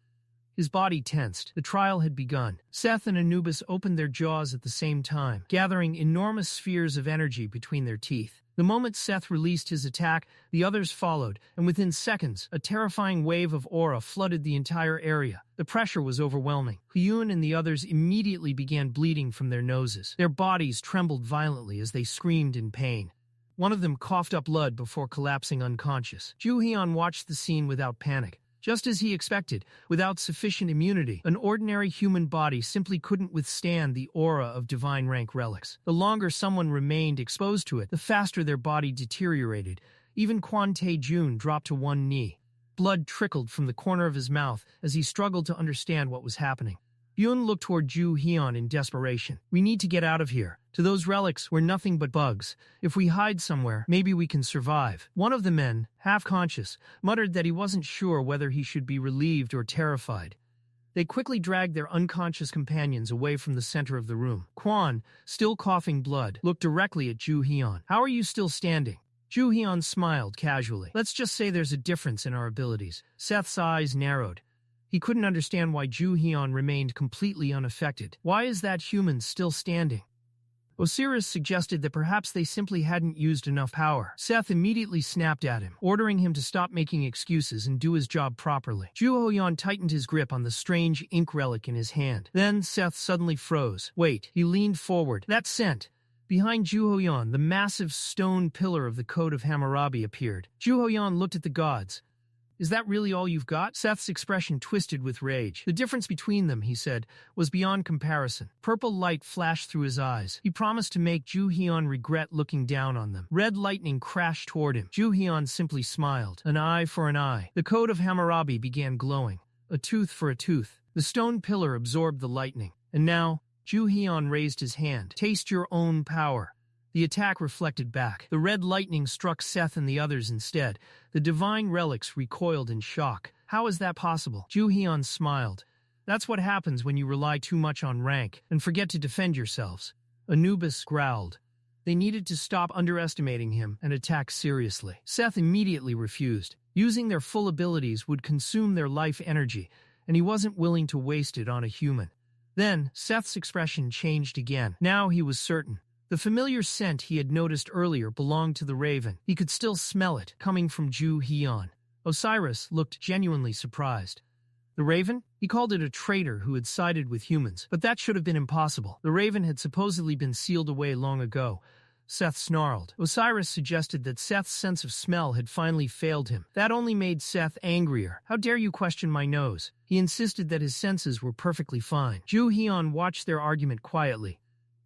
His body tensed. The trial had begun. Seth and Anubis opened their jaws at the same time, gathering enormous spheres of energy between their teeth. The moment Seth released his attack, the others followed, and within seconds, a terrifying wave of aura flooded the entire area. The pressure was overwhelming. Hyun and the others immediately began bleeding from their noses. Their bodies trembled violently as they screamed in pain. One of them coughed up blood before collapsing unconscious. Joo-Heon watched the scene without panic. Just as he expected, without sufficient immunity, an ordinary human body simply couldn't withstand the aura of divine rank relics. The longer someone remained exposed to it, the faster their body deteriorated. Even Kwon Tae-jun dropped to one knee. Blood trickled from the corner of his mouth as he struggled to understand what was happening. Hyun looked toward Joo-Heon in desperation. "We need to get out of here. To those relics, we're nothing but bugs. If we hide somewhere, maybe we can survive." One of the men, half-conscious, muttered that he wasn't sure whether he should be relieved or terrified. They quickly dragged their unconscious companions away from the center of the room. Kwon, still coughing blood, looked directly at Joo-Heon. "How are you still standing?" Joo-Heon smiled casually. "Let's just say there's a difference in our abilities." Seth's eyes narrowed. He couldn't understand why Joo-Heon remained completely unaffected. Why is that human still standing? Osiris suggested that perhaps they simply hadn't used enough power. Seth immediately snapped at him, ordering him to stop making excuses and do his job properly. Joo-Heon tightened his grip on the strange ink relic in his hand. Then Seth suddenly froze. "Wait," he leaned forward. "That scent." Behind Joo-Heon, the massive stone pillar of the Code of Hammurabi appeared. Joo-Heon looked at the gods. "Is that really all you've got?" Seth's expression twisted with rage. "The difference between them," he said, "was beyond comparison." Purple light flashed through his eyes. He promised to make Joo-Heon regret looking down on them. Red lightning crashed toward him. Joo-Heon simply smiled. An eye for an eye. The Code of Hammurabi began glowing. A tooth for a tooth. The stone pillar absorbed the lightning. And now, Joo-Heon raised his hand. "Taste your own power." The attack reflected back. The red lightning struck Seth and the others instead. The divine relics recoiled in shock. "How is that possible?" Joo-Heon smiled. "That's what happens when you rely too much on rank and forget to defend yourselves." Anubis growled. They needed to stop underestimating him and attack seriously. Seth immediately refused. Using their full abilities would consume their life energy, and he wasn't willing to waste it on a human. Then, Seth's expression changed again. Now he was certain. The familiar scent he had noticed earlier belonged to the raven. He could still smell it, coming from Joo-Heon. Osiris looked genuinely surprised. The raven? He called it a traitor who had sided with humans, but that should have been impossible. The raven had supposedly been sealed away long ago. Seth snarled. Osiris suggested that Seth's sense of smell had finally failed him. That only made Seth angrier. "How dare you question my nose?" He insisted that his senses were perfectly fine. Joo-Heon watched their argument quietly.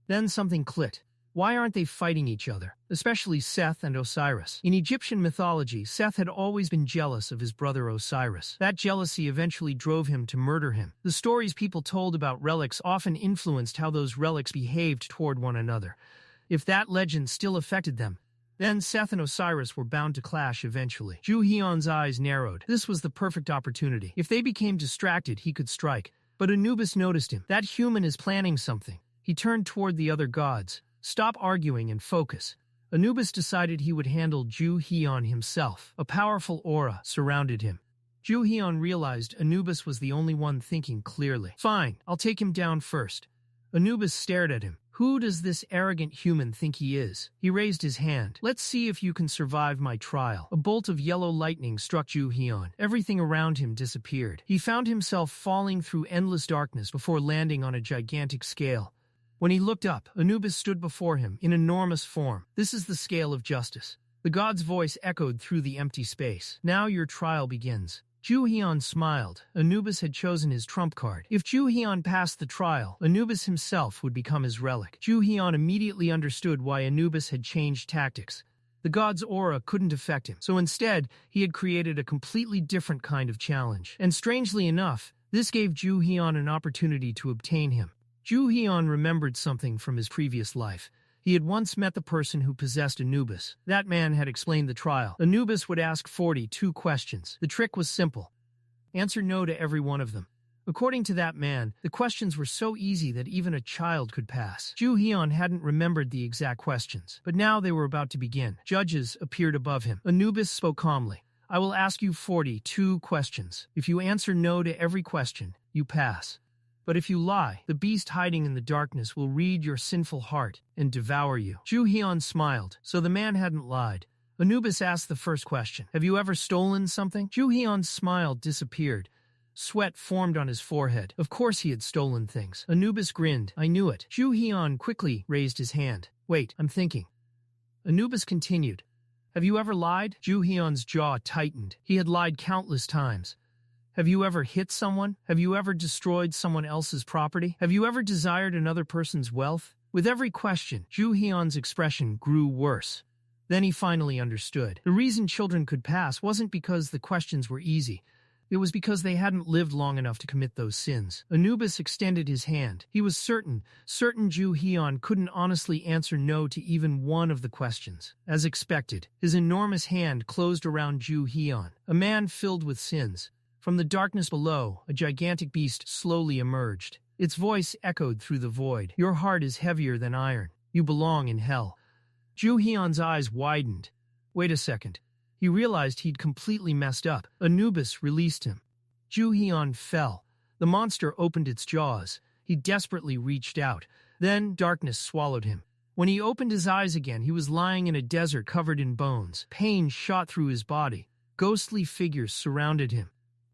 Then something clicked. Why aren't they fighting each other? Especially Seth and Osiris. In Egyptian mythology, Seth had always been jealous of his brother Osiris. That jealousy eventually drove him to murder him. The stories people told about relics often influenced how those relics behaved toward one another. If that legend still affected them, then Seth and Osiris were bound to clash eventually. Joo-Heon's eyes narrowed. This was the perfect opportunity. If they became distracted, he could strike. But Anubis noticed him. That human is planning something. He turned toward the other gods. "Stop arguing and focus." Anubis decided he would handle Joo-Heon himself. A powerful aura surrounded him. Joo-Heon realized Anubis was the only one thinking clearly. "Fine, I'll take him down first." Anubis stared at him. "Who does this arrogant human think he is?" He raised his hand. "Let's see if you can survive my trial." A bolt of yellow lightning struck Joo-Heon. Everything around him disappeared. He found himself falling through endless darkness before landing on a gigantic scale. When he looked up, Anubis stood before him in enormous form. "This is the scale of justice." The god's voice echoed through the empty space. "Now your trial begins." Joo-Heon smiled. Anubis had chosen his trump card. If Joo-Heon passed the trial, Anubis himself would become his relic. Joo-Heon immediately understood why Anubis had changed tactics. The god's aura couldn't affect him, so instead, he had created a completely different kind of challenge. And strangely enough, this gave Joo-Heon an opportunity to obtain him. Joo-Heon remembered something from his previous life. He had once met the person who possessed Anubis. That man had explained the trial. Anubis would ask 42 questions. The trick was simple. Answer no to every one of them. According to that man, the questions were so easy that even a child could pass. Joo-Heon hadn't remembered the exact questions, but now they were about to begin. Judges appeared above him. Anubis spoke calmly. I will ask you 42 questions. If you answer no to every question, you pass. But if you lie, the beast hiding in the darkness will read your sinful heart and devour you. Joo-Heon smiled, so the man hadn't lied. Anubis asked the first question. Have you ever stolen something? Joo-Heon's smile disappeared. Sweat formed on his forehead. Of course he had stolen things. Anubis grinned. I knew it. Joo-Heon quickly raised his hand. Wait, I'm thinking. Anubis continued. Have you ever lied? Joo-Heon's jaw tightened. He had lied countless times. Have you ever hit someone? Have you ever destroyed someone else's property? Have you ever desired another person's wealth? With every question, Joo-Heon's expression grew worse. Then he finally understood. The reason children could pass wasn't because the questions were easy. It was because they hadn't lived long enough to commit those sins. Anubis extended his hand. He was certain Joo-Heon couldn't honestly answer no to even one of the questions. As expected, his enormous hand closed around Joo-Heon, a man filled with sins. From the darkness below, a gigantic beast slowly emerged. Its voice echoed through the void. Your heart is heavier than iron. You belong in hell. Joo-Heon's eyes widened. Wait a second. He realized he'd completely messed up. Anubis released him. Joo-Heon fell. The monster opened its jaws. He desperately reached out. Then darkness swallowed him. When he opened his eyes again, he was lying in a desert covered in bones. Pain shot through his body. Ghostly figures surrounded him.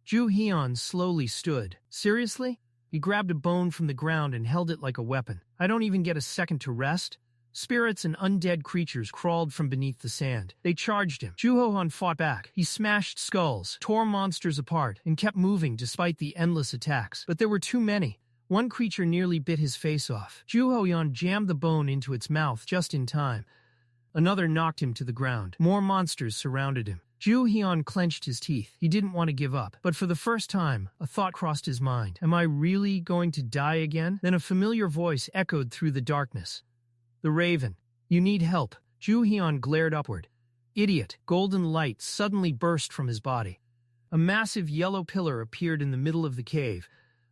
Joo-Heon slowly stood. Seriously? He grabbed a bone from the ground and held it like a weapon. I don't even get a second to rest? Spirits and undead creatures crawled from beneath the sand. They charged him. Joo-Heon fought back. He smashed skulls, tore monsters apart, and kept moving despite the endless attacks. But there were too many. One creature nearly bit his face off. Joo-Heon jammed the bone into its mouth just in time. Another knocked him to the ground. More monsters surrounded him. Joo-Heon clenched his teeth. He didn't want to give up. But for the first time, a thought crossed his mind. Am I really going to die again? Then a familiar voice echoed through the darkness. The Raven. You need help. Joo-Heon glared upward. Idiot. Golden light suddenly burst from his body. A massive yellow pillar appeared in the middle of the cave.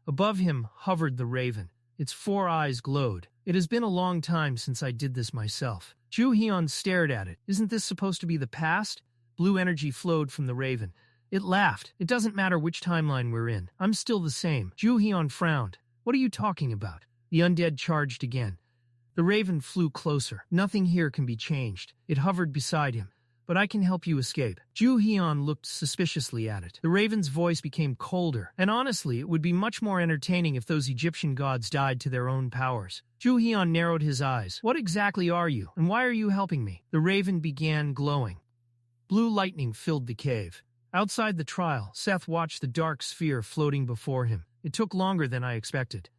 Above him hovered the Raven. Its 4 eyes glowed. It has been a long time since I did this myself. Joo-Heon stared at it. Isn't this supposed to be the past? Blue energy flowed from the Raven. It laughed. It doesn't matter which timeline we're in. I'm still the same. Joo-Heon frowned. What are you talking about? The undead charged again. The Raven flew closer. Nothing here can be changed. It hovered beside him. But I can help you escape. Joo-Heon looked suspiciously at it. The Raven's voice became colder. And honestly, it would be much more entertaining if those Egyptian gods died to their own powers. Joo-Heon narrowed his eyes. What exactly are you? And why are you helping me? The Raven began glowing. Blue lightning filled the cave. Outside the trial, Seth watched the dark sphere floating before him. It took longer than I expected.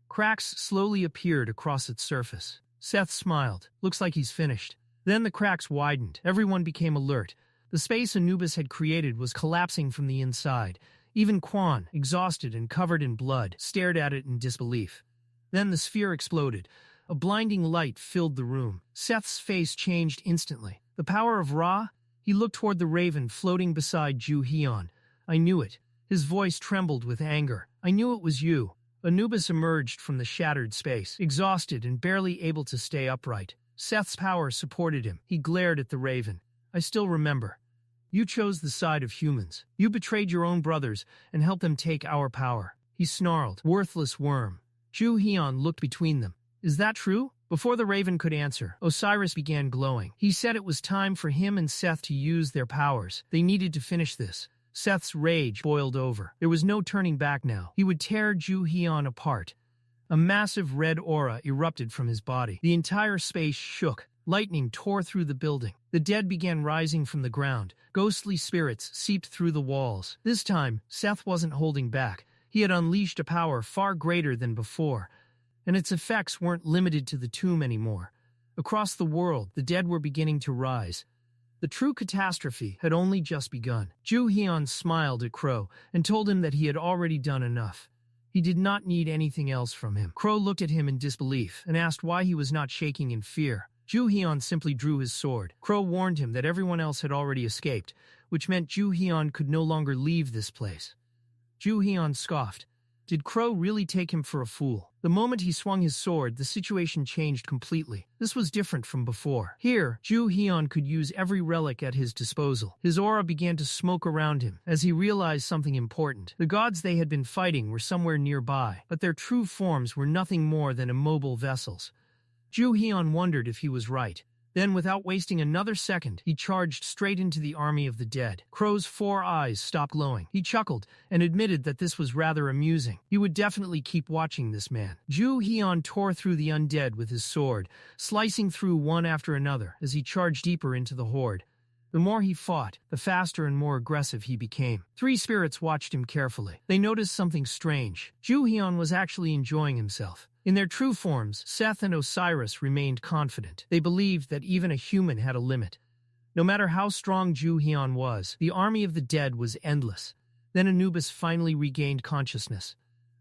Cracks slowly appeared across its surface. Seth smiled. Looks like he's finished. Then the cracks widened. Everyone became alert. The space Anubis had created was collapsing from the inside. Even Kwon, exhausted and covered in blood, stared at it in disbelief. Then the sphere exploded. A blinding light filled the room. Seth's face changed instantly. The power of Ra? He looked toward the Raven floating beside Joo-Heon. I knew it. His voice trembled with anger. I knew it was you. Anubis emerged from the shattered space, exhausted and barely able to stay upright. Seth's power supported him. He glared at the Raven. I still remember. You chose the side of humans. You betrayed your own brothers and helped them take our power. He snarled. Worthless worm. Joo-Heon looked between them. Is that true? Before the Raven could answer, Osiris began glowing. He said it was time for him and Seth to use their powers. They needed to finish this. Seth's rage boiled over. There was no turning back now. He would tear Joo-Heon apart. A massive red aura erupted from his body. The entire space shook. Lightning tore through the building. The dead began rising from the ground. Ghostly spirits seeped through the walls. This time, Seth wasn't holding back. He had unleashed a power far greater than before, and its effects weren't limited to the tomb anymore. Across the world, the dead were beginning to rise. The true catastrophe had only just begun. Joo-Heon smiled at Crow and told him that he had already done enough. He did not need anything else from him. Crow looked at him in disbelief and asked why he was not shaking in fear. Joo-Heon simply drew his sword. Crow warned him that everyone else had already escaped, which meant Joo-Heon could no longer leave this place. Joo-Heon scoffed. Did Crow really take him for a fool? The moment he swung his sword, the situation changed completely. This was different from before. Here, Joo-Heon could use every relic at his disposal. His aura began to smoke around him as he realized something important. The gods they had been fighting were somewhere nearby, but their true forms were nothing more than immobile vessels. Joo-Heon wondered if he was right. Then, without wasting another second, he charged straight into the army of the dead. Crow's 4 eyes stopped glowing. He chuckled and admitted that this was rather amusing. He would definitely keep watching this man. Joo-Heon tore through the undead with his sword, slicing through one after another as he charged deeper into the horde. The more he fought, the faster and more aggressive he became. 3 spirits watched him carefully. They noticed something strange. Joo-Heon was actually enjoying himself. In their true forms, Seth and Osiris remained confident. They believed that even a human had a limit. No matter how strong Joo-Heon was, the army of the dead was endless. Then Anubis finally regained consciousness.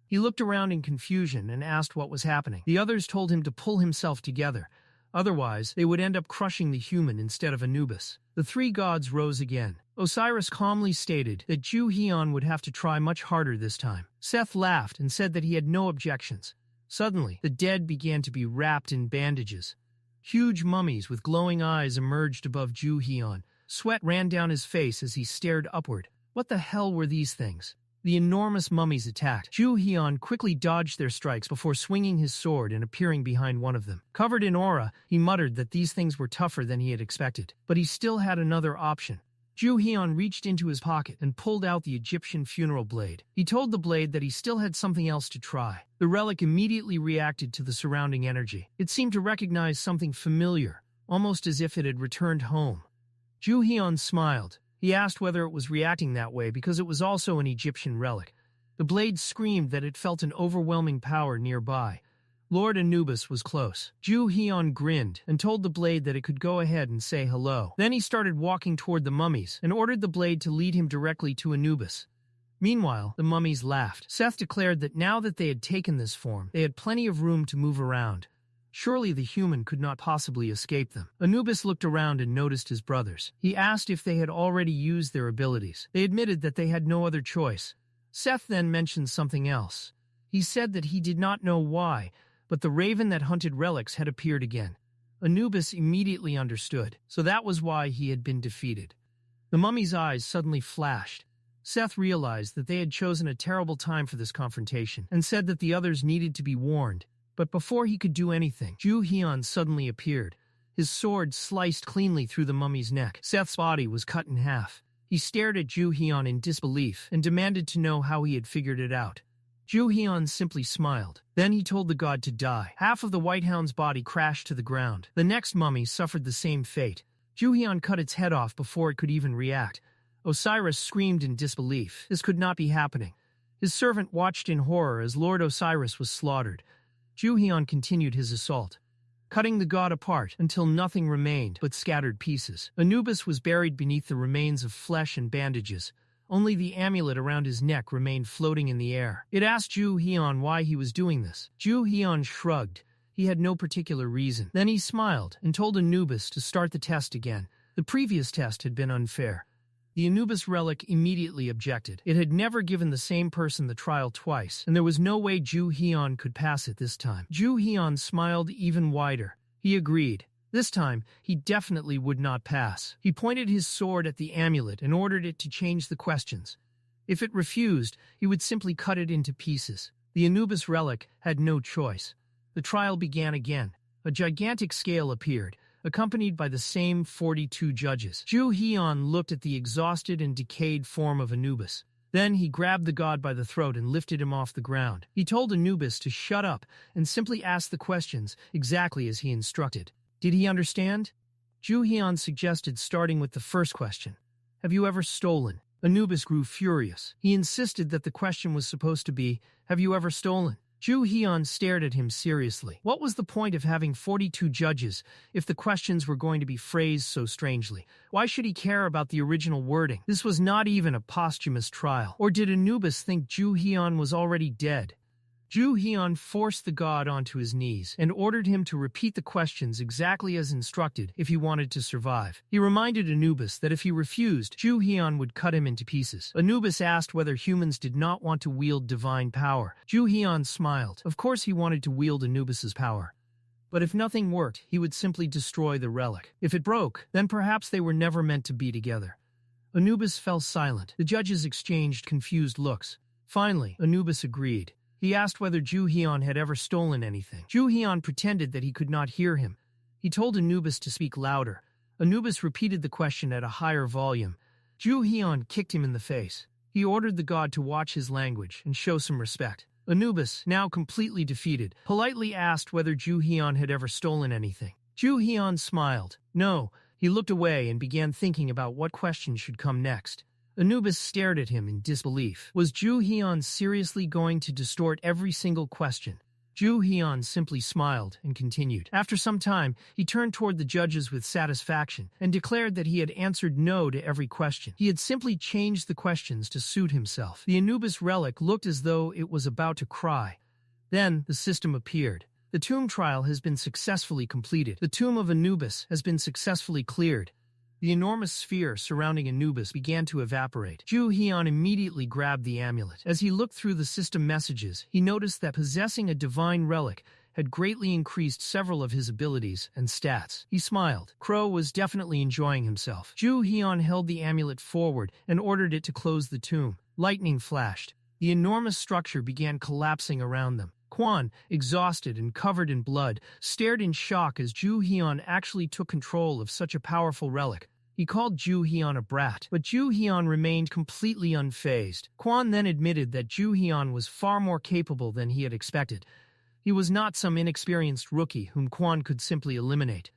He looked around in confusion and asked what was happening. The others told him to pull himself together. Otherwise, they would end up crushing the human instead of Anubis. The 3 gods rose again. Osiris calmly stated that Joo-Heon would have to try much harder this time. Seth laughed and said that he had no objections. Suddenly, the dead began to be wrapped in bandages. Huge mummies with glowing eyes emerged above Joo-Heon. Sweat ran down his face as he stared upward. What the hell were these things? The enormous mummies attacked. Joo-Heon quickly dodged their strikes before swinging his sword and appearing behind one of them. Covered in aura, he muttered that these things were tougher than he had expected. But he still had another option. Joo-Heon reached into his pocket and pulled out the Egyptian funeral blade. He told the blade that he still had something else to try. The relic immediately reacted to the surrounding energy. It seemed to recognize something familiar, almost as if it had returned home. Joo-Heon smiled. He asked whether it was reacting that way because it was also an Egyptian relic. The blade screamed that it felt an overwhelming power nearby. Lord Anubis was close. Joo-Heon grinned and told the blade that it could go ahead and say hello. Then he started walking toward the mummies and ordered the blade to lead him directly to Anubis. Meanwhile, the mummies laughed. Seth declared that now that they had taken this form, they had plenty of room to move around. Surely the human could not possibly escape them. Anubis looked around and noticed his brothers. He asked if they had already used their abilities. They admitted that they had no other choice. Seth then mentioned something else. He said that he did not know why, but the raven that hunted relics had appeared again. Anubis immediately understood, so that was why he had been defeated. The mummy's eyes suddenly flashed. Seth realized that they had chosen a terrible time for this confrontation and said that the others needed to be warned. But before he could do anything, Joo-Heon suddenly appeared. His sword sliced cleanly through the mummy's neck. Seth's body was cut in half. He stared at Joo-Heon in disbelief and demanded to know how he had figured it out. Joo-Heon simply smiled. Then he told the god to die. Half of the White Hound's body crashed to the ground. The next mummy suffered the same fate. Joo-Heon cut its head off before it could even react. Osiris screamed in disbelief. This could not be happening. His servant watched in horror as Lord Osiris was slaughtered. Joo-Heon continued his assault, cutting the god apart until nothing remained but scattered pieces. Anubis was buried beneath the remains of flesh and bandages. Only the amulet around his neck remained floating in the air. It asked Joo-Heon why he was doing this. Joo-Heon shrugged. He had no particular reason. Then he smiled and told Anubis to start the test again. The previous test had been unfair. The Anubis relic immediately objected. It had never given the same person the trial twice, and there was no way Joo-Heon could pass it this time. Joo-Heon smiled even wider. He agreed. This time, he definitely would not pass. He pointed his sword at the amulet and ordered it to change the questions. If it refused, he would simply cut it into pieces. The Anubis relic had no choice. The trial began again. A gigantic scale appeared, accompanied by the same 42 judges. Joo-Heon looked at the exhausted and decayed form of Anubis. Then he grabbed the god by the throat and lifted him off the ground. He told Anubis to shut up and simply ask the questions exactly as he instructed. Did he understand? Joo-Heon suggested starting with the first question. Have you ever stolen? Anubis grew furious. He insisted that the question was supposed to be, have you ever stolen? Joo-Heon stared at him seriously. What was the point of having 42 judges if the questions were going to be phrased so strangely? Why should he care about the original wording? This was not even a posthumous trial. Or did Anubis think Joo-Heon was already dead? Joo-Heon forced the god onto his knees and ordered him to repeat the questions exactly as instructed if he wanted to survive. He reminded Anubis that if he refused, Joo-Heon would cut him into pieces. Anubis asked whether humans did not want to wield divine power. Joo-Heon smiled. Of course he wanted to wield Anubis's power. But if nothing worked, he would simply destroy the relic. If it broke, then perhaps they were never meant to be together. Anubis fell silent. The judges exchanged confused looks. Finally, Anubis agreed. He asked whether Joo-Heon had ever stolen anything. Joo-Heon pretended that he could not hear him. He told Anubis to speak louder. Anubis repeated the question at a higher volume. Joo-Heon kicked him in the face. He ordered the god to watch his language and show some respect. Anubis, now completely defeated, politely asked whether Joo-Heon had ever stolen anything. Joo-Heon smiled. No. He looked away and began thinking about what question should come next. Anubis stared at him in disbelief. Was Joo-Heon seriously going to distort every single question? Joo-Heon simply smiled and continued. After some time, he turned toward the judges with satisfaction and declared that he had answered no to every question. He had simply changed the questions to suit himself. The Anubis relic looked as though it was about to cry. Then the system appeared. The tomb trial has been successfully completed. The tomb of Anubis has been successfully cleared. The enormous sphere surrounding Anubis began to evaporate. Joo-Heon immediately grabbed the amulet. As he looked through the system messages, he noticed that possessing a divine relic had greatly increased several of his abilities and stats. He smiled. Crow was definitely enjoying himself. Joo-Heon held the amulet forward and ordered it to close the tomb. Lightning flashed. The enormous structure began collapsing around them. Kwon, exhausted and covered in blood, stared in shock as Joo-Heon actually took control of such a powerful relic. He called Joo-Heon a brat, but Joo-Heon remained completely unfazed. Kwon then admitted that Joo-Heon was far more capable than he had expected. He was not some inexperienced rookie whom Kwon could simply eliminate.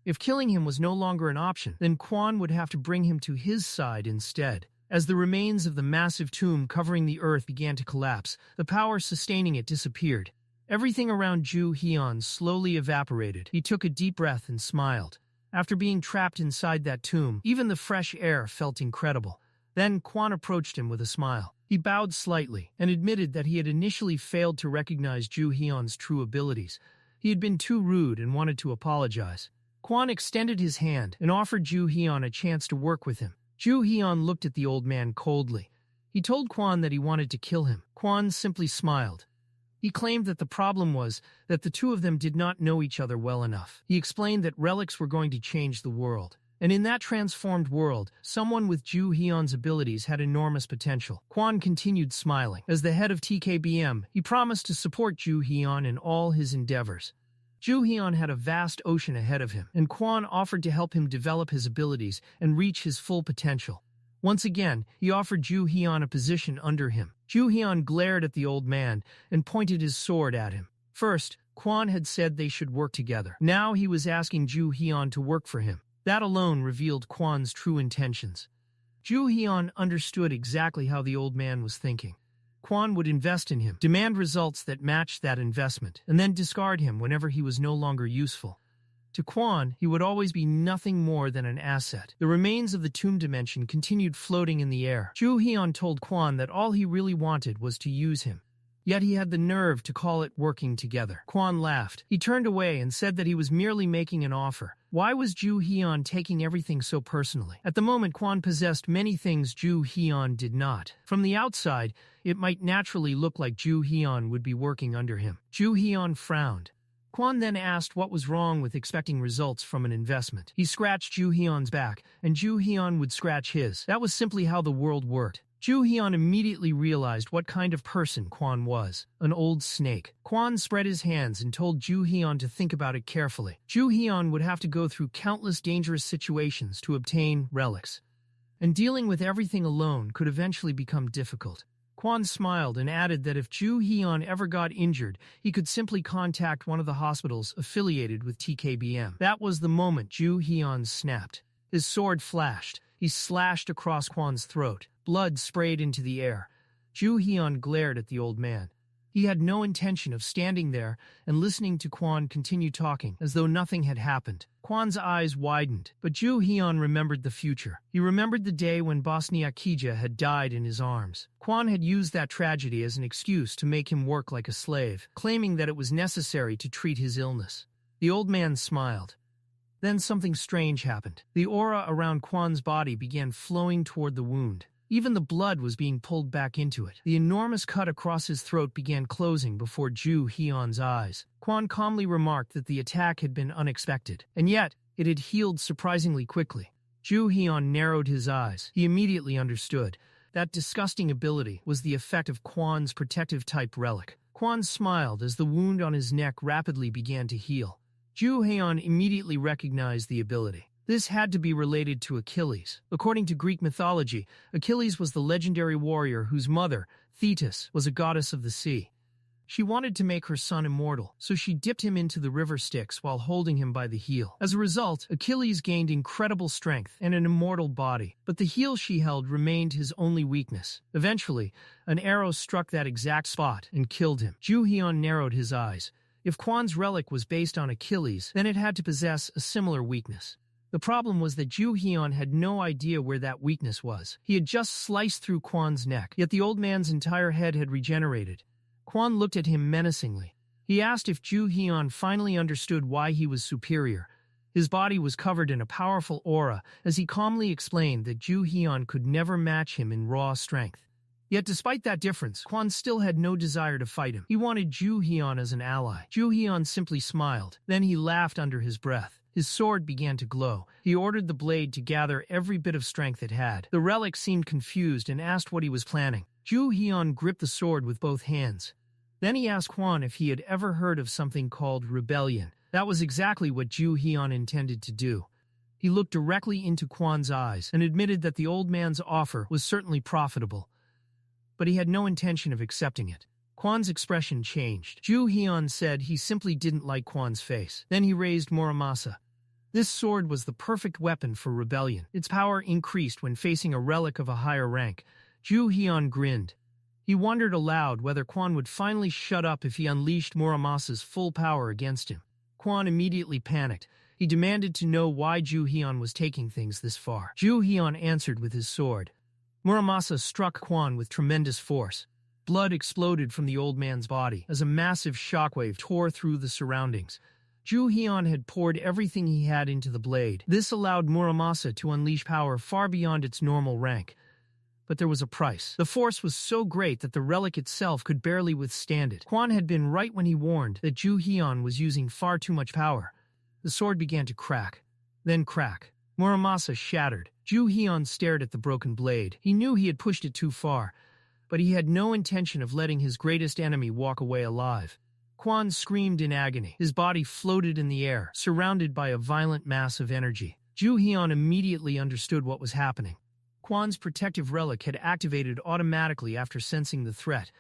If killing him was no longer an option, then Kwon would have to bring him to his side instead. As the remains of the massive tomb covering the earth began to collapse, the power sustaining it disappeared. Everything around Joo-Heon slowly evaporated. He took a deep breath and smiled. After being trapped inside that tomb, even the fresh air felt incredible. Then Kwon approached him with a smile. He bowed slightly and admitted that he had initially failed to recognize Joo-Heon's true abilities. He had been too rude and wanted to apologize. Kwon extended his hand and offered Joo-Heon a chance to work with him. Joo-Heon looked at the old man coldly. He told Kwon that he wanted to kill him. Kwon simply smiled. He claimed that the problem was that the two of them did not know each other well enough. He explained that relics were going to change the world. And in that transformed world, someone with Joo-Heon's abilities had enormous potential. Kwon continued smiling. As the head of TKBM, he promised to support Joo-Heon in all his endeavors. Joo-Heon had a vast ocean ahead of him, and Kwon offered to help him develop his abilities and reach his full potential. Once again, he offered Joo-Heon a position under him. Joo-Heon glared at the old man and pointed his sword at him. First, Kwon had said they should work together. Now he was asking Joo-Heon to work for him. That alone revealed Kwon's true intentions. Joo-Heon understood exactly how the old man was thinking. Kwon would invest in him, demand results that matched that investment, and then discard him whenever he was no longer useful. To Kwon, he would always be nothing more than an asset. The remains of the tomb dimension continued floating in the air. Joo-Heon told Kwon that all he really wanted was to use him. Yet he had the nerve to call it working together. Kwon laughed. He turned away and said that he was merely making an offer. Why was Joo-Heon taking everything so personally? At the moment, Kwon possessed many things Joo-Heon did not. From the outside, it might naturally look like Joo-Heon would be working under him. Joo-Heon frowned. Kwon then asked what was wrong with expecting results from an investment. He scratched Joo-Heon's back, and Joo-Heon would scratch his. That was simply how the world worked. Joo-Heon immediately realized what kind of person Kwon was, an old snake. Kwon spread his hands and told Joo-Heon to think about it carefully. Joo-Heon would have to go through countless dangerous situations to obtain relics, and dealing with everything alone could eventually become difficult. Kwon smiled and added that if Joo-Heon ever got injured, he could simply contact one of the hospitals affiliated with TKBM. That was the moment Joo-Heon snapped. His sword flashed. He slashed across Kwon's throat. Blood sprayed into the air. Joo-Heon glared at the old man. He had no intention of standing there and listening to Kwon continue talking, as though nothing had happened. Kwon's eyes widened, but Joo-Heon remembered the future. He remembered the day when Bosniak Kija had died in his arms. Kwon had used that tragedy as an excuse to make him work like a slave, claiming that it was necessary to treat his illness. The old man smiled. Then something strange happened. The aura around Kwon's body began flowing toward the wound. Even the blood was being pulled back into it. The enormous cut across his throat began closing before Joo-Heon's eyes. Kwon calmly remarked that the attack had been unexpected, and yet it had healed surprisingly quickly. Joo-Heon narrowed his eyes. He immediately understood. That disgusting ability was the effect of Kwon's protective-type relic. Kwon smiled as the wound on his neck rapidly began to heal. Joo-Heon immediately recognized the ability. This had to be related to Achilles. According to Greek mythology, Achilles was the legendary warrior whose mother, Thetis, was a goddess of the sea. She wanted to make her son immortal, so she dipped him into the river Styx while holding him by the heel. As a result, Achilles gained incredible strength and an immortal body, but the heel she held remained his only weakness. Eventually, an arrow struck that exact spot and killed him. Joo-Heon narrowed his eyes. If Kwon's relic was based on Achilles, then it had to possess a similar weakness. The problem was that Joo-Heon had no idea where that weakness was. He had just sliced through Kwon's neck, yet the old man's entire head had regenerated. Kwon looked at him menacingly. He asked if Joo-Heon finally understood why he was superior. His body was covered in a powerful aura, as he calmly explained that Joo-Heon could never match him in raw strength. Yet despite that difference, Kwon still had no desire to fight him. He wanted Joo-Heon as an ally. Joo-Heon simply smiled. Then he laughed under his breath. His sword began to glow. He ordered the blade to gather every bit of strength it had. The relic seemed confused and asked what he was planning. Joo-Heon gripped the sword with both hands. Then he asked Kwon if he had ever heard of something called rebellion. That was exactly what Joo-Heon intended to do. He looked directly into Kwon's eyes and admitted that the old man's offer was certainly profitable, but he had no intention of accepting it. Kwon's expression changed. Joo-Heon said he simply didn't like Kwon's face. Then he raised Muramasa. This sword was the perfect weapon for rebellion. Its power increased when facing a relic of a higher rank. Joo-Heon grinned. He wondered aloud whether Kwon would finally shut up if he unleashed Muramasa's full power against him. Kwon immediately panicked. He demanded to know why Joo-Heon was taking things this far. Joo-Heon answered with his sword. Muramasa struck Kwon with tremendous force. Blood exploded from the old man's body as a massive shockwave tore through the surroundings. Joo-Heon had poured everything he had into the blade. This allowed Muramasa to unleash power far beyond its normal rank. But there was a price. The force was so great that the relic itself could barely withstand it. Kwon had been right when he warned that Joo-Heon was using far too much power. The sword began to crack. Then crack. Muramasa shattered. Joo-Heon stared at the broken blade. He knew he had pushed it too far, but he had no intention of letting his greatest enemy walk away alive. Kwon screamed in agony. His body floated in the air, surrounded by a violent mass of energy. Joo-Heon immediately understood what was happening. Kwon's protective relic had activated automatically after sensing the threat.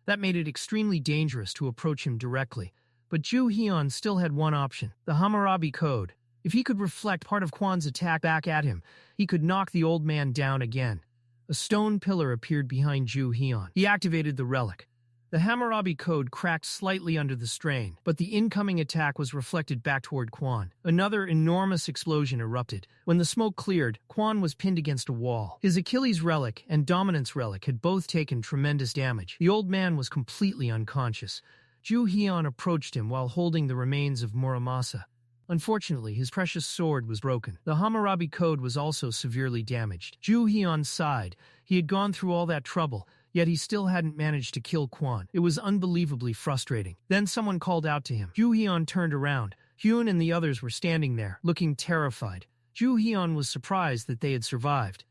That made it extremely dangerous to approach him directly. But Joo-Heon still had one option, the Hammurabi Code. If he could reflect part of Kwon's attack back at him, he could knock the old man down again. A stone pillar appeared behind Joo-Heon. He activated the relic. The Hammurabi Code cracked slightly under the strain, but the incoming attack was reflected back toward Kwon. Another enormous explosion erupted. When the smoke cleared, Kwon was pinned against a wall. His Achilles relic and Dominance relic had both taken tremendous damage. The old man was completely unconscious. Joo-Heon approached him while holding the remains of Muramasa. Unfortunately, his precious sword was broken. The Hammurabi Code was also severely damaged. Joo-Heon sighed. He had gone through all that trouble, yet he still hadn't managed to kill Kwon. It was unbelievably frustrating. Then someone called out to him. Joo-Heon turned around. Hyun and the others were standing there, looking terrified. Joo-Heon was surprised that they had survived.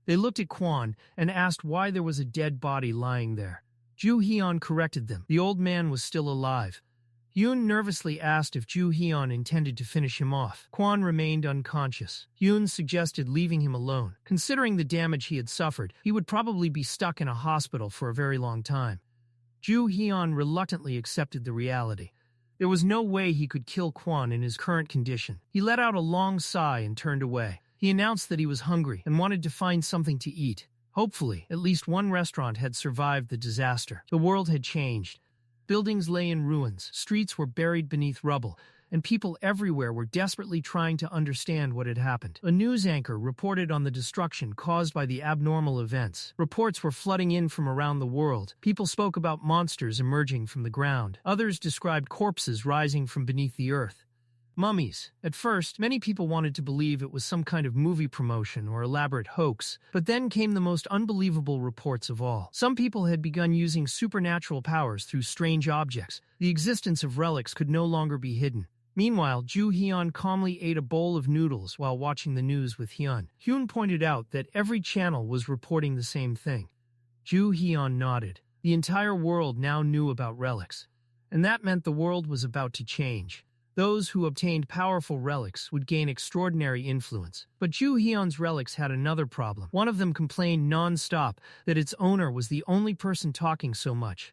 They looked at Kwon and asked why there was a dead body lying there. Joo-Heon corrected them. The old man was still alive. Yoon nervously asked if Joo-Heon intended to finish him off. Kwon remained unconscious. Yoon suggested leaving him alone. Considering the damage he had suffered, he would probably be stuck in a hospital for a very long time. Joo-Heon reluctantly accepted the reality. There was no way he could kill Kwon in his current condition. He let out a long sigh and turned away. He announced that he was hungry and wanted to find something to eat. Hopefully, at least one restaurant had survived the disaster. The world had changed. Buildings lay in ruins, streets were buried beneath rubble, and people everywhere were desperately trying to understand what had happened. A news anchor reported on the destruction caused by the abnormal events. Reports were flooding in from around the world. People spoke about monsters emerging from the ground. Others described corpses rising from beneath the earth. Mummies. At first, many people wanted to believe it was some kind of movie promotion or elaborate hoax, but then came the most unbelievable reports of all. Some people had begun using supernatural powers through strange objects. The existence of relics could no longer be hidden. Meanwhile, Joo-Heon calmly ate a bowl of noodles while watching the news with Hyun. Hyun pointed out that every channel was reporting the same thing. Joo-Heon nodded. The entire world now knew about relics, and that meant the world was about to change. Those who obtained powerful relics would gain extraordinary influence. But Joo-Heon's relics had another problem. One of them complained non-stop that its owner was the only person talking so much.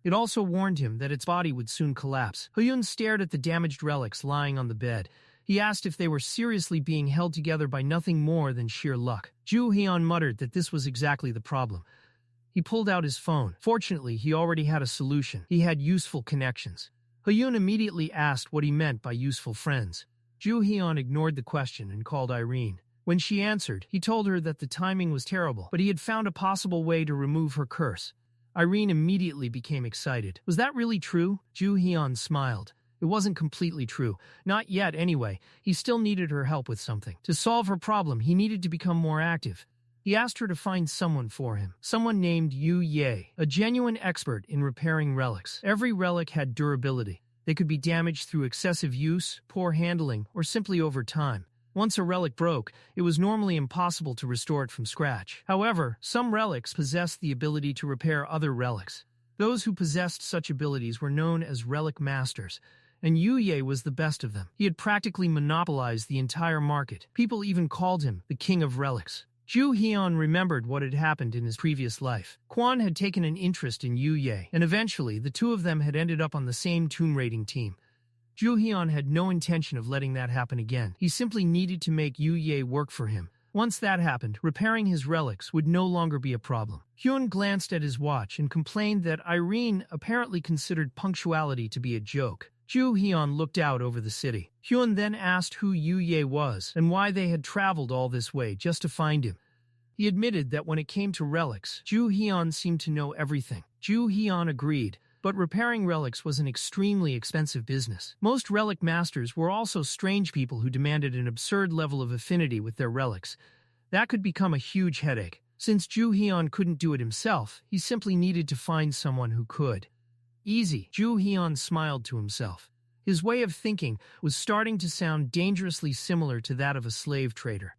It also warned him that its body would soon collapse. Hyun stared at the damaged relics lying on the bed. He asked if they were seriously being held together by nothing more than sheer luck. Joo-Heon muttered that this was exactly the problem. He pulled out his phone. Fortunately, he already had a solution. He had useful connections. Hyun immediately asked what he meant by useful friends. Joo-Heon ignored the question and called Irene. When she answered, he told her that the timing was terrible, but he had found a possible way to remove her curse. Irene immediately became excited. Was that really true? Joo-Heon smiled. It wasn't completely true. Not yet, anyway. He still needed her help with something. To solve her problem, he needed to become more active. He asked her to find someone for him. Someone named Yu Ye, a genuine expert in repairing relics. Every relic had durability. They could be damaged through excessive use, poor handling, or simply over time. Once a relic broke, it was normally impossible to restore it from scratch. However, some relics possessed the ability to repair other relics. Those who possessed such abilities were known as relic masters, and Yu Ye was the best of them. He had practically monopolized the entire market. People even called him the King of Relics. Joo-Heon remembered what had happened in his previous life. Kwon had taken an interest in Yu Ye, and eventually the two of them had ended up on the same tomb raiding team. Joo-Heon had no intention of letting that happen again. He simply needed to make Yu Ye work for him. Once that happened, repairing his relics would no longer be a problem. Hyun glanced at his watch and complained that Irene apparently considered punctuality to be a joke. Joo-Heon looked out over the city. Hyun then asked who Yu Ye was and why they had traveled all this way just to find him. He admitted that when it came to relics, Joo-Heon seemed to know everything. Joo-Heon agreed, but repairing relics was an extremely expensive business. Most relic masters were also strange people who demanded an absurd level of affinity with their relics. That could become a huge headache. Since Joo-Heon couldn't do it himself, he simply needed to find someone who could. Easy, Joo-Heon smiled to himself. His way of thinking was starting to sound dangerously similar to that of a slave trader.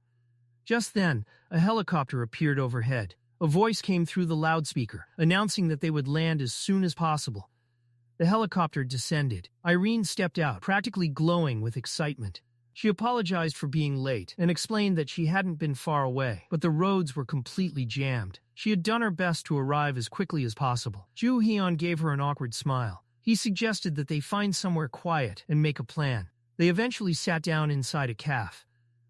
Just then, a helicopter appeared overhead. A voice came through the loudspeaker, announcing that they would land as soon as possible. The helicopter descended. Irene stepped out, practically glowing with excitement. She apologized for being late and explained that she hadn't been far away, but the roads were completely jammed. She had done her best to arrive as quickly as possible. Joo-Heon gave her an awkward smile. He suggested that they find somewhere quiet and make a plan. They eventually sat down inside a cafe.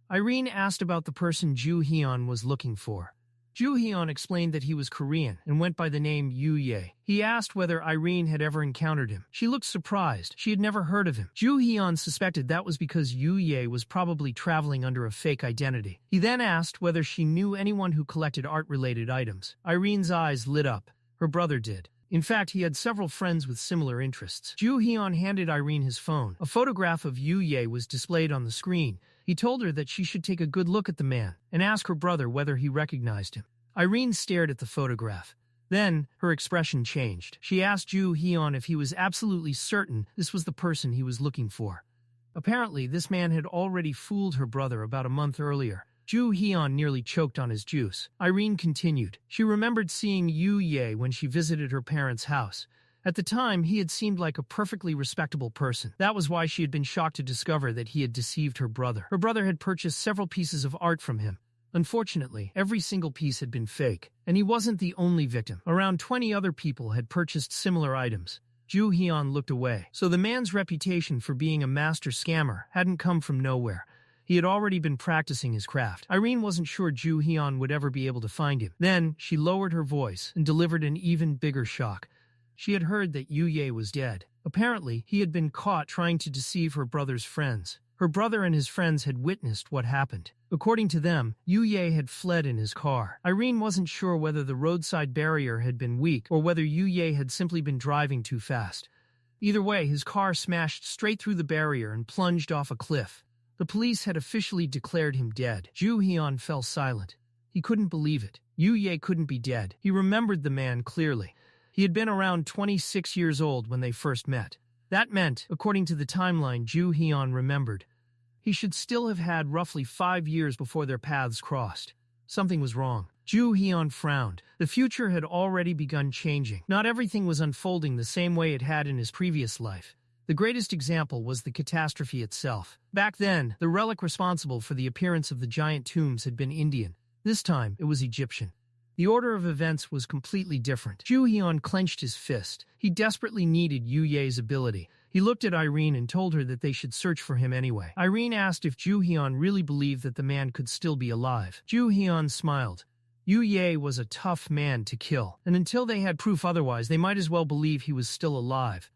Irene asked about the person Joo-Heon was looking for. Joo-Heon explained that he was Korean and went by the name Yu Ye. He asked whether Irene had ever encountered him. She looked surprised. She had never heard of him. Joo-Heon suspected that was because Yu Ye was probably traveling under a fake identity. He then asked whether she knew anyone who collected art-related items. Irene's eyes lit up. Her brother did. In fact, he had several friends with similar interests. Joo-Heon handed Irene his phone. A photograph of Yu Ye was displayed on the screen. He told her that she should take a good look at the man and ask her brother whether he recognized him. Irene stared at the photograph. Then, her expression changed. She asked Joo-Heon if he was absolutely certain this was the person he was looking for. Apparently, this man had already fooled her brother about a month earlier. Joo-Heon nearly choked on his juice. Irene continued. She remembered seeing Yu Ye when she visited her parents' house. At the time, he had seemed like a perfectly respectable person. That was why she had been shocked to discover that he had deceived her brother. Her brother had purchased several pieces of art from him. Unfortunately, every single piece had been fake, and he wasn't the only victim. Around 20 other people had purchased similar items. Joo-Heon looked away. So the man's reputation for being a master scammer hadn't come from nowhere. He had already been practicing his craft. Irene wasn't sure Joo-Heon would ever be able to find him. Then, she lowered her voice and delivered an even bigger shock. She had heard that Yu-Ye was dead. Apparently, he had been caught trying to deceive her brother's friends. Her brother and his friends had witnessed what happened. According to them, Yu-Ye had fled in his car. Irene wasn't sure whether the roadside barrier had been weak or whether Yu-Ye had simply been driving too fast. Either way, his car smashed straight through the barrier and plunged off a cliff. The police had officially declared him dead. Joo-Heon fell silent. He couldn't believe it. Yu-Ye couldn't be dead. He remembered the man clearly. He had been around 26 years old when they first met. That meant, according to the timeline Joo-Heon remembered, he should still have had roughly 5 years before their paths crossed. Something was wrong. Joo-Heon frowned. The future had already begun changing. Not everything was unfolding the same way it had in his previous life. The greatest example was the catastrophe itself. Back then, the relic responsible for the appearance of the giant tombs had been Indian. This time, it was Egyptian. The order of events was completely different. Joo-Heon clenched his fist. He desperately needed Yu-Ye's ability. He looked at Irene and told her that they should search for him anyway. Irene asked if Joo-Heon really believed that the man could still be alive. Joo-Heon smiled. Yu-Ye was a tough man to kill, and until they had proof otherwise, they might as well believe he was still alive.